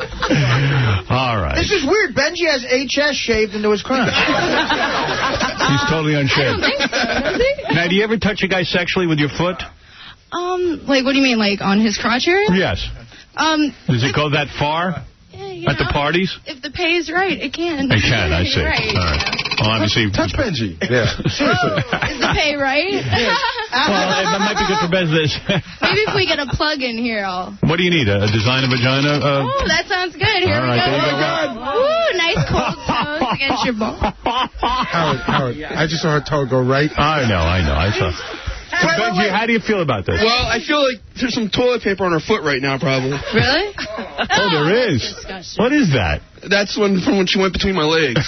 All right. This is weird. Benji has HS shaved into his crotch. He's totally unshaved. I don't think so, does he? Now, do you ever touch a guy sexually with your foot? Like, what do you mean, like on his crotch area? Yes. Does it go that far? At the parties? If the pay is right, it can. It can, I see. Right. All right. Well, obviously... Touch Benji. Yeah. Seriously. Is the pay right? Well, that might be good for business. Maybe if we get a plug in here, I'll... What do you need? A design of vagina? Oh, that sounds good. Here all we right, go. there you go. Ooh, nice cold toes against your ball. Howard, I just saw her toe go right. I know. I saw. So, Benji, how do you feel about this? Well, I feel like there's some toilet paper on her foot right now, probably. Really? Oh, there is. What is that? That's from when she went between my legs.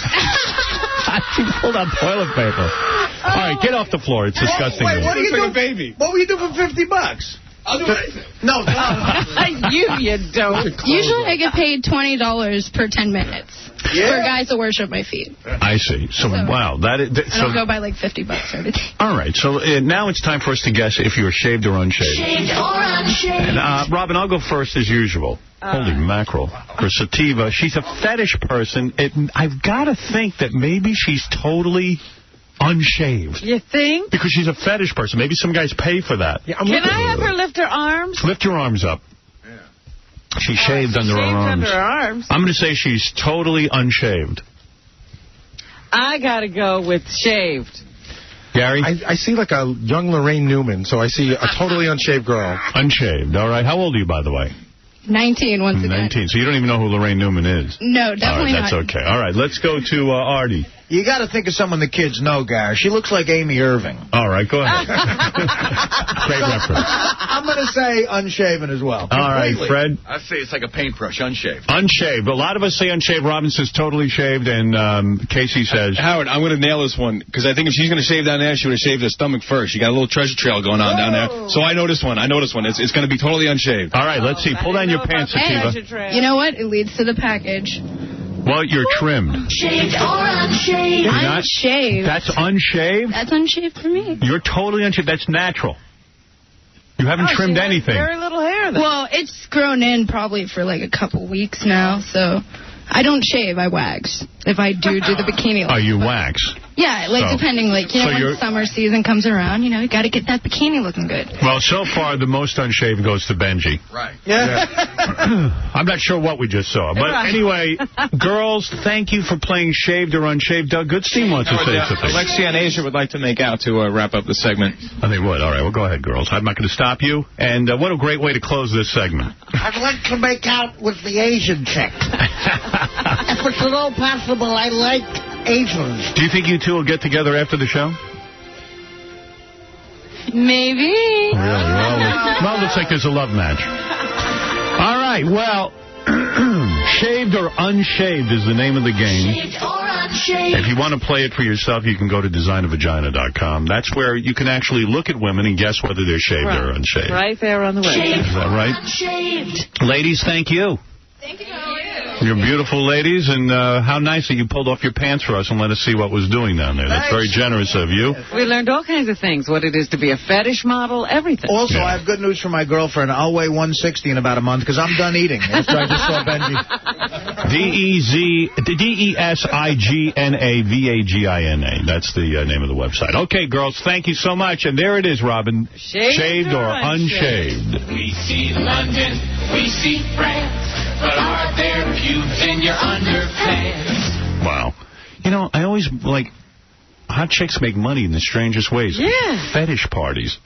She pulled out toilet paper. All right, get off the floor. It's disgusting. Wait, what do you do? Like a baby. What will you do for $50? I'll do anything. No. You don't. Usually I get paid $20 per 10 minutes for guys to worship my feet. I see. So wow, that is. I don't go by like $50 every day. All right, so now it's time for us to guess if you're shaved or unshaved. Shaved or unshaved. And, Robin, I'll go first as usual. Holy mackerel. For Sativa, she's a fetish person. I've got to think that maybe she's totally unshaved. You think? Because she's a fetish person. Maybe some guys pay for that. Yeah, Can I have her lift her arms? Lift your arms up. She's shaved under her arms. Under her arms. I'm going to say she's totally unshaved. I got to go with shaved. Gary? I see like a young Lorraine Newman, so I see a totally unshaved girl. Unshaved, all right. How old are you, by the way? 19 once again. 19, so you don't even know who Lorraine Newman is? No, definitely not. That's okay. All right, let's go to Artie. You got to think of someone the kids know, Gary. She looks like Amy Irving. All right, go ahead. Great reference. I'm going to say unshaven as well. All right, Fred? I'd say it's like a paintbrush, unshaved. Unshaved. A lot of us say unshaved. Robin says totally shaved, and Casey says... Howard, I'm going to nail this one, because I think if she's going to shave down there, she would have shaved her stomach first. She got a little treasure trail going on down there. So I know this one. It's going to be totally unshaved. All right, let's see. Pull down your pants, Sativa. You know what? It leads to the package. Well, you're trimmed. Shaved or unshaved? I'm shaved. That's unshaved? That's unshaved for me. You're totally unshaved. That's natural. You haven't trimmed anything. Very little hair then. Well, it's grown in probably for like a couple weeks now, so I don't shave. I wax. If I do the bikini look. Oh, you wax? Yeah, like depending, like, so when summer season comes around, you got to get that bikini looking good. Well, so far, the most unshaved goes to Benji. Right. Yeah. I'm not sure what we just saw. But anyway, girls, thank you for playing shaved or unshaved. Doug Goodstein wants to say something. Alexia and Asia would like to make out to wrap up the segment. Oh, they would. All right, well, go ahead, girls. I'm not going to stop you. And what a great way to close this segment. I'd like to make out with the Asian chick. If it's at all possible, I like Asians. Do you think you two will get together after the show? Maybe. Really? Well, looks like there's a love match. All right, well, shaved or unshaved is the name of the game. Shaved or unshaved? If you want to play it for yourself, you can go to designavagina.com. That's where you can actually look at women and guess whether they're shaved or unshaved. Right there on the website. Is that right? Unshaved. Ladies, thank you. Thank you. You're beautiful ladies, and how nice that you pulled off your pants for us and let us see what was doing down there. That's very generous of you. We learned all kinds of things, what it is to be a fetish model, everything. Also, I have good news for my girlfriend. I'll weigh 160 in about a month because I'm done eating after I just saw Benji. DESIGNAVAGINA. That's the name of the website. Okay, girls, thank you so much. And there it is, Robin. Shaved or unshaved? We see London, we see France, but are there pubes in your underpants? Wow. I always, hot chicks make money in the strangest ways. Yeah. Fetish parties.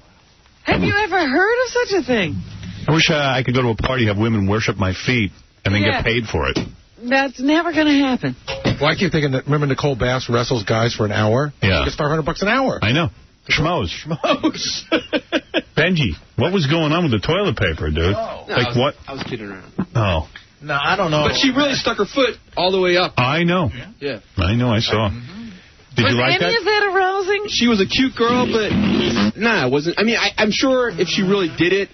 Have you ever heard of such a thing? I wish I could go to a party, have women worship my feet, and then get paid for it. That's never going to happen. Well, I keep thinking that, remember Nicole Bass wrestles guys for an hour? Yeah. She gets $500 an hour. I know. Schmoes. Benji, what was going on with the toilet paper, dude? What? I was kidding around. Oh. No, I don't know. But she really stuck her foot all the way up. I know. Yeah. I know, I saw. Did you like that? Was any of that arousing? She was a cute girl, but, it wasn't. I mean, I'm sure if she really did it,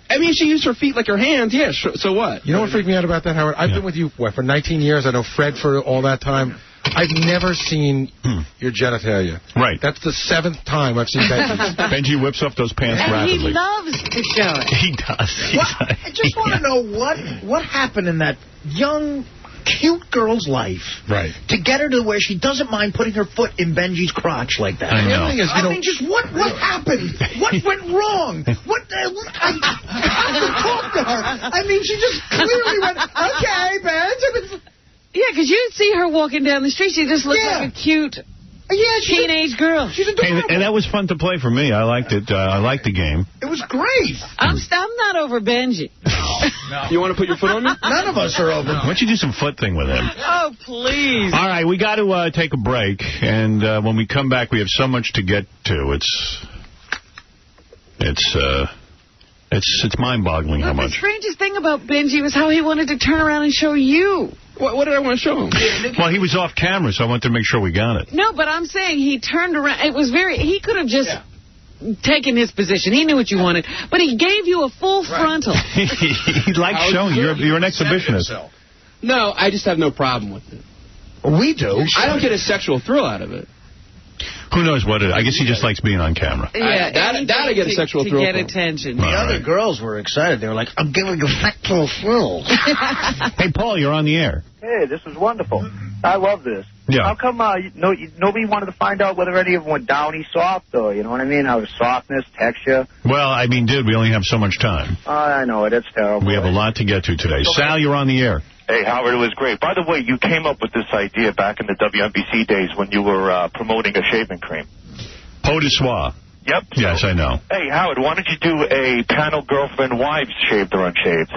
I mean, she used her feet like her hands. Yeah, so what? You know what freaked me out about that, Howard? I've been with you, for 19 years. I know Fred for all that time. I've never seen your genitalia. Right. That's the 7th time I've seen Benji. Benji whips off those pants rapidly. He loves to show it. He does. Well, I just want to know what happened in that young, cute girl's life to get her to where she doesn't mind putting her foot in Benji's crotch like that. I know. I mean, just what happened? What went wrong? I have to talk to her. I mean, she just clearly went, okay, Benj. Yeah, because you'd see her walking down the street. She just looked like a cute teenage girl. She's adorable. And that was fun to play for me. I liked it. I liked the game. It was great. I'm not over Benji. No. You want to put your foot on me? None of us are over. Why don't you do some foot thing with him? Oh, please. All right, we got to take a break. And when we come back, we have so much to get to. It's mind-boggling how much. The strangest thing about Benji was how he wanted to turn around and show you. What did I want to show him? Well, he was off camera, so I wanted to make sure we got it. No, but I'm saying he turned around. It was he could have just taken his position. He knew what you wanted. But he gave you a full frontal. He likes showing. You're an exhibitionist. No, I just have no problem with it. We do. I don't get a sexual thrill out of it. Who knows what it is? I guess he just likes being on camera. Yeah, that I get a sexual thrill to get from. attention. The other girls were excited. They were like, I'm giving a sexual thrill. Hey, Paul, you're on the air. Hey, this is wonderful. I love this. Yeah. How come nobody wanted to find out whether any of them were downy soft, or, you know what I mean? How the softness, texture? Well, I mean, dude, we only have so much time. I know it. It's terrible. We have a lot to get to today. Sal, you're on the air. Hey, Howard, it was great. By the way, you came up with this idea back in the WNBC days when you were promoting a shaving cream. Eau de soie. Yep. Yes, I know. Hey, Howard, why don't you do a panel girlfriend-wives shaved or unshaved?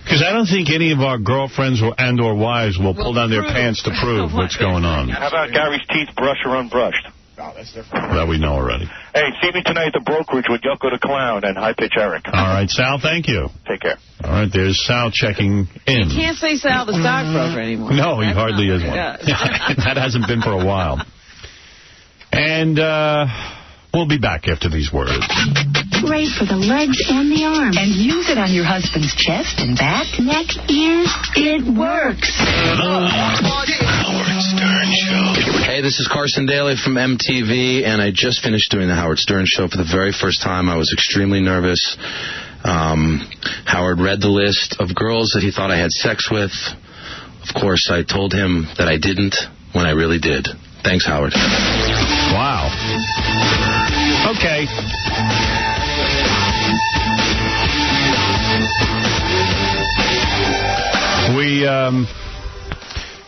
Because I don't think any of our girlfriends and or wives will pull down their pants to prove what's going on. How about Gary's teeth, brush or unbrushed? Oh, that's different. That we know already. Hey, see me tonight at the brokerage with Yucko the Clown and High Pitch Eric. All right, Sal, thank you. Take care. All right, there's Sal checking in. You can't say Sal the stockbroker anymore. No, he hardly is one. That hasn't been for a while. And we'll be back after these words. Great for the legs and the arms. And use it on your husband's chest and back, neck, ears. It works. Howard Stern Show. Hey, this is Carson Daly from MTV, and I just finished doing the Howard Stern Show for the very first time. I was extremely nervous. Howard read the list of girls that he thought I had sex with. Of course, I told him that I didn't when I really did. Thanks, Howard. Wow. Okay. We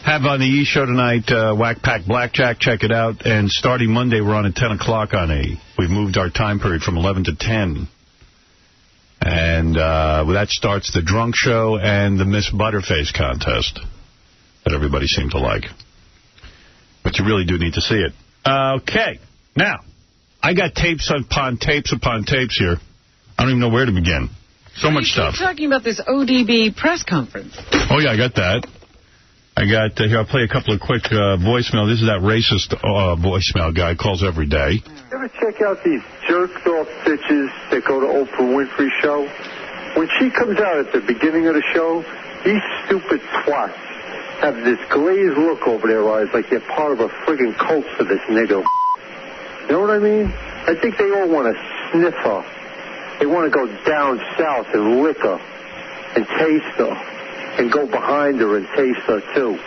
have on the E! Show tonight Whack Pack Blackjack. Check it out. And starting Monday, we're on at 10 o'clock on E! We've moved our time period from 11 to 10. And that starts the Drunk Show and the Miss Butterface contest that everybody seemed to like. But you really do need to see it. Okay. Now, I got tapes upon tapes upon tapes here. I don't even know where to begin. So much stuff. You're talking about this ODB press conference. Oh, yeah, I got that. Here, I'll play a couple of quick voicemail. This is that racist voicemail guy calls every day. You ever check out these jerked-off bitches that go to Oprah Winfrey's show? When she comes out at the beginning of the show, these stupid twats have this glazed look over their eyes like they're part of a friggin' cult for this nigga. You know what I mean? I think they all want to sniff her. They want to go down south and lick her and taste her and go behind her and taste her, too.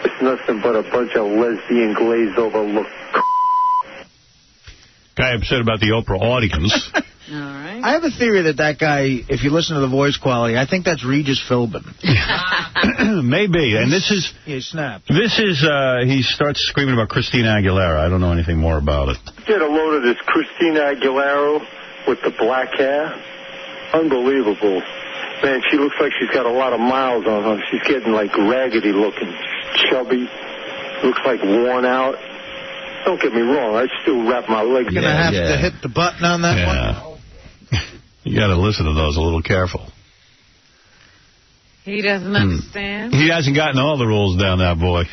It's nothing but a bunch of lesbian glazed-over look. Guy upset about the Oprah audience. All right. I have a theory that guy, if you listen to the voice quality, I think that's Regis Philbin. Maybe. And this is... He snapped. This is... he starts screaming about Christina Aguilera. I don't know anything more about it. Get a load of this Christina Aguilera with the black hair. Unbelievable. Man, she looks like she's got a lot of miles on her. She's getting, like, raggedy looking. Chubby. Looks like worn out. Don't get me wrong. I still wrap my legs. You're going to have to hit the button on that one? You got to listen to those a little careful. He doesn't understand. He hasn't gotten all the rules down, that boy.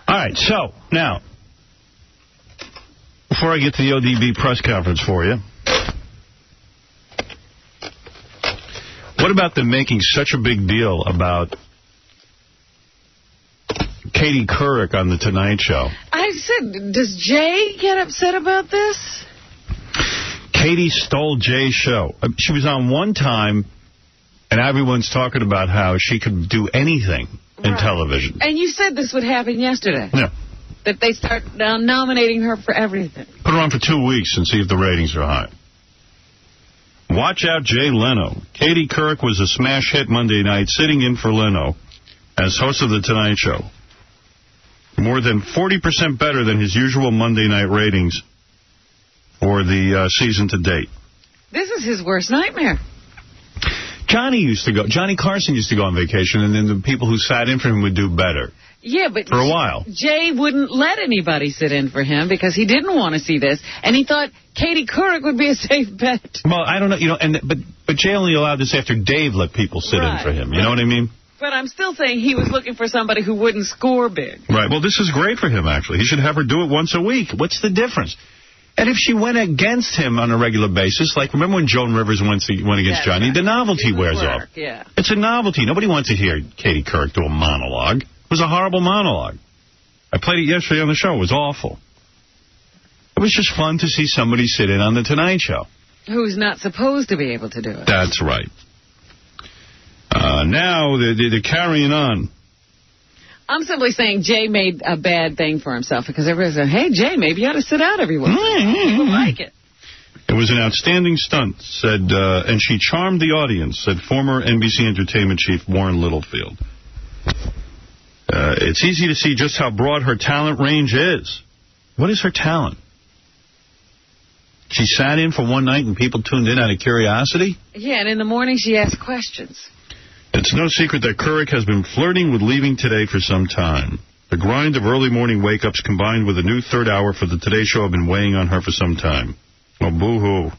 All right, so, now, before I get to the ODB press conference for you, about them making such a big deal about Katie Couric on The Tonight Show? I said, does Jay get upset about this? Katie stole Jay's show. She was on one time, and everyone's talking about how she could do anything in television. And you said this would happen yesterday. Yeah. That they start now nominating her for everything. Put her on for 2 weeks and see if the ratings are high. Watch out, Jay Leno. Katie Couric was a smash hit Monday night, sitting in for Leno as host of The Tonight Show. More than 40% better than his usual Monday night ratings for the season to date. This is his worst nightmare. Johnny Carson used to go on vacation, and then the people who sat in for him would do better. Yeah, but for a while. Jay wouldn't let anybody sit in for him because he didn't want to see this, and he thought Katie Couric would be a safe bet. Well, I don't know, but Jay only allowed this after Dave let people sit in for him. You know what I mean? But I'm still saying he was looking for somebody who wouldn't score big. Right. Well, this is great for him, actually. He should have her do it once a week. What's the difference? And if she went against him on a regular basis, like remember when Joan Rivers went against Johnny, the novelty wears off. Yeah. It's a novelty. Nobody wants to hear Katie Couric do a monologue. It was a horrible monologue. I played it yesterday on the show. It was awful. It was just fun to see somebody sit in on The Tonight Show. Who's not supposed to be able to do it. That's right. Now they're carrying on. I'm simply saying Jay made a bad thing for himself because everybody's saying, hey, Jay, maybe you ought to sit out every once in a while. People like it. It was an outstanding stunt, and she charmed the audience, said former NBC Entertainment chief Warren Littlefield. It's easy to see just how broad her talent range is. What is her talent? She sat in for one night and people tuned in out of curiosity? Yeah, and in the morning she asked questions. It's no secret that Couric has been flirting with leaving Today for some time. The grind of early morning wake-ups combined with a new third hour for the Today Show have been weighing on her for some time. Oh, boo-hoo.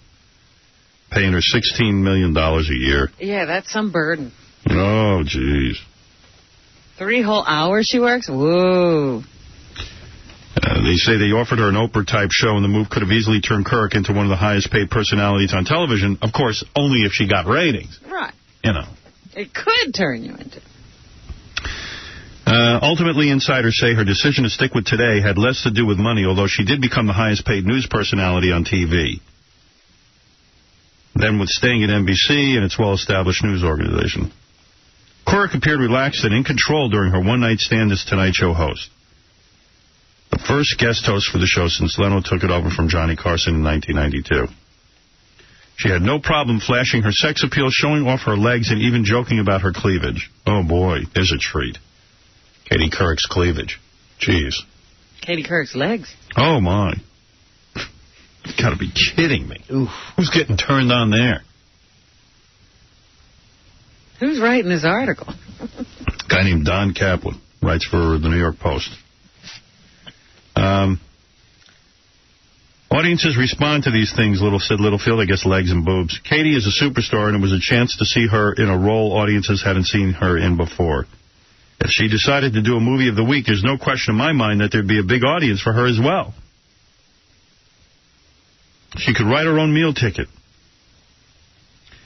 Paying her $16 million a year. Yeah, that's some burden. Oh, jeez. 3 whole hours she works? Whoa. They say they offered her an Oprah-type show, and the move could have easily turned Couric into one of the highest-paid personalities on television. Of course, only if she got ratings. Right. You know. It could turn you into. Ultimately, insiders say her decision to stick with Today had less to do with money, although she did become the highest-paid news personality on TV. Then with staying at NBC and its well-established news organization. Couric appeared relaxed and in control during her one-night stand as Tonight Show host. The first guest host for the show since Leno took it over from Johnny Carson in 1992. She had no problem flashing her sex appeal, showing off her legs, and even joking about her cleavage. Oh, boy, there's a treat. Katie Couric's cleavage. Jeez. Katie Couric's legs? Oh, my. You've got to be kidding me. Oof. Who's getting turned on there? Who's writing this article? A guy named Don Kaplan. Writes for the New York Post. Audiences respond to these things, said Littlefield, I guess legs and boobs. Katie is a superstar, and it was a chance to see her in a role audiences hadn't seen her in before. If she decided to do a movie of the week, there's no question in my mind that there'd be a big audience for her as well. She could write her own meal ticket.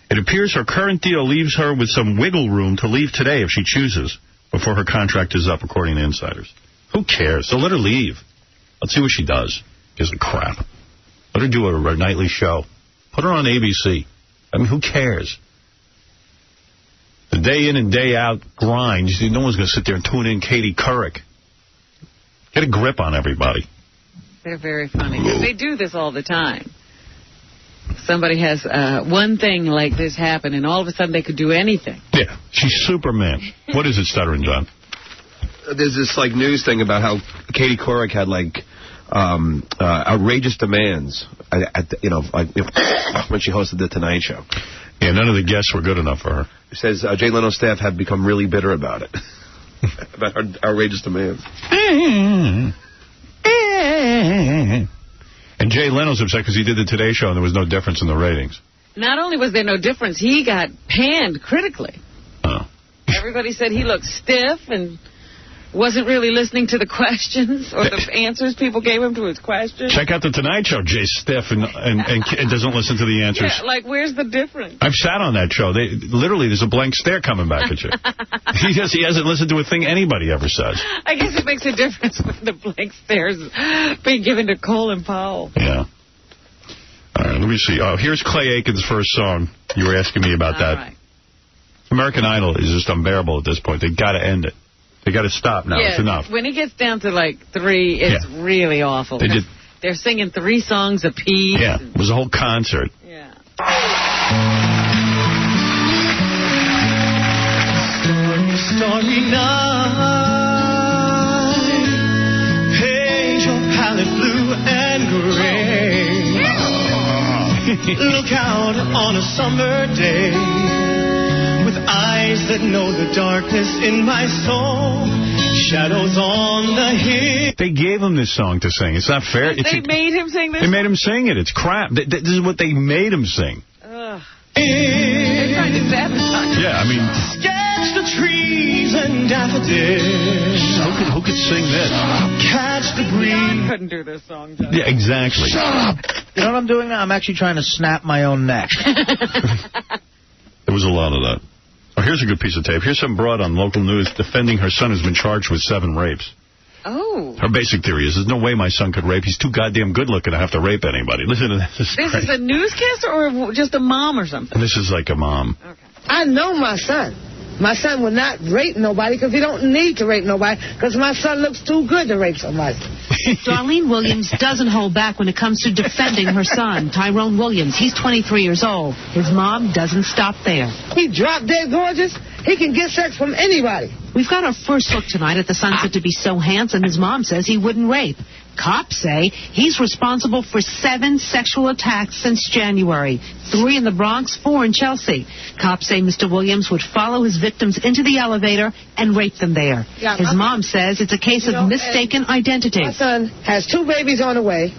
It appears her current deal leaves her with some wiggle room to leave Today if she chooses, before her contract is up, according to insiders. Who cares? So let her leave. Let's see what she does. Gives a crap. Let her do a nightly show. Put her on ABC. I mean, who cares? The day in and day out grind. No one's going to sit there and tune in Katie Couric. Get a grip on everybody. They're very funny. They do this all the time. Somebody has one thing like this happen, and all of a sudden they could do anything. Yeah, she's Superman. What is it, Stuttering John? There's this news thing about how Katie Couric had outrageous demands when she hosted the Tonight Show. Yeah, none of the guests were good enough for her. It says Jay Leno's staff had become really bitter about it, about her outrageous demands. And Jay Leno's upset because he did the Today Show and there was no difference in the ratings. Not only was there no difference, he got panned critically. Oh. Everybody said he looked stiff and wasn't really listening to the questions or the answers people gave him to his questions. Check out The Tonight Show. Jay's stiff and doesn't listen to the answers. Yeah, like, where's the difference? I've sat on that show. Literally, there's a blank stare coming back at you. He hasn't listened to a thing anybody ever says. I guess it makes a difference when the blank stares being given to Colin Powell. Yeah. All right, let me see. Oh, here's Clay Aiken's first song. You were asking me about that. Right. American Idol is just unbearable at this point. They've got to end it. They got to stop now. Yeah, it's enough. When it gets down to, like, 3, it's really awful. They're singing 3 songs apiece. Yeah, it was a whole concert. Yeah. Starry night, paint your palette blue and gray. Look out on a summer day with eyes that know the darkness in my soul. Shadows on the hill. They gave him this song to sing. It's not fair. They made him sing this? They made him sing it. It's crap. This is what they made him sing. Ugh. They're trying to sabotage. Yeah, I mean... Sketch the trees and daffodils. Who could sing this? Catch the breeze. I couldn't do this song, John. Yeah, exactly. Shut up. You know what I'm doing now? I'm actually trying to snap my own neck. There was a lot of that. Oh, here's a good piece of tape. Here's some broad on local news defending her son who's been charged with 7 rapes. Oh. Her basic theory is there's no way my son could rape. He's too goddamn good looking to have to rape anybody. Listen to this. This is a newscaster or just a mom or something? This is like a mom. Okay. I know my son. My son will not rape nobody because he don't need to rape nobody because my son looks too good to rape somebody. Darlene Williams doesn't hold back when it comes to defending her son, Tyrone Williams. He's 23 years old. His mom doesn't stop there. He drop dead gorgeous. He can get sex from anybody. We've got our first look tonight at the son said to be so handsome his mom says he wouldn't rape. Cops say he's responsible for 7 sexual attacks since January, 3 in the Bronx, 4 in Chelsea. Cops say Mr. Williams would follow his victims into the elevator and rape them there. Yeah, his mom says it's a case of mistaken identity. My son has 2 babies on the way.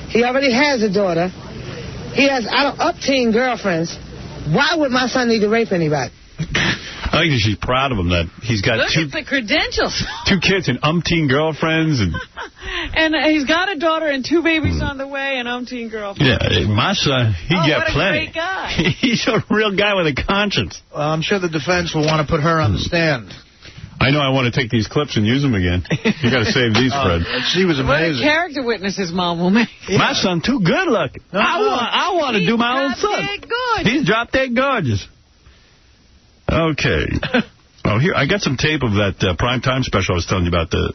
He already has a daughter. He has up-teen girlfriends. Why would my son need to rape anybody? I think she's proud of him that he's got Look at the credentials. 2 kids and umpteen girlfriends. And he's got a daughter and 2 babies on the way and umpteen girlfriends. Yeah, my son, he got plenty. What a great guy. He's a real guy with a conscience. Well, I'm sure the defense will want to put her on the stand. I know I want to take these clips and use them again. You got to save these, Fred. She was amazing. What a character witness his mom will make. Yeah. My son too good looking. No, I want to do my own son. He's drop dead gorgeous. Okay. Oh, here I got some tape of that primetime special I was telling you about, the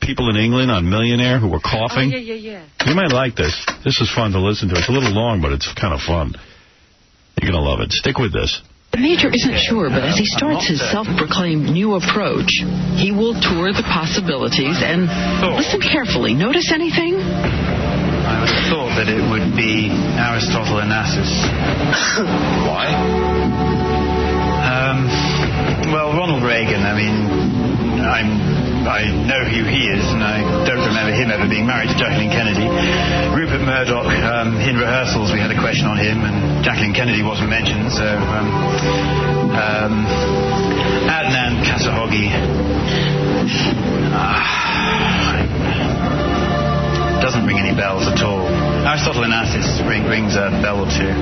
people in England on Millionaire who were coughing. Oh, yeah. You might like this. This is fun to listen to. It's a little long, but it's kind of fun. You're going to love it. Stick with this. The Major isn't sure, but as he starts his self-proclaimed new approach, he will tour the possibilities and listen carefully. Notice anything? I would have thought that it would be Aristotle Onassis. Why? Well, Ronald Reagan, I mean, I know who he is, and I don't remember him ever being married to Jacqueline Kennedy. Rupert Murdoch, in rehearsals, we had a question on him, and Jacqueline Kennedy wasn't mentioned, so Adnan Kasahoghi doesn't ring any bells at all. Aristotle Onassis rings a bell or two.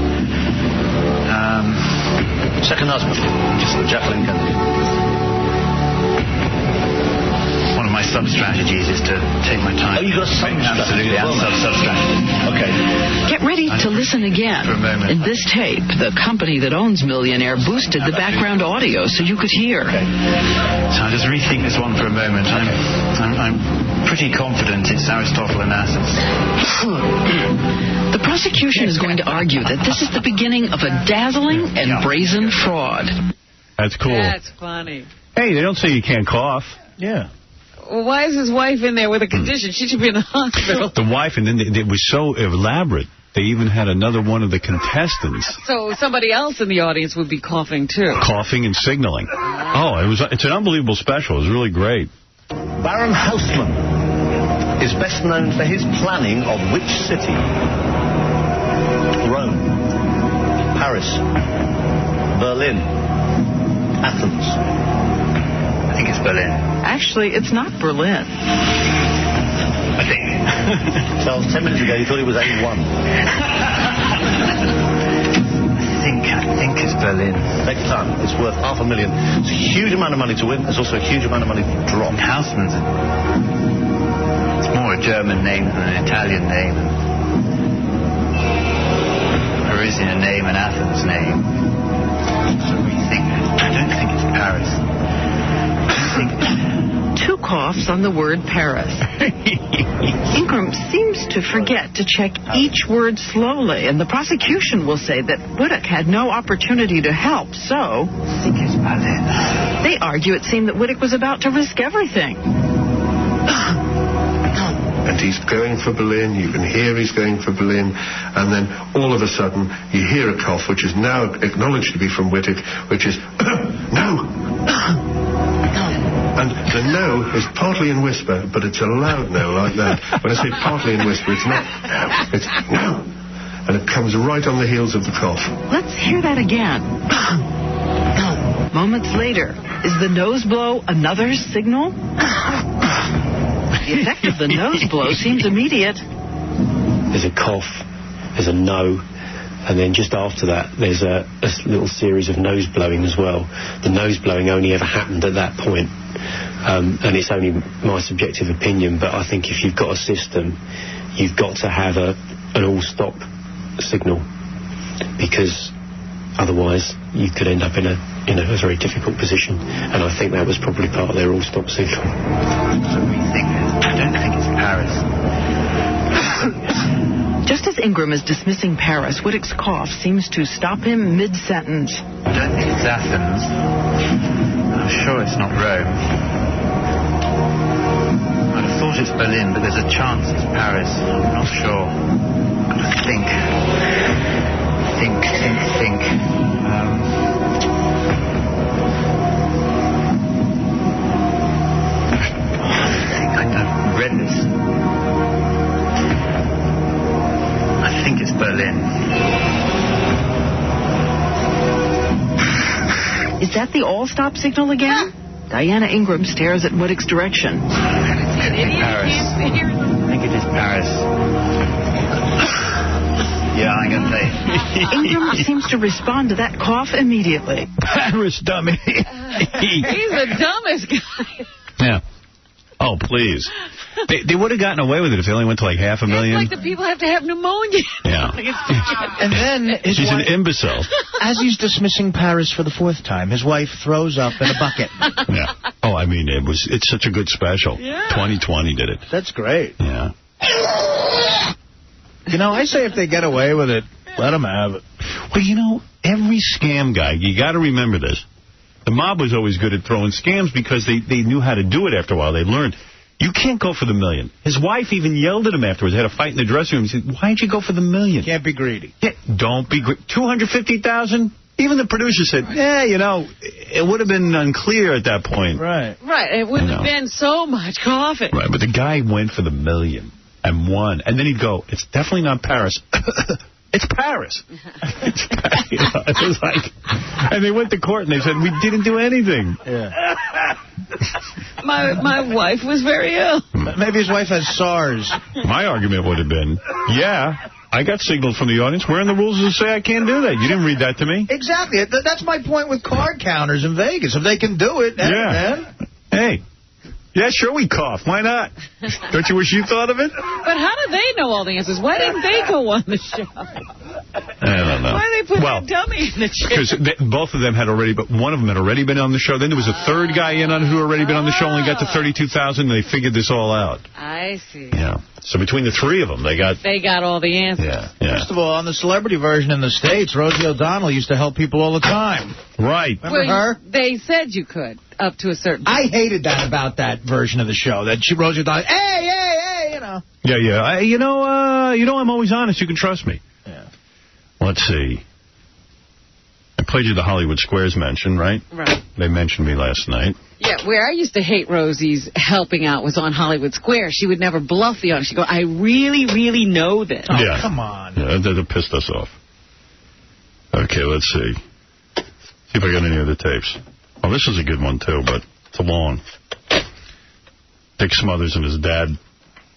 Second husband, just Jacqueline Kennedy. One of my sub-strategies is to take my time. Oh, you got a sub-strategy? Absolutely, and sub-strategy. Okay. Get ready to listen again. In this tape, the company that owns Millionaire boosted the background audio so you could hear. Okay. So I'll just rethink this one for a moment. I'm pretty confident it's Aristotle Onassis. The prosecution is going to argue that this is the beginning of a dazzling and brazen fraud. That's cool. That's funny. Hey, they don't say you can't cough. Yeah. Well, why is his wife in there with a condition? She should be in the hospital. The wife, and then it was so elaborate. They even had another one of the contestants. So somebody else in the audience would be coughing, too. Coughing and signaling. Oh, it's an unbelievable special. It was really great. Baron Haussmann is best known for his planning of which city? Rome, Paris, Berlin, Athens. think it's Berlin. Actually, it's not Berlin. I think. Charles, 10 minutes ago you thought it was A1. I think it's Berlin. Next time, it's worth $500,000. It's a huge amount of money to win. It's also a huge amount of money to drop. Houseman's. It's more a German name than an Italian name. Parisian name and Athens name. So we think. I don't think it's Paris. Two coughs on the word Paris. Ingram seems to forget to check each word slowly, and the prosecution will say that Wittek had no opportunity to help, so... I think it's Berlin. They argue it seemed that Wittek was about to risk everything. And he's going for Berlin, you can hear he's going for Berlin, and then all of a sudden you hear a cough, which is now acknowledged to be from Wittek, which is, no! And the no is partly in whisper, but it's a loud no like that. When I say partly in whisper, it's not no, it's no. And it comes right on the heels of the cough. Let's hear that again. Moments later, is the nose blow another signal? The effect of the nose blow seems immediate. There's a cough, there's a no, and then just after that, there's a little series of nose blowing as well. The nose blowing only ever happened at that point. And it's only my subjective opinion, but I think if you've got a system, you've got to have an all-stop signal, because otherwise you could end up in a very difficult position. And I think that was probably part of their all-stop signal. I don't think it's Paris. Just as Ingram is dismissing Paris, Wittek's cough seems to stop him mid-sentence. I don't think it's Athens. I'm sure it's not Rome. I'd have thought it's Berlin, but there's a chance it's Paris. I'm not sure. I think. I've read this. I think it's Berlin. Is that the all-stop signal again? Diana Ingram stares at Wittek's direction. Paris. I think it is Paris. Yeah, I'm going to say. Ingram seems to respond to that cough immediately. Paris, dummy. He's the dumbest guy. Yeah. Oh, please. They would have gotten away with it if they only went to like $500,000. It's like the people have to have pneumonia. Yeah. And then she's an imbecile. As he's dismissing Paris for the 4th time, his wife throws up in a bucket. Yeah. Oh, I mean, it's such a good special. Yeah. 2020 did it. That's great. Yeah. You know, I say if they get away with it, let them have it. Well, you know, every scam guy, you got to remember this. The mob was always good at throwing scams because they knew how to do it after a while. They learned. You can't go for the $1 million. His wife even yelled at him afterwards. They had a fight in the dressing room. He said, why'd you go for the $1 million? Can't be greedy. Yeah, don't be greedy. $250,000? Even the producer said, yeah, you know, it would have been unclear at that point. Right. Right. It wouldn't have been so much coffee. Right, but the guy went for the $1 million and won. And then he'd go, it's definitely not Paris. It's Paris. It's Paris. You know, it was like, and they went to court and they said, we didn't do anything. Yeah. My wife was very ill. Maybe his wife has SARS. My argument would have been, yeah, I got signaled from the audience. Where in the rules does it say I can't do that? You didn't read that to me. Exactly. That's my point with card counters in Vegas. If they can do it, hey, man. Hey. Yeah, sure, we cough. Why not? Don't you wish you thought of it? But how did they know all the answers? Why didn't they go on the show? I don't know. Why did they put that dummy in the chair? Because both of them had already, but one of them had already been on the show. Then there was a third guy in on who had already been on the show, only got to 32,000, and they figured this all out. I see. Yeah. So between the three of them, they got all the answers. Yeah. First of all, on the celebrity version in the States, Rosie O'Donnell used to help people all the time. Right. Remember her? They said you could, up to a certain point. I hated that about that version of the show, that Rosie O'Donnell, hey, you know. Yeah. You know, I'm always honest. You can trust me. Yeah. Let's see. I played you the Hollywood Squares mention, right? Right. They mentioned me last night. Yeah, where I used to hate Rosie's helping out was on Hollywood Square. She would never bluff the audience. She'd go, I really, really know this. Oh, yeah. Come on. Yeah, that pissed us off. Okay, let's see. See if I got any of the tapes. Oh, this is a good one, too, but It's long. Dick Smothers and his dad.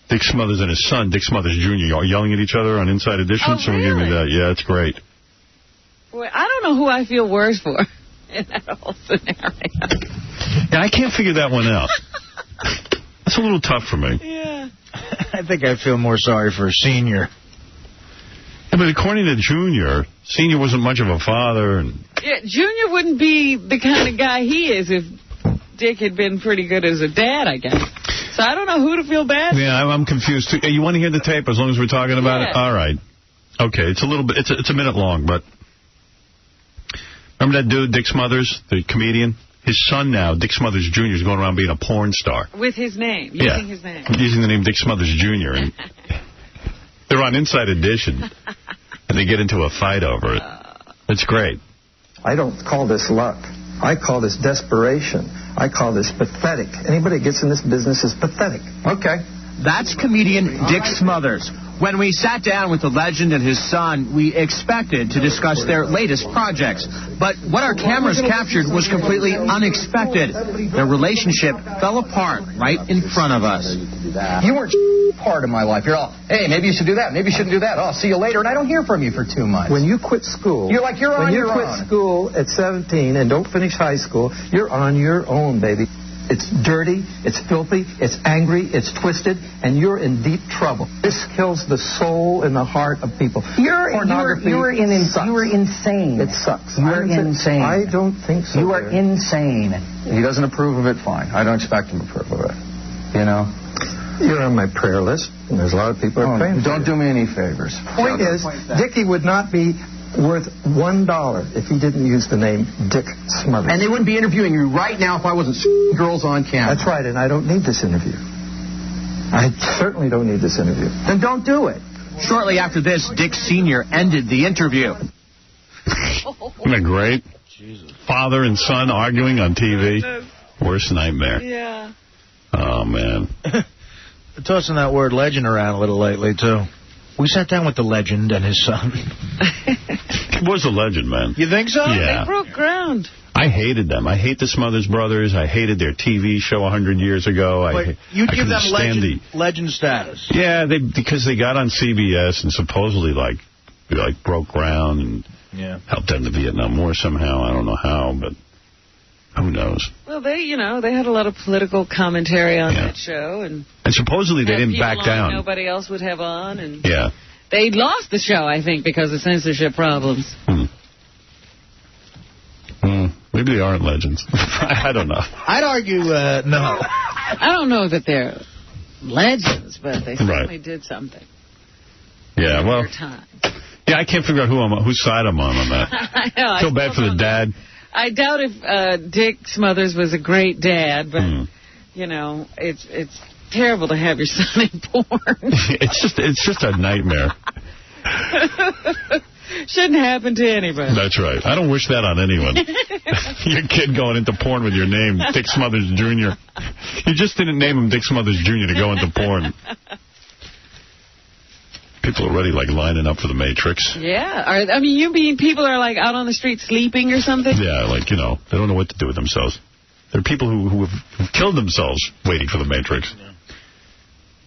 Dick Smothers and his son, Dick Smothers Jr., are yelling at each other on Inside Edition. Oh, Someone give me that. Yeah, it's great. Boy, I don't know who I feel worse for in that whole scenario. Yeah, I can't figure that one out. That's a little tough for me. Yeah. I think I feel more sorry for Senior. Yeah, but according to Junior, Senior wasn't much of a father. And Yeah, Junior wouldn't be the kind of guy he is if Dick had been pretty good as a dad, I guess. So I don't know who to feel bad for. Yeah, I'm confused, too. Hey, you want to hear the tape as long as we're talking about it? All right. Okay, it's a little bit, it's a minute long, but remember that dude, Dick Smothers, the comedian? His son now, Dick Smothers Jr., is going around being a porn star. With his name, using his name. Using the name Dick Smothers Jr. And they're on Inside Edition, and they get into a fight over it. It's great. I don't call this luck. I call this desperation. I call this pathetic. Anybody that gets in this business is pathetic. Okay. That's comedian Dick Smothers. When we sat down with the legend and his son, we expected to discuss their latest projects. But what our cameras captured was completely unexpected. Their relationship fell apart right in front of us. You weren't part of my life. You're all, hey, maybe you should do that. Maybe you shouldn't do that. Oh, I'll see you later. And I don't hear from you for 2 months. When you quit school, you're on your own. When you quit school at 17 and don't finish high school, you're on your own, baby. It's dirty, it's filthy, it's angry, it's twisted, and you're in deep trouble. This kills the soul and the heart of people. Pornography you are insane. It sucks. You're insane. I don't think so. You are insane. He doesn't approve of it, fine. I don't expect him to approve of it. You know? You're on my prayer list, and there's a lot of people who are praying for Don't do me any favors. Point is, Dickie would not be worth $1 if he didn't use the name Dick Smothers. And they wouldn't be interviewing you right now if I wasn't girls on camera. That's right, and I don't need this interview. I certainly don't need this interview. Then don't do it. Shortly after this, Dick Sr. ended the interview. Isn't that great? Jesus. Father and son arguing on TV. Worst nightmare. Yeah. Oh, man. Tossing that word legend around a little lately, too. We sat down with the legend and his son. He was a legend, man. You think so? Yeah. They broke ground. I hated them. I hate the Smothers Brothers. I hated their TV show 100 years ago. You'd give them legend status. Yeah, because they got on CBS and supposedly broke ground and helped end the Vietnam War somehow. I don't know how, but who knows? Well, they had a lot of political commentary on that show, and supposedly they didn't back down. Nobody else would have on, and yeah, they lost the show, I think, because of censorship problems. Maybe they aren't legends. I don't know. I'd argue no. I don't know that they're legends, but they certainly did something. Yeah, well, time. Yeah, I can't figure out whose side I'm on that. I know. I feel bad for the dad. I doubt if Dick Smothers was a great dad, but, you know, it's terrible to have your son in porn. It's just a nightmare. Shouldn't happen to anybody. That's right. I don't wish that on anyone. Your kid going into porn with your name, Dick Smothers Jr. You just didn't name him Dick Smothers Jr. to go into porn. People are already, lining up for the Matrix. Yeah. You mean people are, out on the street sleeping or something? Yeah, they don't know what to do with themselves. There are people who have killed themselves waiting for the Matrix. Yeah.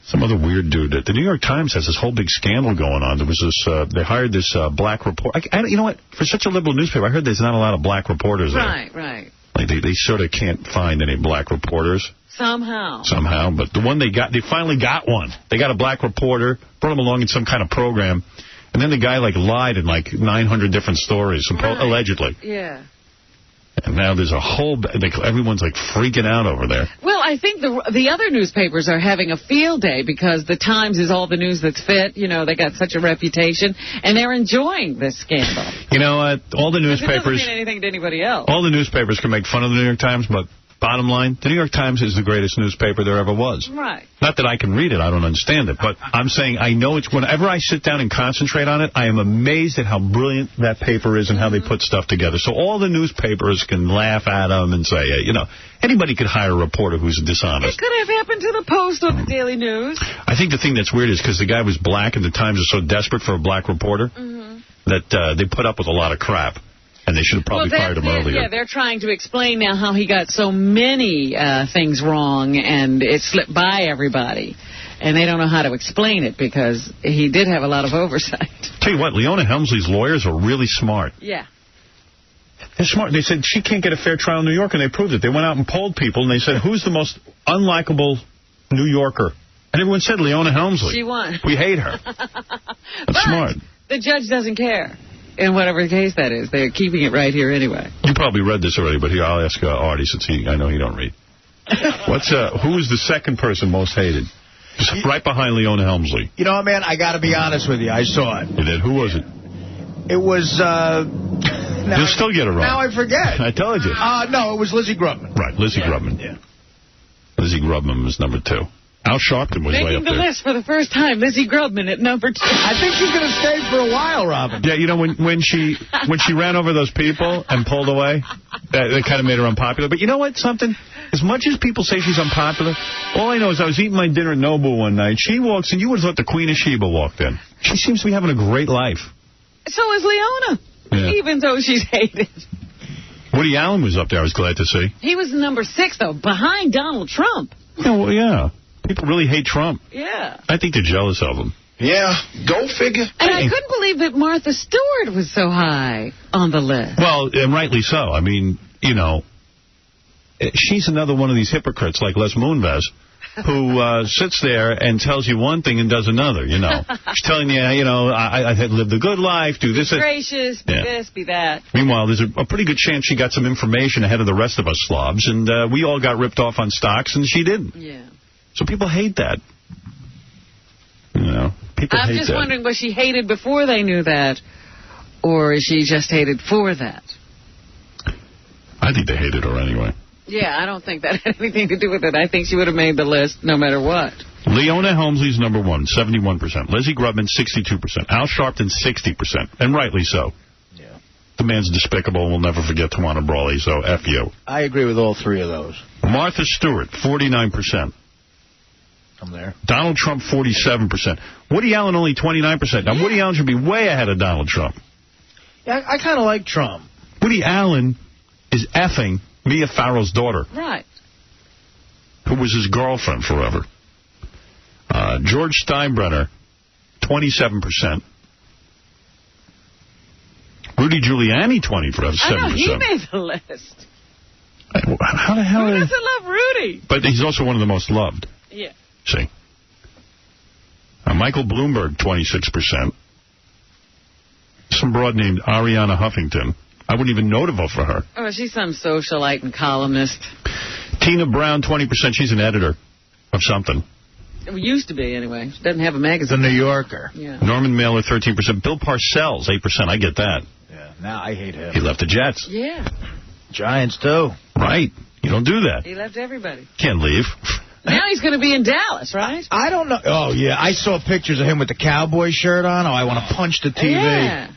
Some other weird dude. The New York Times has this whole big scandal going on. There was this, they hired this black reporter. You know what? For such a liberal newspaper, I heard there's not a lot of black reporters there. Right. They sort of can't find any black reporters. Somehow. But the one they finally got one. They got a black reporter, brought him along in some kind of program, and then the guy, lied in, 900 different stories, allegedly. Yeah. And now there's a whole... everyone's, freaking out over there. Well, I think the other newspapers are having a field day because the Times is all the news that's fit. You know, they got such a reputation, and they're enjoying this scandal. You know what? All the newspapers... It doesn't mean anything to anybody else. All the newspapers can make fun of the New York Times, but bottom line, the New York Times is the greatest newspaper there ever was. Right. Not that I can read it, I don't understand it, but I'm saying I know it's... Whenever I sit down and concentrate on it, I am amazed at how brilliant that paper is and how they put stuff together. So all the newspapers can laugh at them and say, anybody could hire a reporter who's dishonest. It could have happened to the Post or the Daily News. I think the thing that's weird is because the guy was black and the Times is so desperate for a black reporter that they put up with a lot of crap. And they should have probably fired him earlier. Yeah, they're trying to explain now how he got so many things wrong and it slipped by everybody. And they don't know how to explain it because he did have a lot of oversight. Tell you what, Leona Helmsley's lawyers are really smart. Yeah. They're smart. They said she can't get a fair trial in New York, and they proved it. They went out and polled people, and they said, who's the most unlikable New Yorker? And everyone said Leona Helmsley. She won. We hate her. That's smart. The judge doesn't care. In whatever case that is. They're keeping it right here anyway. You probably read this already, but here, I'll ask Artie since I know he don't read. Who is the second person most hated? Just right behind Leona Helmsley. You know what, man? I got to be honest with you. I saw it. You did? Who was it? It was... You'll still get it wrong. Now I forget. I told you. No, it was Lizzie Grubman. Right, Lizzie Grubman. Yeah. Lizzie Grubman was number 2. Al Sharpton was way up there. Making the list for the first time, Lizzie Grubman at number 2. I think she's going to stay for a while, Robin. Yeah, you know, when she ran over those people and pulled away, that kind of made her unpopular. But you know what, something? As much as people say she's unpopular, all I know is I was eating my dinner at Nobu one night. She walks in, you would have thought the Queen of Sheba walked in. She seems to be having a great life. So is Leona, even though she's hated. Woody Allen was up there, I was glad to see. He was number 6, though, behind Donald Trump. Yeah, well, yeah. People really hate Trump. Yeah. I think they're jealous of him. Yeah, go figure. And I couldn't believe that Martha Stewart was so high on the list. Well, and rightly so. I mean, you know, she's another one of these hypocrites like Les Moonves who sits there and tells you one thing and does another, you know. She's telling you, you know, I had lived a good life, do this. Be gracious, be this, be that. Meanwhile, there's a pretty good chance she got some information ahead of the rest of us slobs, and we all got ripped off on stocks, and she didn't. Yeah. So people hate that. You know, people hate that. I'm just wondering, was she hated before they knew that, or is she just hated for that? I think they hated her anyway. Yeah, I don't think that had anything to do with it. I think she would have made the list no matter what. Leona Helmsley's number 1, 71%. Lizzie Grubman, 62%. Al Sharpton, 60%. And rightly so. Yeah. The man's despicable and we'll never forget Tawana Brawley, so F you. I agree with all 3 of those. Martha Stewart, 49%. I'm there. Donald Trump, 47%. Woody Allen, only 29%. Now, Woody Allen should be way ahead of Donald Trump. Yeah, I kind of like Trump. Woody Allen is effing Mia Farrow's daughter. Right. Who was his girlfriend forever. George Steinbrenner, 27%. Rudy Giuliani, 27%. I know, he made the list. How the hell? Who doesn't love Rudy? But he's also one of the most loved. Yeah. See. Michael Bloomberg, 26%. Some broad named Ariana Huffington. I wouldn't even know to vote for her. Oh, she's some socialite and columnist. Tina Brown, 20%. She's an editor of something. It used to be, anyway. She doesn't have a magazine. The New Yorker. Yeah. Norman Mailer, 13%. Bill Parcells, 8%. I get that. Yeah, now I hate him. He left the Jets. Yeah. Giants, too. Right. You don't do that. He left everybody. Can't leave. Now he's going to be in Dallas, right? I don't know. Oh, yeah. I saw pictures of him with the cowboy shirt on. Oh, I want to punch the TV. Yeah.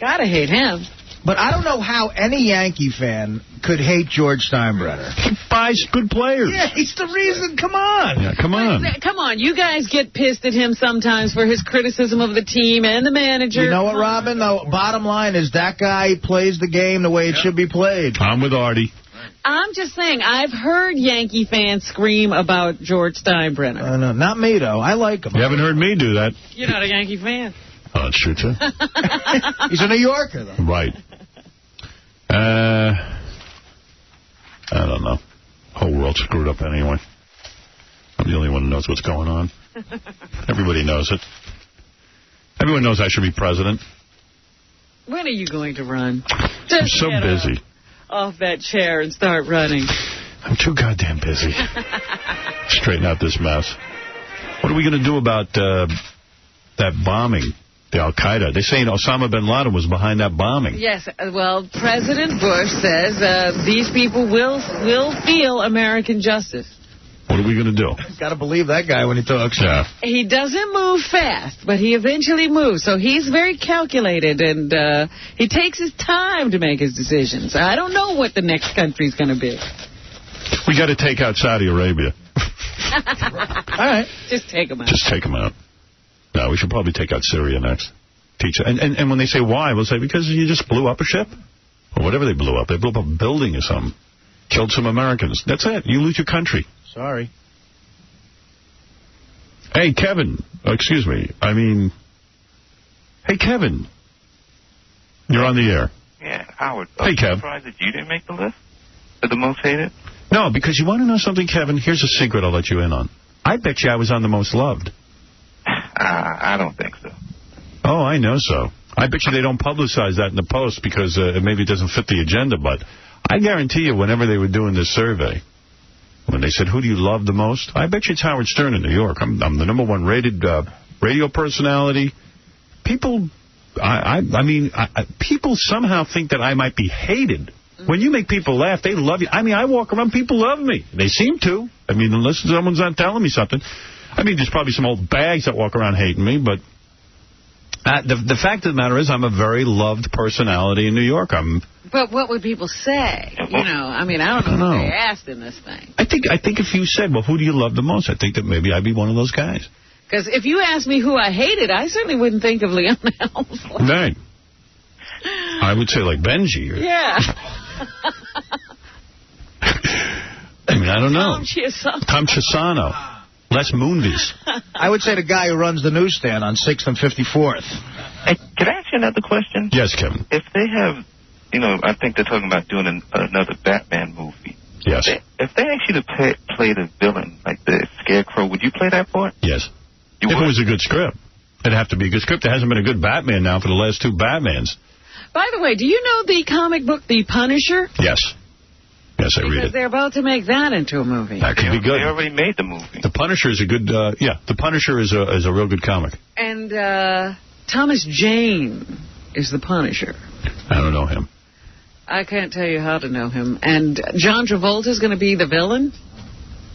Gotta hate him. But I don't know how any Yankee fan could hate George Steinbrenner. He buys good players. Yeah, he's the reason. Come on. Yeah, come on. Come on. You guys get pissed at him sometimes for his criticism of the team and the manager. You know what, Robin? The bottom line is that guy plays the game the way it should be played. I'm with Artie. I'm just saying, I've heard Yankee fans scream about George Steinbrenner. No, not me, though. I like him. You haven't heard me do that. You're not a Yankee fan. Oh, that's true, too. He's a New Yorker, though. Right. I don't know. Whole world's screwed up anyway. I'm the only one who knows what's going on. Everybody knows it. Everyone knows I should be president. When are you going to run? I'm so busy. Off that chair and start running. I'm too goddamn busy. Straighten out this mess. What are we going to do about that bombing? The Al-Qaeda. They're saying Osama bin Laden was behind that bombing. Yes. Well, President Bush says these people will feel American justice. What are we going to do? Got to believe that guy when he talks. Yeah. He doesn't move fast, but he eventually moves. So he's very calculated, and he takes his time to make his decisions. I don't know what the next country's going to be. We got to take out Saudi Arabia. All right. Just take them out. Just take them out. No, we should probably take out Syria next. And when they say why, we'll say, because you just blew up a ship. Or whatever they blew up. They blew up a building or something. Killed some Americans. That's it. You lose your country. Sorry. Hey, Kevin. Excuse me. Hey, Kevin. You're on the air. Yeah, Howard. Hey, Kev. I'm surprised that you didn't make the list of the most hated. No, because you want to know something, Kevin? Here's a secret I'll let you in on. I bet you I was on the most loved. I don't think so. Oh, I know so. I bet you they don't publicize that in the Post because maybe it doesn't fit the agenda, but I guarantee you whenever they were doing this survey, when they said, who do you love the most? I bet you it's Howard Stern in New York. I'm the #1 rated radio personality. People, people somehow think that I might be hated. When you make people laugh, they love you. I walk around, people love me. They seem to. Unless someone's not telling me something. There's probably some old bags that walk around hating me, but the fact of the matter is I'm a very loved personality in New York. But what would people say? I don't know what they asked in this thing. I think if you said, well, who do you love the most, I think that maybe I'd be one of those guys. Because if you asked me who I hated, I certainly wouldn't think of Leon Helmsley. Right. I would say like Benji. Yeah. I don't know. Tom Chisano. Les Moonves. I would say the guy who runs the newsstand on 6th and 54th. Hey, can I ask you another question? Yes, Kevin. If they have, I think they're talking about doing another Batman movie. Yes. If they ask you to play the villain, like the Scarecrow, would you play that part? Yes. If it was a good script. It'd have to be a good script. There hasn't been a good Batman now for the last 2 Batmans. By the way, do you know the comic book The Punisher? Yes. Yes, I read it. Because they're about to make that into a movie. That could be good. They already made the movie. The Punisher is a good, The Punisher is a real good comic. And Thomas Jane is the Punisher. I don't know him. I can't tell you how to know him. And John Travolta is going to be the villain?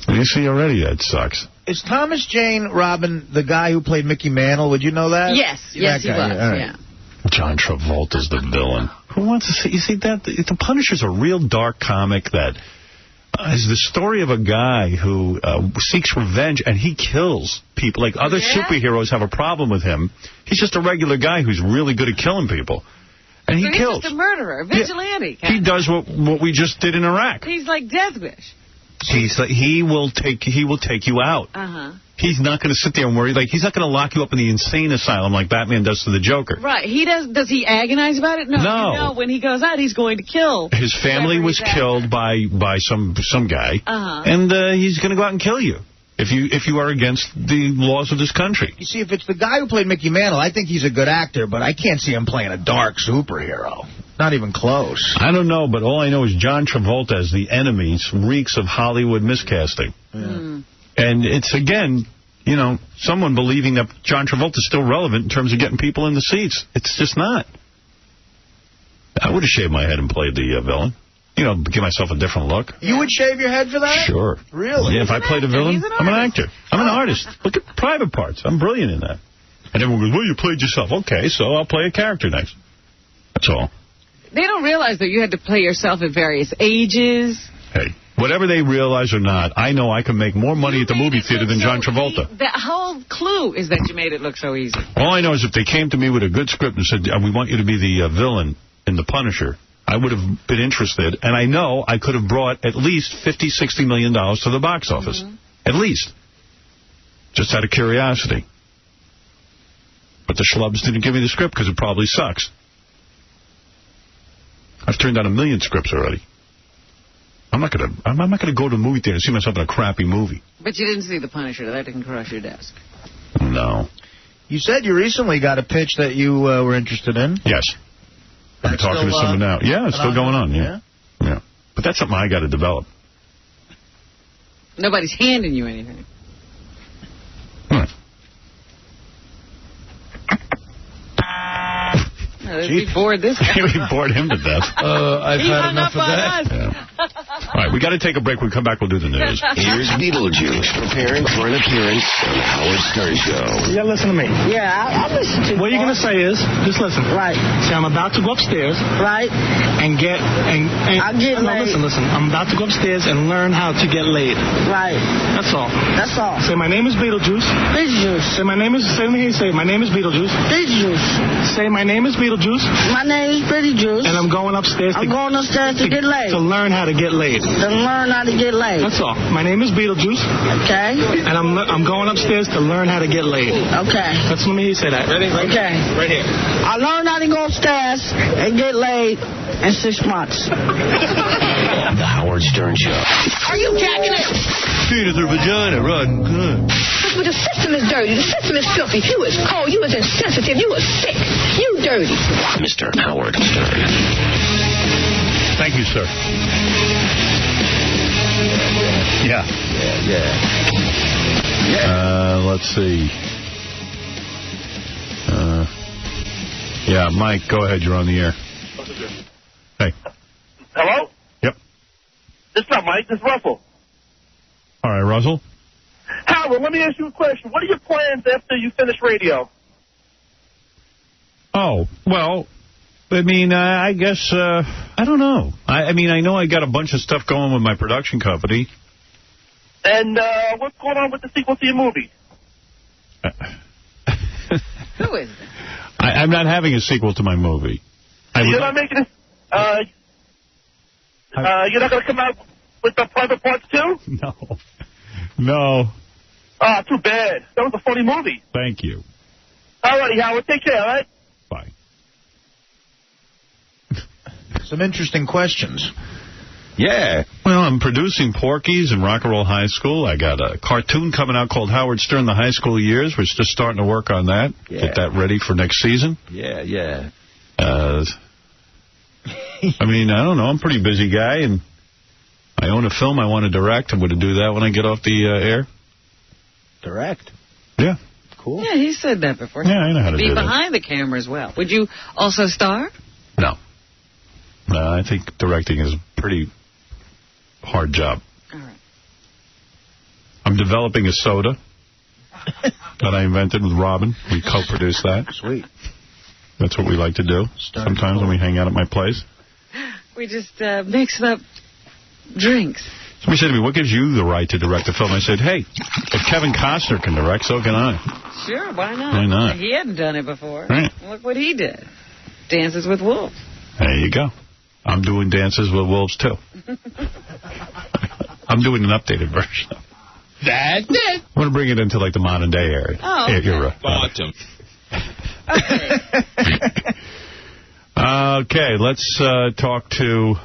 You see already, that sucks. Is Thomas Jane, Robin, the guy who played Mickey Mantle? Would you know that? Yes, he was, yeah. John Travolta's the villain. Who wants to see? You see, The Punisher's a real dark comic that is the story of a guy who seeks revenge, and he kills people. Like, other superheroes have a problem with him. He's just a regular guy who's really good at killing people. And he kills. He's just a murderer, a vigilante. Yeah. He does what we just did in Iraq. He's like Death Wish. He will take you out. Uh-huh. He's not going to sit there and worry. Like, he's not going to lock you up in the insane asylum like Batman does to the Joker. Right. Does he agonize about it? No. You know, when he goes out, he's going to kill. His family was killed by some guy. Uh-huh. And he's going to go out and kill you if you are against the laws of this country. You see, if it's the guy who played Mickey Mantle, I think he's a good actor, but I can't see him playing a dark superhero. Not even close. I don't know, but all I know is John Travolta as the enemy reeks of Hollywood miscasting. Yeah. And it's, again, someone believing that John Travolta's still relevant in terms of getting people in the seats. It's just not. I would have shaved my head and played the villain. Give myself a different look. You would shave your head for that? Sure. Really? Yeah, if I played a villain, I'm an actor. I'm an artist. Look at Private Parts. I'm brilliant in that. And everyone goes, well, you played yourself. Okay, so I'll play a character next. That's all. They don't realize that you had to play yourself at various ages. Hey, whatever they realize or not, I know I can make more money at the movie theater than John Travolta. The whole clue is that you made it look so easy. All I know is if they came to me with a good script and said, we want you to be the villain in The Punisher, I would have been interested. And I know I could have brought at least $50, $60 million to the box office. Mm-hmm. At least. Just out of curiosity. But the schlubs didn't give me the script because it probably sucks. I've turned down 1 million scripts already. I'm not gonna go to the movie theater and see myself in a crappy movie. But you didn't see The Punisher. That didn't cross your desk. No. You said you recently got a pitch that you were interested in. Yes. I'm talking to someone now. Yeah, it's still going on. Yeah. But that's something I got to develop. Nobody's handing you anything. We bored this guy. We bored him to death. I've had enough of that. Yeah. All right, we got to take a break. When we come back, we'll do the news. Here's Beetlejuice preparing for an appearance on the Howard Stern Show. Yeah, listen to me. Yeah, I'll listen to you. What you're going to say is, just listen. Right. See, I'm about to go upstairs. Right. And get... I'll get laid. Listen. I'm about to go upstairs and learn how to get laid. Right. That's all. That's all. Say, my name is Beetlejuice. Beetlejuice. Say, my name is... Say, my name is Beetlejuice. Beetlejuice. Say, my name is Beetlejuice. My name is Beetlejuice. And I'm going upstairs to get laid. To learn how to get laid. To learn how to get laid. That's all. My name is Beetlejuice. Okay. And I'm going upstairs to learn how to get laid. Okay. Let me hear you say that. Ready? Okay. Right here. I learned how to go upstairs and get laid in 6 months. The Howard Stern Show. Are you jacking it? Penis or vagina, rotten cunt. But the system is dirty. The system is filthy. You is cold. You is insensitive. You is sick. You dirty. Mr. Howard Stern. Thank you, sir. Yeah. Let's see. Yeah, Mike, go ahead. You're on the air. Hey. Hello? Yep. This is not Mike. This is Russell. All right, Russell. Howard, let me ask you a question. What are your plans after you finish radio? Oh, well, I mean, I guess, I don't know. I mean, I know I got a bunch of stuff going with my production company. And what's going on with the sequel to your movie? Who is it? I'm not having a sequel to my movie. You're not making you're not going to come out with the Private Parts 2? No. Oh, too bad. That was a funny movie. Thank you. All righty, Howard. Take care, all right? Bye. Some interesting questions. Yeah. Well, I'm producing Porky's in Rock and Roll High School. I got a cartoon coming out called Howard Stern, The High School Years. We're just starting to work on that. Yeah. Get that ready for next season. Yeah. I mean, I don't know. I'm a pretty busy guy, and I own a film I want to direct. I'm going to do that when I get off the air. Direct? Yeah. Cool. Yeah, he said that before. Yeah, I know how to do that. Be behind the camera as well. Would you also star? No. I think directing is a pretty hard job. All right. I'm developing a soda that I invented with Robin. We co-produced that. Sweet. That's what we like to do sometimes when we hang out at my place. We just mix up drinks. Somebody said to me, what gives you the right to direct a film? I said, hey, if Kevin Costner can direct, so can I. Sure, why not? Why not? He hadn't done it before. Right. Look what he did. Dances with Wolves. There you go. I'm doing Dances with Wolves, too. I'm doing an updated version. That's it. I'm going to bring it into, like, the modern day area. Oh, okay. Bottom. Okay, let's talk to...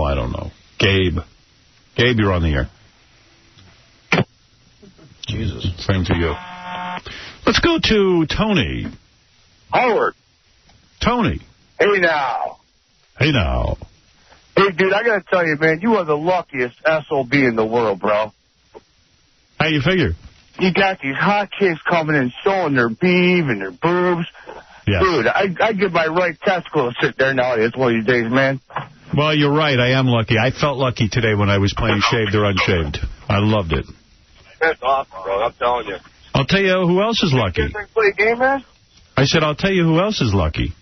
I don't know. Gabe. Gabe, you're on the air. Jesus. Same to you. Let's go to Tony. Howard. Tony. Hey, now. Hey, now. Hey, dude, I got to tell you, man, you are the luckiest SOB in the world, bro. How you figure? You got these hot chicks coming in showing their beef and their boobs. Yeah. Dude, I give my right testicle to sit there nowadays one of these days, man. Well, you're right. I am lucky. I felt lucky today when I was playing Shaved or Unshaved. I loved it. That's awesome, bro. I'm telling you. I'll tell you who else is lucky. You play a game, man? I said, I'll tell you who else is lucky.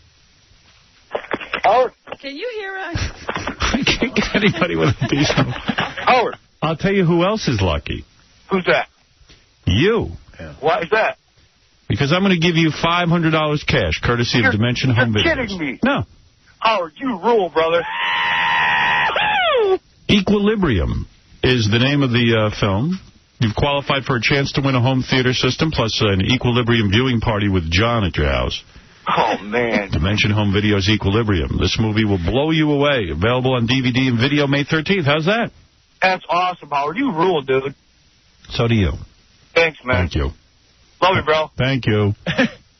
Howard. Can you hear us? I can't get anybody with a decent... Howard. I'll tell you who else is lucky. Who's that? You. Yeah. Why is that? Because I'm going to give you $500 cash, courtesy of Dimension Home Videos. You're kidding me. No. Howard, you rule, brother. Equilibrium is the name of the film. You've qualified for a chance to win a home theater system, plus an Equilibrium viewing party with John at your house. Oh, man. Dimension Home Video's Equilibrium. This movie will blow you away. Available on DVD and video May 13th. How's that? That's awesome, Howard. You rule, dude. So do you. Thanks, man. Thank you. Love you, bro. Thank you.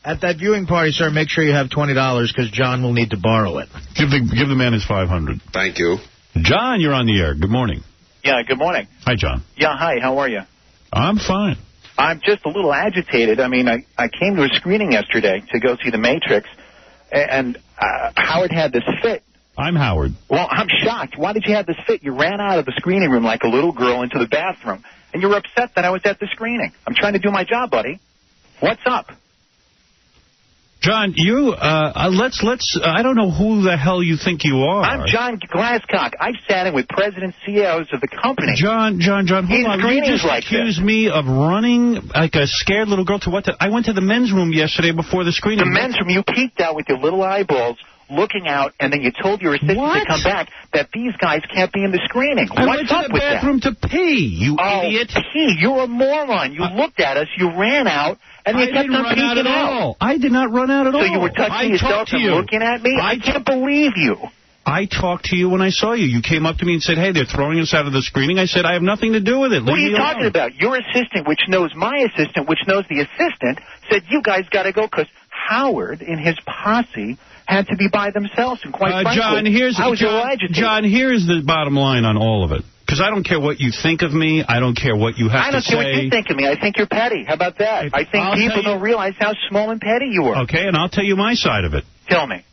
At that viewing party, sir, make sure you have $20 because John will need to borrow it. Give the man his $500. Thank you. John, you're on the air. Good morning. Yeah, good morning. Hi, John. Yeah, hi. How are you? I'm fine. I'm just a little agitated. I mean, I came to a screening yesterday to go see The Matrix, and Howard had this fit. I'm Howard. Well, I'm shocked. Why did you have this fit? You ran out of the screening room like a little girl into the bathroom, and you were upset that I was at the screening. I'm trying to do my job, buddy. What's up? John, you, I don't know who the hell you think you are. I'm John Glasscock. I've sat in with presidents, CEOs of the company. John, hold on. You just accused me of running like a scared little girl to what? I went to the men's room yesterday before the screening. The men's room, you peeked out with your little eyeballs, looking out, and then you told your assistant to come back that these guys can't be in the screening. I went to the bathroom to pee, you idiot. Pee. You're a moron. You looked at us, you ran out, and you kept on peeking out. I did not run out at all. So you were touching yourself and looking at me? I can't believe you. I talked to you when I saw you. You came up to me and said, hey, they're throwing us out of the screening. I said, I have nothing to do with it. What are you talking about? Your assistant, which knows my assistant, which knows the assistant, said you guys got to go because Howard and his posse had to be by themselves. And quite frankly, John, here's the bottom line on all of it. Because I don't care what you think of me. I don't care what you have to say. I don't care what you think of me. I think you're petty. How about that? I think people don't realize how small and petty you are. Okay, and I'll tell you my side of it. Tell me.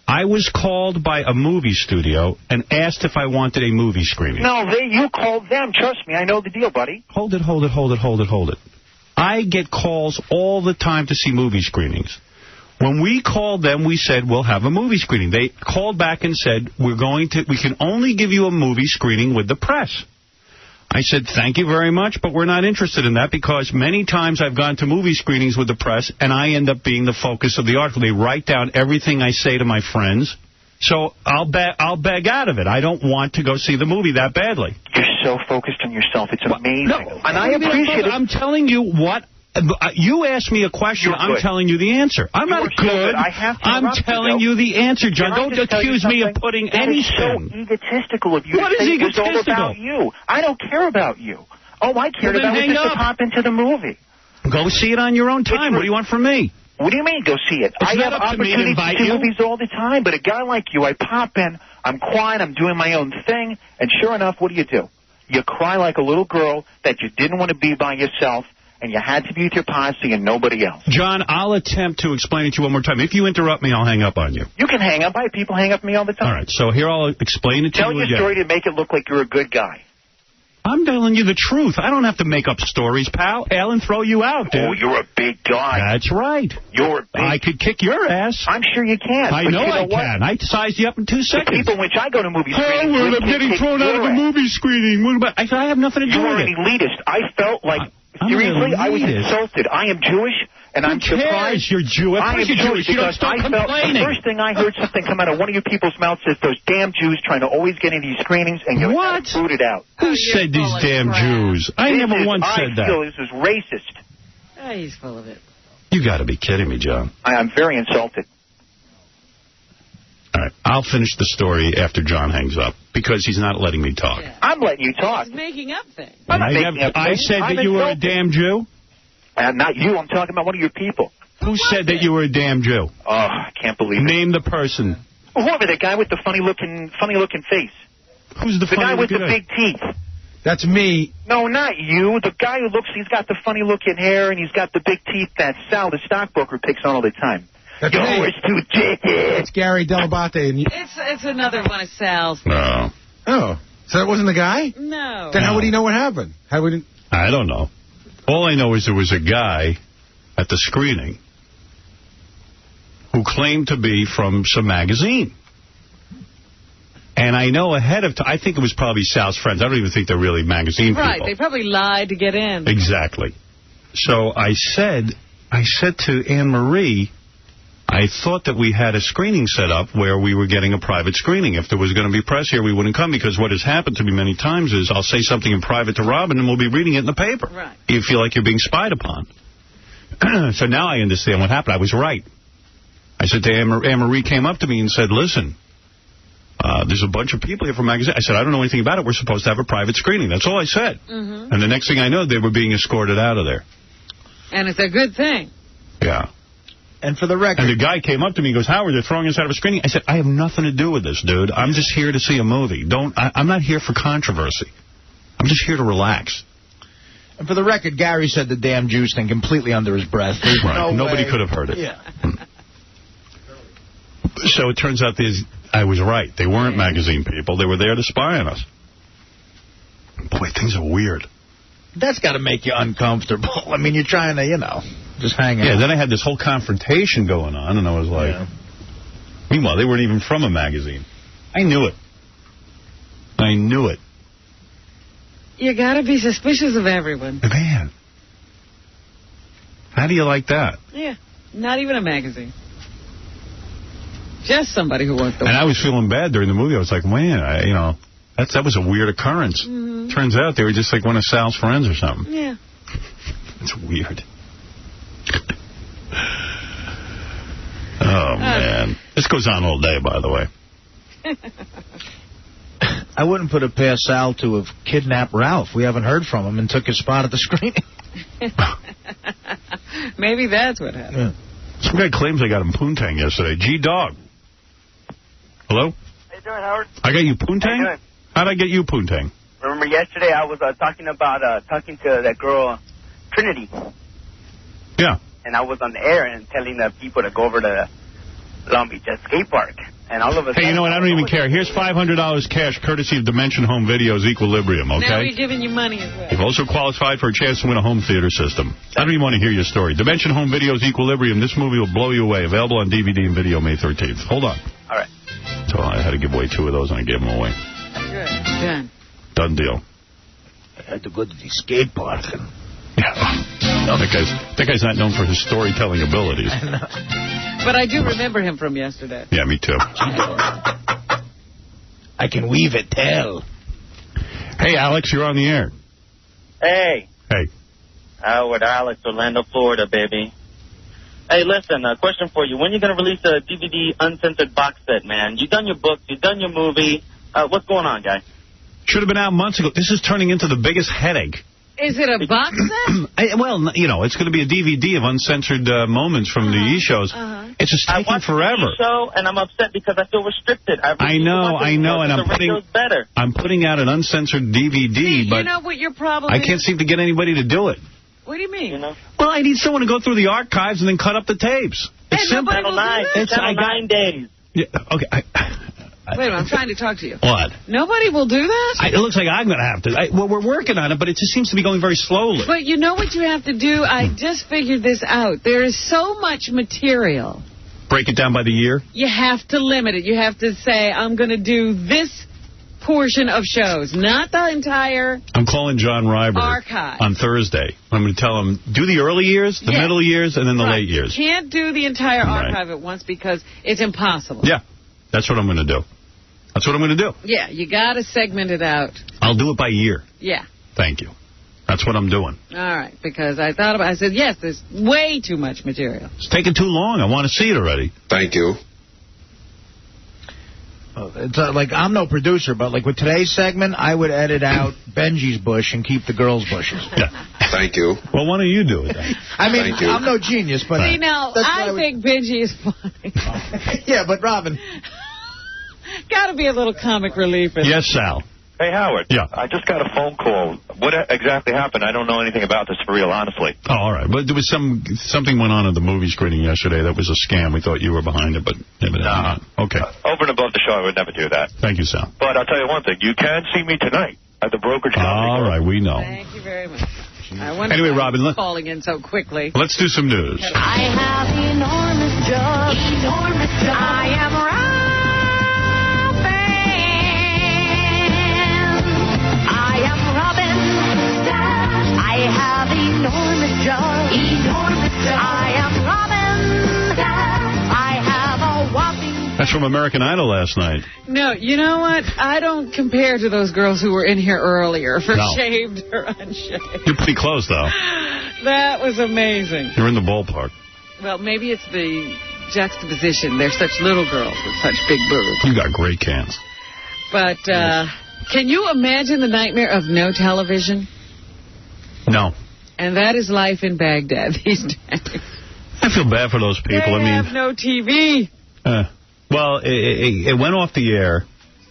I was called by a movie studio and asked if I wanted a movie screening. No, you called them. Trust me, I know the deal, buddy. Hold it. I get calls all the time to see movie screenings. When we called them, we said, we'll have a movie screening. They called back and said, we can only give you a movie screening with the press. I said, thank you very much, but we're not interested in that because many times I've gone to movie screenings with the press and I end up being the focus of the article. They write down everything I say to my friends. So I'll beg out of it. I don't want to go see the movie that badly. You're so focused on yourself. It's amazing. No, and I appreciate it. I'm telling you what... You asked me a question. I'm telling you the answer. I'm not good. I'm telling you the answer, John. Don't accuse me of putting anything. It's so egotistical of you to say it was all about you. I don't care about you. All I cared about was just to pop into the movie. Go see it on your own time. What do you want from me? What do you mean, go see it? I have opportunities to see movies all the time, but a guy like you, I pop in, I'm quiet, I'm doing my own thing, and sure enough, what do? You cry like a little girl that you didn't want to be by yourself, and you had to be with your posse and nobody else. John, I'll attempt to explain it to you one more time. If you interrupt me, I'll hang up on you. You can hang up. People hang up on me all the time. All right, so here I'll explain it to you again. Tell your story to make it look like you're a good guy. I'm telling you the truth. I don't have to make up stories, pal. Alan, throw you out, dude. Oh, you're a big guy. That's right. You're big. I could kick your ass. I'm sure you can. I know I can. I sized you up in 2 seconds. The people which I go to movie screenings I'm getting thrown out of a movie screening. I have nothing to do with it. You're an elitist. I felt like... Seriously, I was insulted. I am Jewish, and I'm surprised. You're Jewish. I am Jewish. You don't stop complaining. The first thing I heard something come out of one of you people's mouths is those damn Jews trying to always get into these screenings, and you're booted out. Who said these damn Jews? I never once said that. I feel this is racist. Oh, he's full of it. You got to be kidding me, John. I'm very insulted. All right, I'll finish the story after John hangs up, because he's not letting me talk. Yeah. I'm letting you talk. He's making up things. I'm not making up things. I said that you were a damn Jew? Not you. I'm talking about one of your people. Who said that you were a damn Jew? Oh, I can't believe it. Name the person. Whoever, the guy with the funny-looking face. Who's the guy with the big teeth? That's me. No, not you. The guy who he's got the funny-looking hair and he's got the big teeth that Sal, the stockbroker, picks on all the time. That's Yours too dick. It's Gary Delabate. It's another one of Sal's. No. Oh, so that wasn't the guy? No. Then how would he know what happened? I don't know. All I know is there was a guy at the screening who claimed to be from some magazine. And I know ahead of time, I think it was probably Sal's friends. I don't even think they're really magazine people. Right, they probably lied to get in. Exactly. So I said to Anne-Marie, I thought that we had a screening set up where we were getting a private screening. If there was going to be press here, we wouldn't come, because what has happened to me many times is I'll say something in private to Robin and we'll be reading it in the paper. Right. You feel like you're being spied upon. So now I understand what happened. I was right. I said to Anne-Marie came up to me and said, listen, there's a bunch of people here from magazine. I said, I don't know anything about it. We're supposed to have a private screening. That's all I said. Mm-hmm. And the next thing I know, they were being escorted out of there. And it's a good thing. Yeah. And for the record... And the guy came up to me and goes, Howard, they're throwing us out of a screening. I said, I have nothing to do with this, dude. I'm just here to see a movie. I'm not here for controversy. I'm just here to relax. And for the record, Gary said the damn Jews thing completely under his breath. Right. Nobody could have heard it. Yeah. So it turns out I was right. They weren't magazine people. They were there to spy on us. Boy, things are weird. That's got to make you uncomfortable. I mean, you're trying to, just hang out. Yeah, then I had this whole confrontation going on, and I was like... Meanwhile, they weren't even from a magazine. I knew it. I knew it. You got to be suspicious of everyone. Man. How do you like that? Yeah, not even a magazine. Just somebody who wants to... And I was feeling bad during the movie. I was like, man, that was a weird occurrence. Mm-hmm. Turns out they were just like one of Sal's friends or something. Yeah. It's weird. Oh, man. This goes on all day, by the way. I wouldn't put it past Sal to have kidnapped Ralph. We haven't heard from him and took his spot at the screening. Maybe that's what happened. Yeah. Some guy claims I got him poontang yesterday. G-Dog. Hello? How you doing, Howard? I got you poontang? How'd I get you poontang? Remember yesterday I was talking to that girl, Trinity. Yeah. And I was on the air and telling the people to go over to Long Beach skate park. And all of a sudden... Hey, you know what? I don't even care. Here's $500 cash, courtesy of Dimension Home Video's Equilibrium, okay? Now we're giving you money as well. You've also qualified for a chance to win a home theater system. I don't even want to hear your story. Dimension Home Video's Equilibrium. This movie will blow you away. Available on DVD and video May 13th. Hold on. All right. So I had to give away 2 of those, and I gave them away. Good. Done deal. I had to go to the skate park. No, that guy's not known for his storytelling abilities. But I do remember him from yesterday. Yeah, me too. I can weave a tale. Hey, Alex, you're on the air. Hey. Hey. Howard, Alex, Orlando, Florida, baby. Hey, listen, a question for you. When are you going to release a DVD uncensored box set, man? You've done your book, you've done your movie. What's going on, guy? Should have been out months ago. This is turning into the biggest headache. Is it a box set? Well, it's going to be a DVD of uncensored moments from the E-shows. It's just taking forever. I watched the show, and I'm upset because I feel restricted. I know, and I'm putting out an uncensored DVD, See, but you know what your problem I can't seem to get anybody to do it. What do you mean? Well, I need someone to go through the archives and then cut up the tapes. It's simple. Channel 9. It's Channel 9 days. Yeah, okay. Wait a minute, I'm trying to talk to you. What? Nobody will do that? It looks like I'm going to have to. Well, we're working on it, but it just seems to be going very slowly. But you know what you have to do? I just figured this out. There is so much material. Break it down by the year? You have to limit it. You have to say, I'm going to do this portion of shows, not the entire I'm calling John Ryber archive on Thursday. I'm going to tell him, do the early years, the middle years, and then the late years. You can't do the entire archive at once because it's impossible. Yeah, that's what I'm going to do. That's what I'm going to do. Yeah, you got to segment it out. I'll do it by year. Yeah. Thank you. That's what I'm doing. All right, because I said, yes, there's way too much material. It's taking too long. I want to see it already. Thank you. It's like, I'm no producer, but like with today's segment, I would edit out Benji's bush and keep the girls' bushes. Yeah. Thank you. Well, why don't you do it then? I mean, I'm no genius, but... See, now, I think Benji is funny. Yeah, but Robin... Got to be a little comic relief. Yes, Sal. Hey, Howard. Yeah. I just got a phone call. What exactly happened? I don't know anything about this for real, honestly. Oh, all right. But there was something went on at the movie screening yesterday that was a scam. We thought you were behind it, but evidently not. Okay. Over and above the show, I would never do that. Thank you, Sal. But I'll tell you one thing. You can see me tonight at the Brokerage Comedy All right, we know. Thank you very much. I wonder anyway, why Robin, calling in so quickly. Let's do some news. I have enormous job. I am Robin. I have enormous joy. I am Robin. I have a whopping... That's from American Idol last night. No, you know what? I don't compare to those girls who were in here earlier for shaved or unshaved. You're pretty close, though. That was amazing. You're in the ballpark. Well, maybe it's the juxtaposition. They're such little girls with such big boobs. You got great cans. But can you imagine the nightmare of no television? No. And that is life in Baghdad these days. I feel bad for those people. They have no TV. Well, it went off the air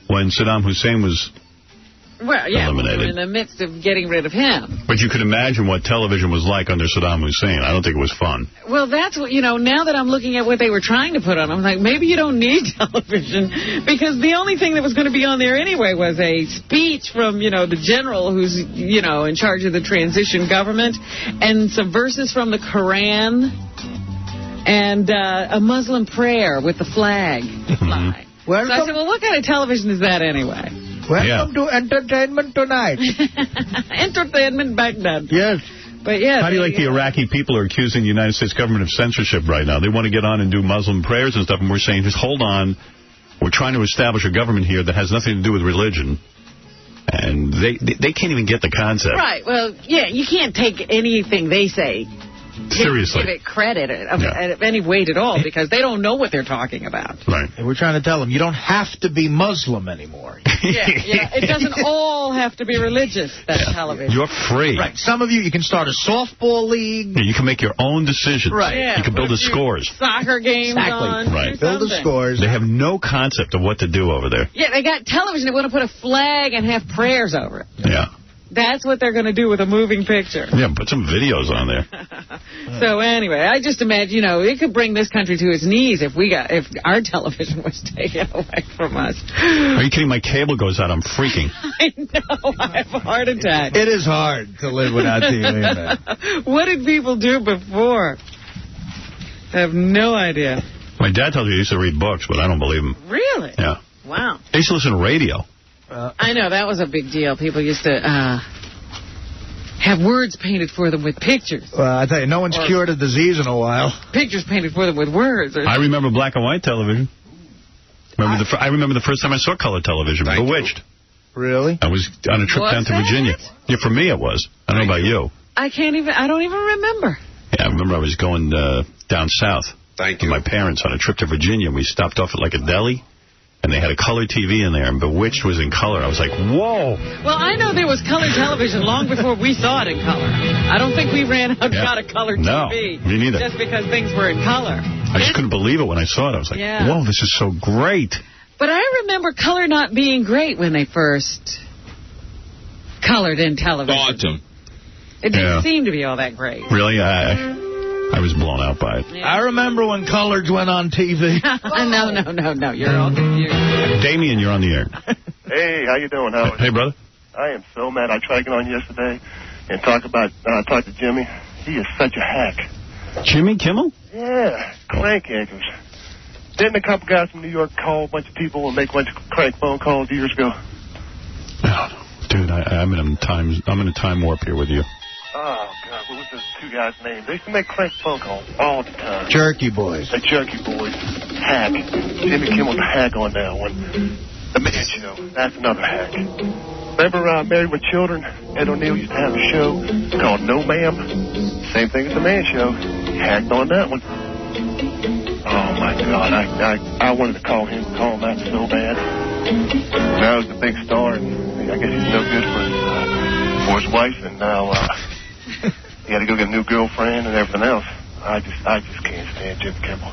when Saddam Hussein was Well, yeah, eliminated. we're in the midst of getting rid of him. But you could imagine what television was like under Saddam Hussein. I don't think it was fun. Well, that's what, now that I'm looking at what they were trying to put on, I'm like, maybe you don't need television, because the only thing that was going to be on there anyway was a speech from, the general who's, in charge of the transition government, and some verses from the Quran, and a Muslim prayer with the flag flying. So I said, well, what kind of television is that anyway? Welcome to Entertainment Tonight. Entertainment back then. Yes. But yeah. How do you like the Iraqi people are accusing the United States government of censorship right now? They want to get on and do Muslim prayers and stuff, and we're saying, just hold on. We're trying to establish a government here that has nothing to do with religion. And they can't even get the concept. Right. Well, yeah, you can't take anything they say. Seriously. Give it credit of any weight at all, because they don't know what they're talking about. Right. And we're trying to tell them, you don't have to be Muslim anymore. Yeah. It doesn't all have to be religious, that television. You're free. Right. Some of you can start a softball league. Yeah, you can make your own decisions. Right. Yeah. You can build the scores. Soccer games on. Right. Build the scores. They have no concept of what to do over there. Yeah, they got television. They want to put a flag and have prayers over it. Yeah. That's what they're going to do with a moving picture. Yeah, put some videos on there. So anyway, I just imagine, it could bring this country to its knees if our television was taken away from us. Are you kidding? My cable goes out. I'm freaking. I know. I have a heart attack. It is hard to live without TV, man. What did people do before? I have no idea. My dad tells me he used to read books, but I don't believe him. Really? Yeah. Wow. They used to listen to radio. I know, that was a big deal. People used to have words painted for them with pictures. Well, I tell you, no one's cured a disease in a while. Pictures painted for them with words. I remember black and white television. I remember the first time I saw color television, Bewitched. Really? I was on a trip down to Virginia. Yeah, for me it was. I don't know about you. I don't even remember. Yeah, I remember I was going down south with my parents on a trip to Virginia. We stopped off at like a deli. And they had a color TV in there, and Bewitched was in color. I was like, whoa. Well, I know there was color television long before we saw it in color. I don't think we ran out and got a color TV. No, me neither. Just because things were in color. I just couldn't believe it when I saw it. I was like, whoa, this is so great. But I remember color not being great when they first colored in television. Autumn. It didn't seem to be all that great. Really? I was blown out by it. Yeah. I remember when colors went on TV. No. You're all confused. Damien, you're on the air. Hey, how you doing, Howard? Hey, brother. I am so mad. I tried to get on yesterday and talk to Jimmy. He is such a hack. Jimmy Kimmel? Yeah, crank anchors. Didn't a couple guys from New York call a bunch of people and make a bunch of crank phone calls years ago? Oh, dude, I'm in a time warp here with you. Oh, God, what was those two guys' names? They used to make crank phone calls all the time. Jerky Boys. The Jerky Boys. Hack. Jimmy Kimmel's a hack on that one. The Man Show. That's another hack. Remember Married with Children? Ed O'Neill used to have a show called No Ma'am. Same thing as The Man Show. He hacked on that one. Oh, my God. I wanted to call him that so bad. Now he's a big star, and I guess he's no good for his wife, and now he had to go get a new girlfriend and everything else. I just can't stand Jim Kimmel.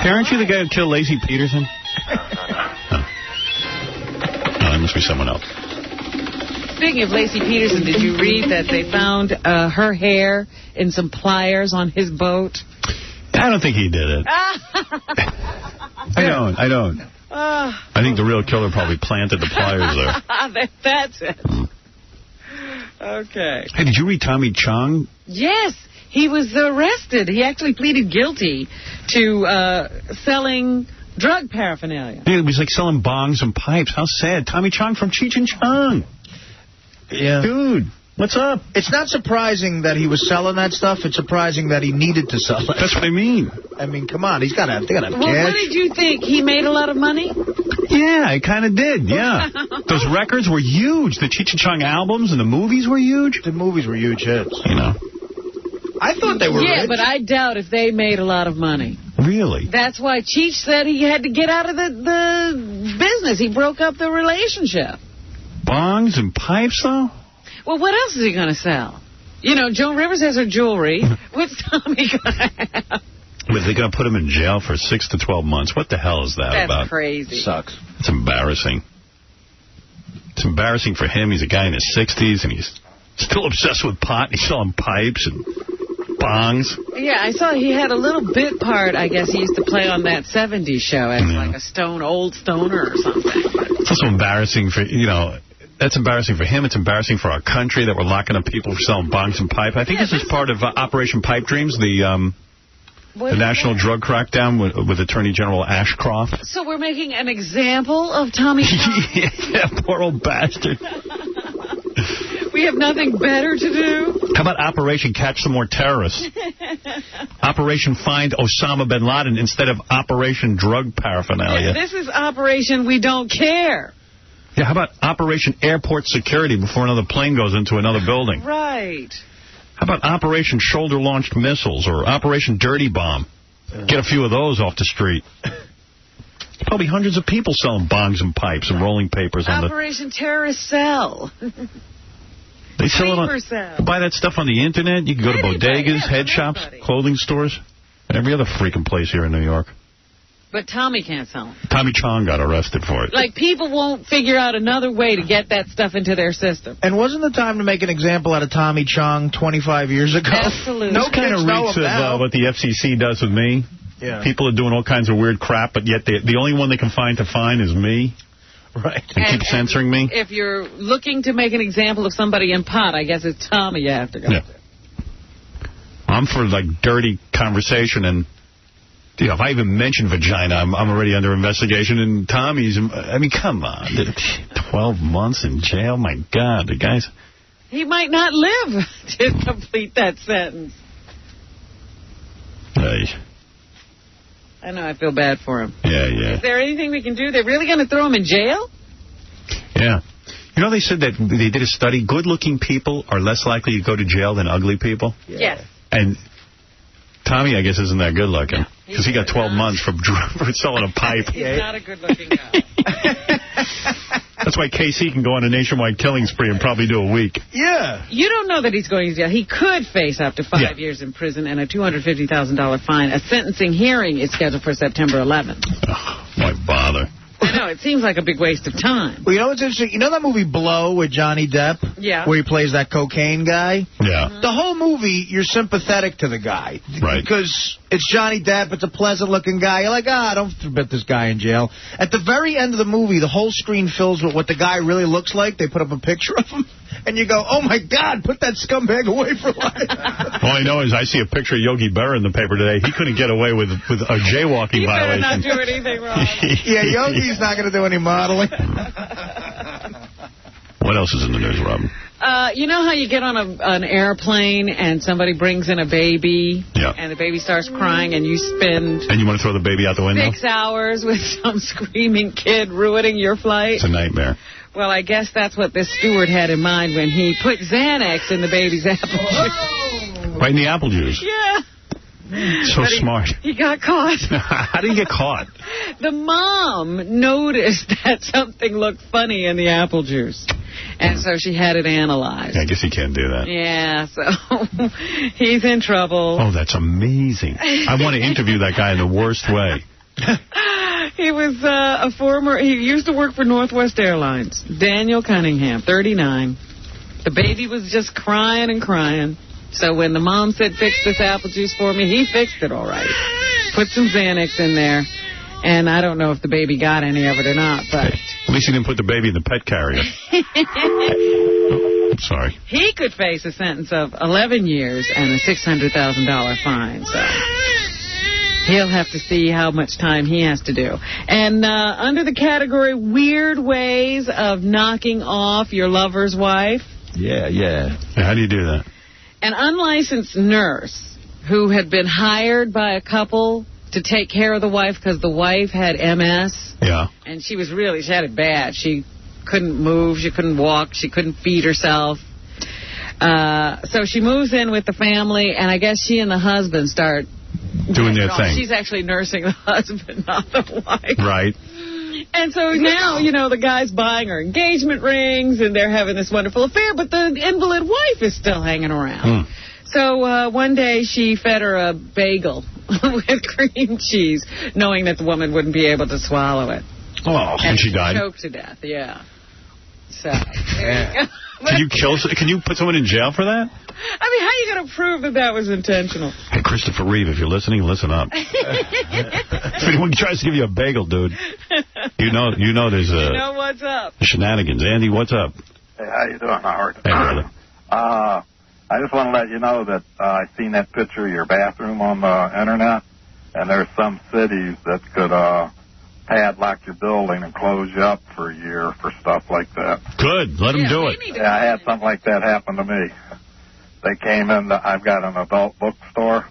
Aren't you the guy who killed Lacey Peterson? No, that must be someone else. Speaking of Lacey Peterson, did you read that they found her hair in some pliers on his boat? I don't think he did it. I don't. I think the real killer probably planted the pliers there. That's it. Okay. Hey, did you read Tommy Chong? Yes. He was arrested. He actually pleaded guilty to selling drug paraphernalia. He was like selling bongs and pipes. How sad. Tommy Chong from Cheech and Chong. Yeah. Dude, what's up? It's not surprising that he was selling that stuff. It's surprising that he needed to sell it. That's what I mean. I mean, come on. They gotta have cash. What did you think? He made a lot of money? Yeah, I kind of did, yeah. Those records were huge. The Cheech and Chong albums and the movies were huge. The movies were huge hits. You know. I thought they were rich. Yeah, but I doubt if they made a lot of money. Really? That's why Cheech said he had to get out of the business. He broke up the relationship. Bongs and pipes, though? Well, what else is he going to sell? You know, Joan Rivers has her jewelry. What's Tommy going to have? But they're going to put him in jail for 6 to 12 months. What the hell is that about? That's crazy. Sucks. It's embarrassing. It's embarrassing for him. He's a guy in his 60s, and he's still obsessed with pot. He's selling pipes and bongs. Yeah, I saw he had a little bit part, I guess he used to play on that 70s show as like a old stoner or something. It's also embarrassing for, that's embarrassing for him. It's embarrassing for our country that we're locking up people for selling bongs and pipe. I think this is part of Operation Pipe Dreams, the national drug crackdown with Attorney General Ashcroft. So we're making an example of Tommy Chong? Yeah, poor old bastard. We have nothing better to do? How about Operation Catch Some More Terrorists? Operation Find Osama Bin Laden instead of Operation Drug Paraphernalia. This is Operation We Don't Care. Yeah, how about Operation Airport Security before another plane goes into another building? Right. How about Operation Shoulder-Launched Missiles or Operation Dirty Bomb? Get a few of those off the street. Probably hundreds of people selling bongs and pipes and rolling papers on Operation Terrorist Cell. They sell it on, buy that stuff on the internet. You can go to bodegas, head shops, clothing stores, and every other freaking place here in New York. But Tommy can't sell them. Tommy Chong got arrested for it. Like, people won't figure out another way to get that stuff into their system. And wasn't the time to make an example out of Tommy Chong 25 years ago? Absolutely. No kind of reeks of what the FCC does with me. Yeah. People are doing all kinds of weird crap, but yet the only one they can find is me. Right. And keep censoring me. If you're looking to make an example of somebody in pot, I guess it's Tommy you have to go to. I'm for, like, dirty conversation, and if I even mention vagina, I'm already under investigation. And Tommy's, come on. 12 months in jail? My God, the guy's... He might not live to complete that sentence. Hey. I know, I feel bad for him. Yeah. Is there anything we can do? They're really going to throw him in jail? Yeah. They said that they did a study. Good-looking people are less likely to go to jail than ugly people. Yes. And Tommy, I guess, isn't that good-looking. Because he got 12 months for selling a pipe. He's not a good-looking guy. That's why KC can go on a nationwide killing spree and probably do a week. Yeah. You don't know that he's going to jail. He could face up to 5 years in prison and a $250,000 fine. A sentencing hearing is scheduled for September 11th. Oh, why bother? I know, it seems like a big waste of time. Well, you know what's interesting? You know that movie Blow with Johnny Depp? Yeah. Where he plays that cocaine guy? Yeah. The whole movie, you're sympathetic to the guy. Right. Because it's Johnny Depp, it's a pleasant-looking guy. You're like, don't put this guy in jail. At the very end of the movie, the whole screen fills with what the guy really looks like. They put up a picture of him. And you go, oh, my God, put that scumbag away for life. All I know is I see a picture of Yogi Berra in the paper today. He couldn't get away with a jaywalking violation. He better not do anything wrong. Yeah, Yogi's not going to do any modeling. What else is in the news, Robin? You know how you get on an airplane and somebody brings in a baby and the baby starts crying and you spend... And you want to throw the baby out the window? 6 hours with some screaming kid ruining your flight? It's a nightmare. Well, I guess that's what this steward had in mind when he put Xanax in the baby's apple juice. Right in the apple juice? Yeah. So smart. He got caught. How did he get caught? The mom noticed that something looked funny in the apple juice. And so she had it analyzed. I guess he can't do that. Yeah, so he's in trouble. Oh, that's amazing. I want to interview that guy in the worst way. He was he used to work for Northwest Airlines. Daniel Cunningham, 39. The baby was just crying and crying. So when the mom said, fix this apple juice for me, he fixed it all right. Put some Xanax in there. And I don't know if the baby got any of it or not, but... At least he didn't put the baby in the pet carrier. I'm sorry. He could face a sentence of 11 years and a $600,000 fine, so... He'll have to see how much time he has to do. And under the category weird ways of knocking off your lover's wife... Yeah. How do you do that? An unlicensed nurse who had been hired by a couple to take care of the wife because the wife had MS. Yeah. And she had it bad. She couldn't move. She couldn't walk. She couldn't feed herself. So she moves in with the family, and I guess she and the husband start... doing their thing. She's actually nursing the husband, not the wife. Right. And so now, the guy's buying her engagement rings, and they're having this wonderful affair, but the invalid wife is still hanging around. So one day she fed her a bagel with cream cheese, knowing that the woman wouldn't be able to swallow it. Oh, and she died? Choked to death, yeah. So, there you go. Can you put someone in jail for that? I mean, how are you going to prove that that was intentional? Hey, Christopher Reeve, if you're listening, listen up. If anyone tries to give you a bagel, dude, you know there's a... You know what's up. Shenanigans. Andy, what's up? Hey, how you doing, Howard? Hey, brother. I just want to let you know that I seen that picture of your bathroom on the Internet, and there's some cities that could padlock your building and close you up for a year for stuff like that. Good. Let them do it. Yeah, I had something like that happen to me. They came in, I've got an adult bookstore.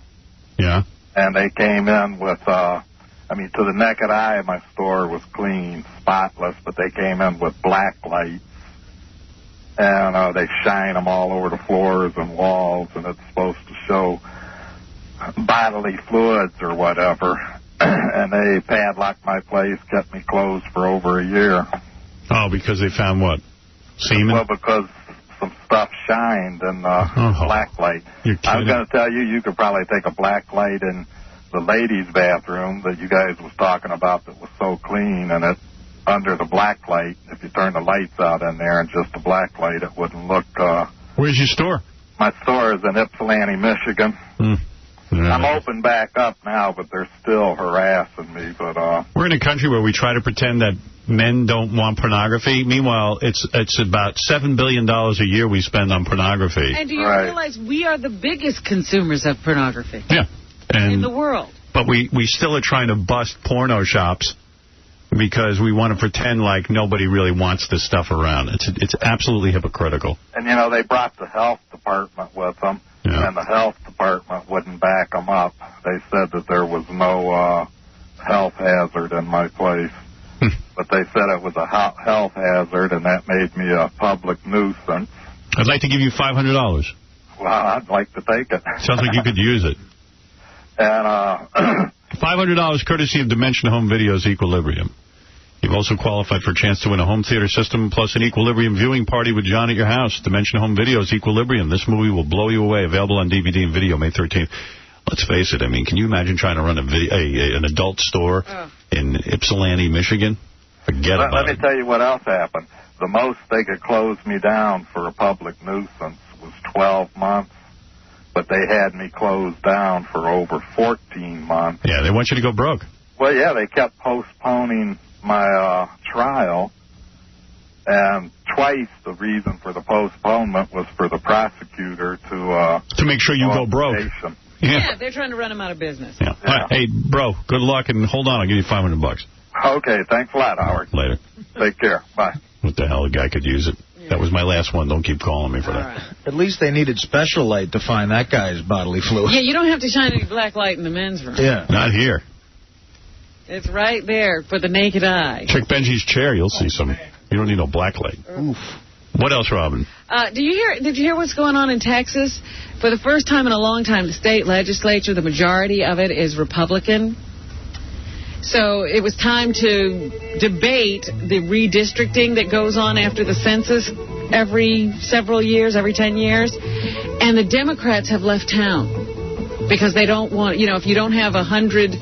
Yeah. And they came in with, to the naked eye, my store was clean, spotless, but they came in with black lights. And they shine them all over the floors and walls, and it's supposed to show bodily fluids or whatever. And they padlocked my place, kept me closed for over a year. Oh, because they found what? Semen? Well, because some stuff shined in black light. I was going to tell you, you could probably take a black light in the ladies' bathroom that you guys was talking about that was so clean, and it under the black light, if you turn the lights out in there and just the black light, it wouldn't look... Where's your store? My store is in Ypsilanti, Michigan. Yeah. I'm open back up now, but they're still harassing me. But we're in a country where we try to pretend that men don't want pornography. Meanwhile, it's about $7 billion a year we spend on pornography. And do you realize we are the biggest consumers of pornography? Yeah. In the world. But we still are trying to bust porno shops because we want to pretend like nobody really wants this stuff around. It's absolutely hypocritical. And, they brought the health department with them, and the health department wouldn't back them up. They said that there was no health hazard in my place. But they said it was a health hazard, and that made me a public nuisance. I'd like to give you $500. Well, I'd like to take it. Sounds like you could use it. And $500 courtesy of Dimension Home Video's Equilibrium. You've also qualified for a chance to win a home theater system plus an Equilibrium viewing party with John at your house. Dimension Home Video's Equilibrium. This movie will blow you away. Available on DVD and video May 13th. Let's face it. I mean, can you imagine trying to run an adult store in Ypsilanti, Michigan? Forget about it. Let me tell you what else happened. The most they could close me down for a public nuisance was 12 months. But they had me closed down for over 14 months. Yeah, they want you to go broke. Well, yeah, they kept postponing my trial. And twice the reason for the postponement was for the prosecutor to make sure you go broke. Yeah, they're trying to run him out of business. Yeah. All right, hey, bro, good luck, and hold on, I'll give you $500. Okay, thanks a lot, Howard. Later. Take care. Bye. What the hell, the guy could use it. That was my last one. Don't keep calling me for that. Right. At least they needed special light to find that guy's bodily fluid. Yeah, you don't have to shine any black light in the men's room. Yeah. Not here. It's right there for the naked eye. Check Benji's chair. You'll see some. You don't need no black light. Oof. What else, Robin? Did you hear what's going on in Texas? For the first time in a long time, the state legislature, the majority of it is Republican. So it was time to debate the redistricting that goes on after the census every several years, every 10 years. And the Democrats have left town because they don't want, if you don't have 100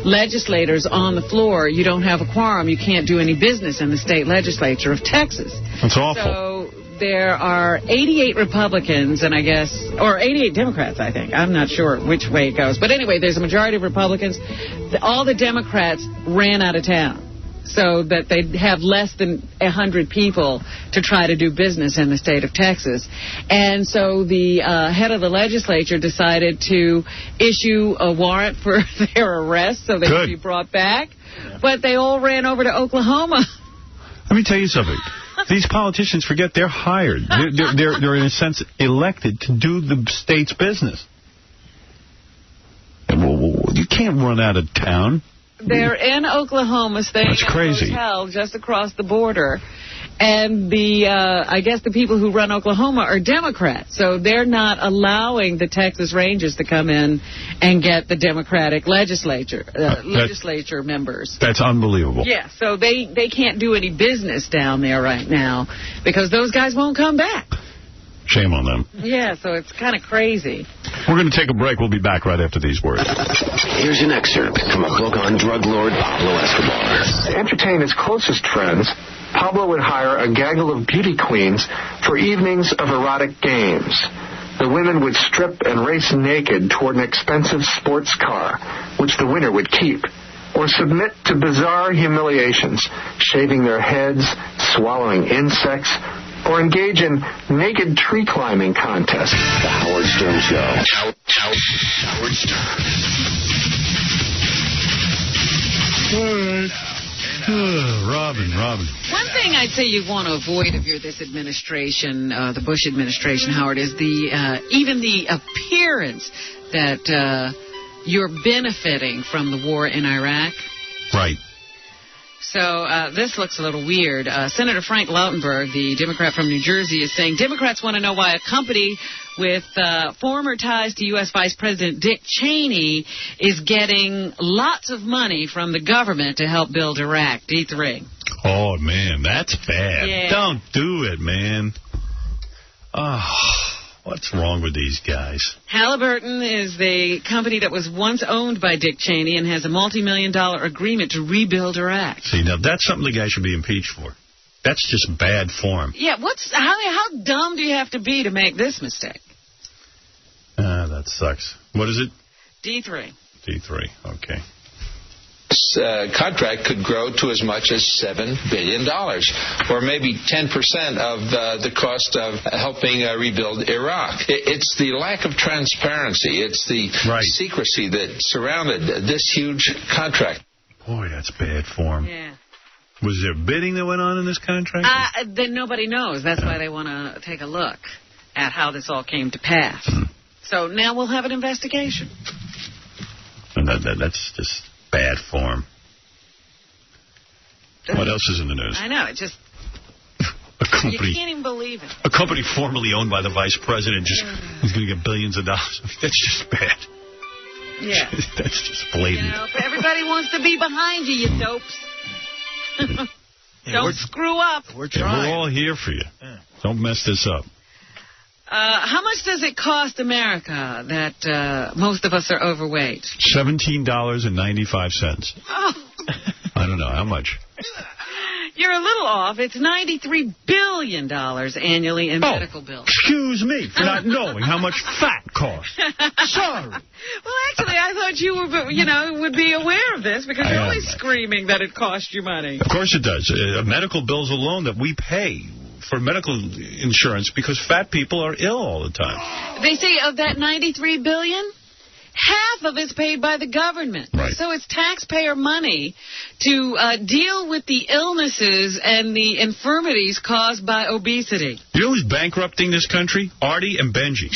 legislators on the floor, you don't have a quorum. You can't do any business in the state legislature of Texas. That's awful. So there are 88 Republicans, and or 88 Democrats, I think. I'm not sure which way it goes. But anyway, there's a majority of Republicans. All the Democrats ran out of town so that they'd have less than 100 people to try to do business in the state of Texas. And so the head of the legislature decided to issue a warrant for their arrest so they could be brought back. But they all ran over to Oklahoma. Let me tell you something. These politicians forget they're hired. They're in a sense elected to do the state's business. You can't run out of town. They're in Oklahoma, staying in a hotel just across the border. And I guess the people who run Oklahoma are Democrats. So they're not allowing the Texas Rangers to come in and get the Democratic legislature members. That's unbelievable. Yeah, so they can't do any business down there right now because those guys won't come back. Shame on them. Yeah, so it's kind of crazy. We're going to take a break. We'll be back right after these words. Here's an excerpt from a book on drug lord Pablo Escobar. To entertain his closest friends, Pablo would hire a gaggle of beauty queens for evenings of erotic games. The women would strip and race naked toward an expensive sports car, which the winner would keep, or submit to bizarre humiliations, shaving their heads, swallowing insects, or engage in naked tree climbing contests. The Howard Stern Show. Howard Stern. Robin. One thing I'd say you want to avoid if you're this administration, the Bush administration, Howard, is even the appearance that you're benefiting from the war in Iraq. Right. So this looks a little weird. Senator Frank Lautenberg, the Democrat from New Jersey, is saying Democrats want to know why a company with former ties to U.S. Vice President Dick Cheney is getting lots of money from the government to help build Iraq. D3. Oh, man, that's bad. Yeah. Don't do it, man. Oh, what's wrong with these guys? Halliburton is the company that was once owned by Dick Cheney and has a multi-million-dollar agreement to rebuild Iraq. See, now that's something the guy should be impeached for. That's just bad form. Yeah, how dumb do you have to be to make this mistake? That sucks. What is it? D3. D3, okay. This contract could grow to as much as $7 billion, or maybe 10% of the cost of helping rebuild Iraq. It's the lack of transparency. It's the secrecy that surrounded this huge contract. Boy, that's bad form. Yeah. Was there bidding that went on in this contract? Then nobody knows. That's why they want to take a look at how this all came to pass. So now we'll have an investigation. And that's just bad form. What else is in the news? I know. It just... A company, you can't even believe it. A company formerly owned by the vice president is going to get billions of dollars. I mean, that's just bad. Yeah. That's just blatant. You know, everybody wants to be behind you, you dopes. Don't screw up. We're trying. We're all here for you. Yeah. Don't mess this up. How much does it cost America that most of us are overweight? $17.95. Oh. I don't know. How much? You're a little off. It's $93 billion annually in medical bills. Excuse me for not knowing how much fat costs. Sorry. Well, actually, I thought you would be aware of this because you're always screaming that it costs you money. Of course it does. Medical bills alone that we pay for medical insurance because fat people are ill all the time. They say of that $93 billion, half of it's paid by the government. Right. So it's taxpayer money to deal with the illnesses and the infirmities caused by obesity. You know who's bankrupting this country? Artie and Benji.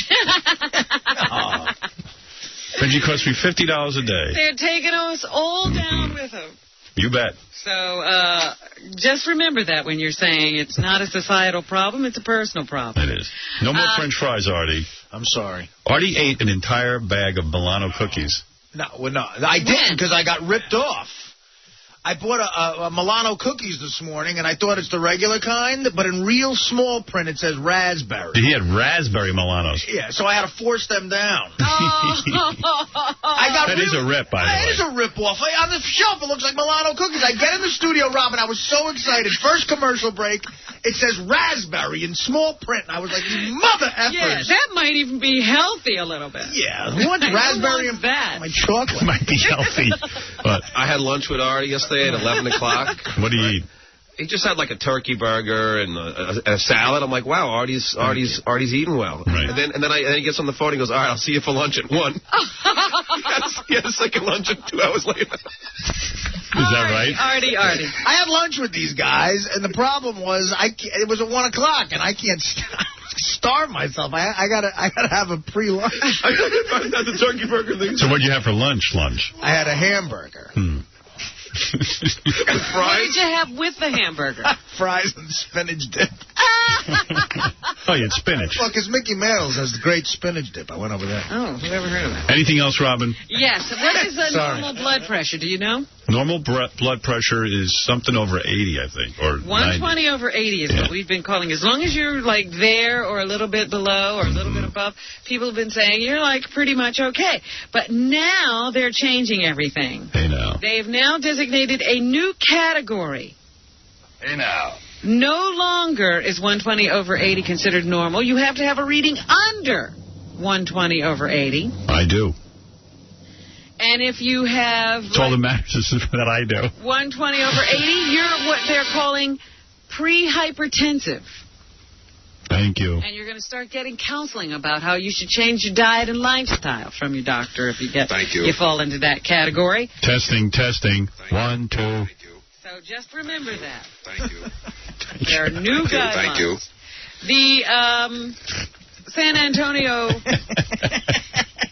Benji costs me $50 a day. They're taking us all down with them. You bet. So just remember that when you're saying it's not a societal problem, it's a personal problem. It is. No more French fries, Artie. I'm sorry. Artie ate an entire bag of Milano cookies. No, I didn't because I got ripped off. I bought a Milano cookies this morning, and I thought it's the regular kind, but in real small print it says raspberry. He had raspberry Milanos. Yeah, so I had to force them down. That is a rip, by the way. It is a rip-off. On the shelf, it looks like Milano cookies. I get in the studio, Robin, I was so excited. First commercial break, it says raspberry in small print. I was like, you mother effers. Yeah, that might even be healthy a little bit. Yeah, who wants raspberry and that? My chocolate might be healthy. But I had lunch with Artie yesterday at 11 o'clock. What do you eat? He just had like a turkey burger and a salad. I'm like, wow, Artie's eating well. Right. And then he gets on the phone and he goes, all right, I'll see you for lunch at 1. He had a second lunch 2 hours later. Is that right? Artie. I had lunch with these guys, and the problem was it was at 1 o'clock, and I can't starve myself. I gotta have a pre-lunch. I gotta find out the turkey burger thing. So what did you have for lunch? I had a hamburger. With fries? What did you have with the hamburger? Fries and spinach dip. Oh, you had spinach. Well, because Mickey Mantle has the great spinach dip. I went over there. Oh, who ever heard of that? Anything else, Robin? Yes. What is a normal blood pressure? Do you know? Normal blood pressure is something over 80, I think, or 120 90. over 80 is what we've been calling. As long as you're, like, there or a little bit below or a little bit above, people have been saying you're, like, pretty much okay. But now they're changing everything. Hey, now. They've now designated a new category. Hey, now. No longer is 120 over 80 considered normal. You have to have a reading under 120 over 80. I do. And if you have... It's all that matters is that I do. 120 over 80, you're what they're calling pre-hypertensive. Thank you. And you're going to start getting counseling about how you should change your diet and lifestyle from your doctor if you fall into that category. Testing. 1, 2. So just remember that. Thank you. There are new guidelines. Thank you. The San Antonio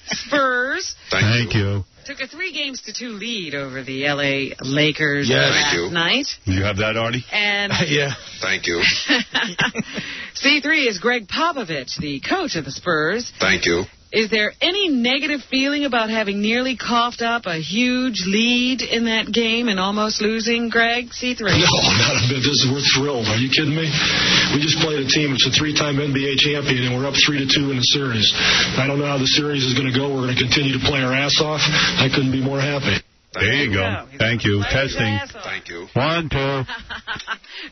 Spurs. Thank you. Took a 3-2 lead over the L.A. Lakers last night. You have that, Artie? And yeah. Thank you. C3 is Greg Popovich, the coach of the Spurs. Thank you. Is there any negative feeling about having nearly coughed up a huge lead in that game and almost losing, Greg? C3. No, not a bit. We're thrilled. Are you kidding me? We just played a team that's a 3-time NBA champion, and we're up 3-2 in the series. I don't know how the series is going to go. We're going to continue to play our ass off. I couldn't be more happy. There you go. Thank you. Testing. Thank you. 1, 2.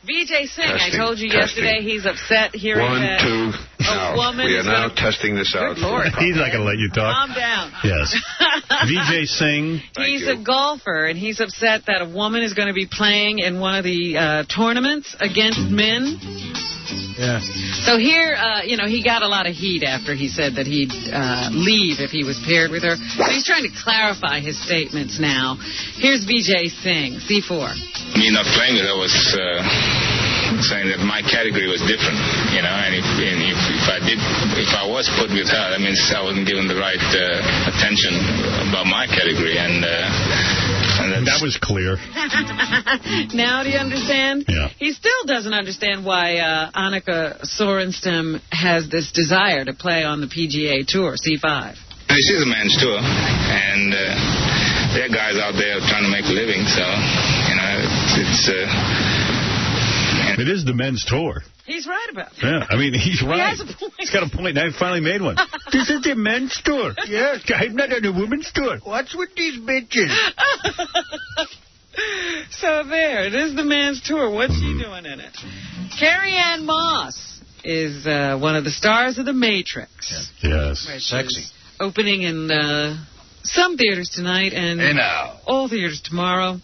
VJ Singh, Testing. I told you yesterday he's upset hearing 1, that 2. a woman We are is now gonna... testing this out. Good Lord. He's not going to let you talk. Calm down. Yes. VJ Singh. He's a golfer, and he's upset that a woman is going to be playing in one of the tournaments against men. Yeah. So here, he got a lot of heat after he said that he'd leave if he was paired with her. So he's trying to clarify his statements now. Here's VJ Singh, C4. Me not playing with her was saying that my category was different, and if I was put with her, that means I wasn't given the right attention about my category, and that was clear. Now do you understand? Yeah. He still doesn't understand why Annika Sorenstam has this desire to play on the PGA Tour, C5. This is a men's tour, and there are guys out there trying to make a living, so, it is the men's tour. He's right about that. Yeah, I mean, he's right. He has a point. He's got a point. Now he finally made one. This is the men's tour. Yes. I'm not on the women's tour. What's with these bitches? So there, it is the men's tour. What's she doing in it? Carrie Ann Moss is one of the stars of The Matrix. Yes. Sexy. Opening in some theaters tonight and all theaters tomorrow.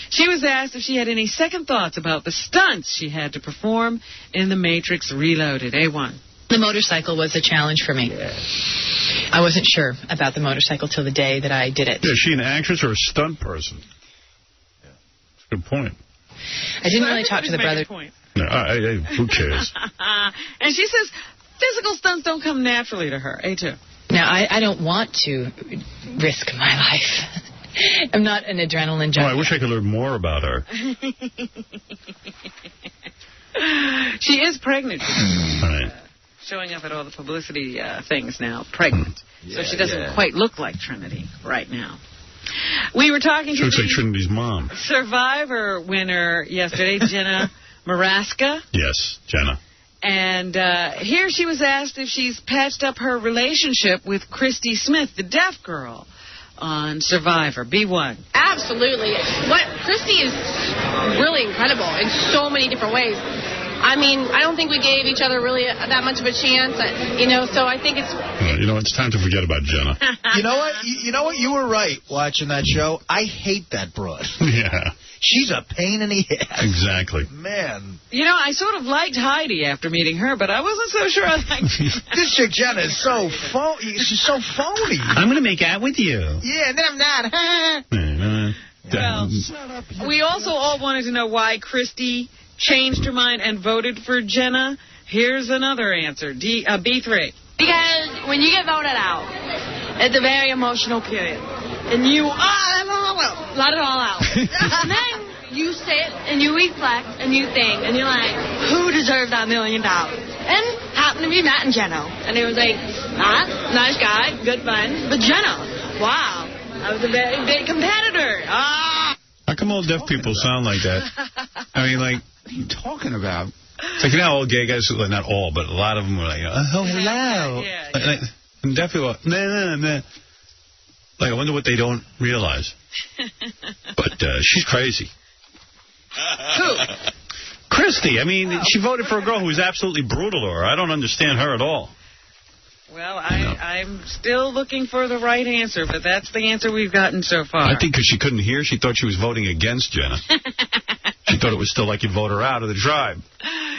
She was asked if she had any second thoughts about the stunts she had to perform in The Matrix Reloaded. A1. The motorcycle was a challenge for me. Yes. I wasn't sure about the motorcycle till the day that I did it. Is she an actress or a stunt person? Yeah. That's a good point. I didn't really talk to the brother. No, who cares? And she says physical stunts don't come naturally to her. A2. Now, I don't want to risk my life. I'm not an adrenaline junkie. Oh, I wish I could learn more about her. She is pregnant. Right. Showing up at all the publicity things now, pregnant. So she doesn't quite look like Trinity right now. We were talking to looks like Trinity's mom. Survivor winner yesterday, Jenna Maraska. Yes, Jenna. And here she was asked if she's patched up her relationship with Christy Smith, the deaf girl, on Survivor. B1. Absolutely. Christy is really incredible in so many different ways. I mean, I don't think we gave each other really that much of a chance, so I think it's... it's time to forget about Jenna. You know what? You were right watching that show. I hate that broad. Yeah. She's a pain in the ass. Exactly. Man. I sort of liked Heidi after meeting her, but I wasn't so sure I liked This chick Jenna is so phony. She's so phony. I'm going to make out with you. Yeah, and then I'm not. Well, we also all wanted to know why Christy changed her mind and voted for Jenna. Here's another answer. B3. Because when you get voted out, it's a very emotional period. And you let it all out. And then you sit and you reflect and you think, and you're like, who deserved that $1 million? And happened to be Matt and Jenna. And it was like, Matt, nice guy, good friend. But Jenna, wow, I was a very big competitor. How come all deaf people sound like that? I mean, like... What are you talking about? It's like, you know, all gay guys, not all, but a lot of them were like, oh, hello. Yeah. And deaf people, nah. Like, I wonder what they don't realize. But she's crazy. Who? Christy. I mean, she voted for a girl who was absolutely brutal to her. I don't understand her at all. Well, I'm still looking for the right answer, but that's the answer we've gotten so far. I think because she couldn't hear, she thought she was voting against Jenna. She thought it was still like you vote her out of the tribe.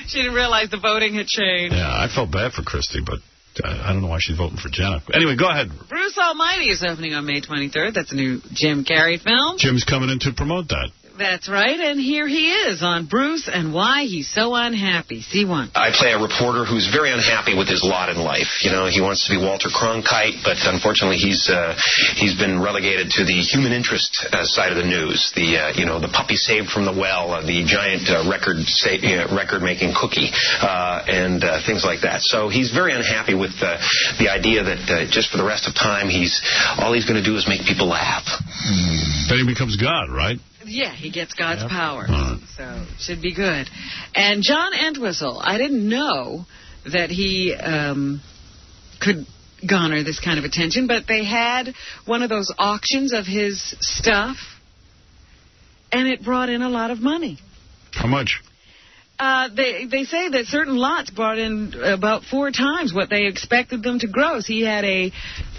She didn't realize the voting had changed. Yeah, I felt bad for Christy, but I don't know why she's voting for Jenna. Anyway, go ahead. Bruce Almighty is opening on May 23rd. That's a new Jim Carrey film. Jim's coming in to promote that. That's right, and here he is on Bruce and why he's so unhappy. C1. I play a reporter who's very unhappy with his lot in life. You know, he wants to be Walter Cronkite, but unfortunately he's been relegated to the human interest side of the news. The puppy saved from the well, the giant record-making cookie, and things like that. So he's very unhappy with the idea that just for the rest of time, all he's going to do is make people laugh. Then he becomes God, right? Yeah, he gets God's power, so should be good. And John Entwistle, I didn't know that he could garner this kind of attention, but they had one of those auctions of his stuff, and it brought in a lot of money. How much? They say that certain lots brought in about 4 times what they expected them to gross. He had a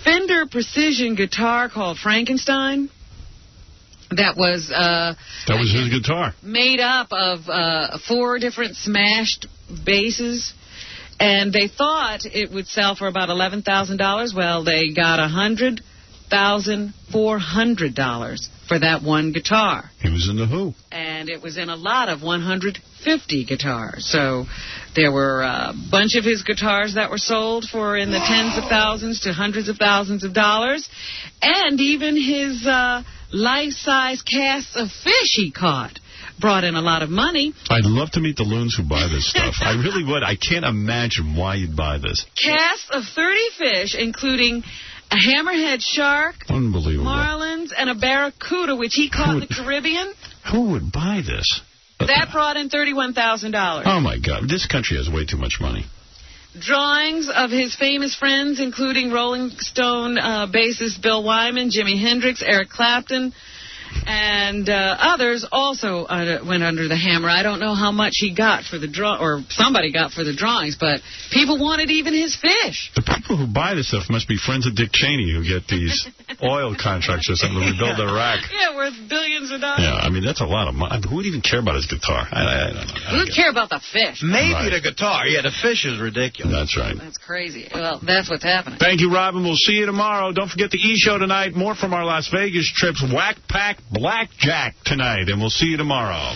Fender Precision guitar called Frankenstein. That was his guitar. Made up of 4 different smashed basses, and they thought it would sell for about $11,000. Well, they got $100,400 for that one guitar. He was in the Who. And it was in a lot of 150 guitars. So there were a bunch of his guitars that were sold for in the tens of thousands to hundreds of thousands of dollars, and even his life-size casts of fish he caught brought in a lot of money. I'd love to meet the loons who buy this stuff. I really would. I can't imagine why you'd buy this. Casts of 30 fish, including a hammerhead shark, unbelievable, marlins, and a barracuda, which he caught in the Caribbean. Who would buy this? That brought in $31,000. Oh, my God. This country has way too much money. Drawings of his famous friends, including Rolling Stone bassist Bill Wyman, Jimi Hendrix, Eric Clapton, and others also went under the hammer. I don't know how much he got for the or somebody got for the drawings, but people wanted even his fish. The people who buy this stuff must be friends of Dick Cheney who get these oil contracts or something to rebuild Iraq. Yeah, worth billions of dollars. Yeah, I mean, that's a lot of money. Who would even care about his guitar? I don't know. Who would care about the fish? Maybe the guitar. Yeah, the fish is ridiculous. That's right. That's crazy. Well, that's what's happening. Thank you, Robin. We'll see you tomorrow. Don't forget the E-Show tonight. More from our Las Vegas trips. Whack Pack Blackjack tonight, and we'll see you tomorrow.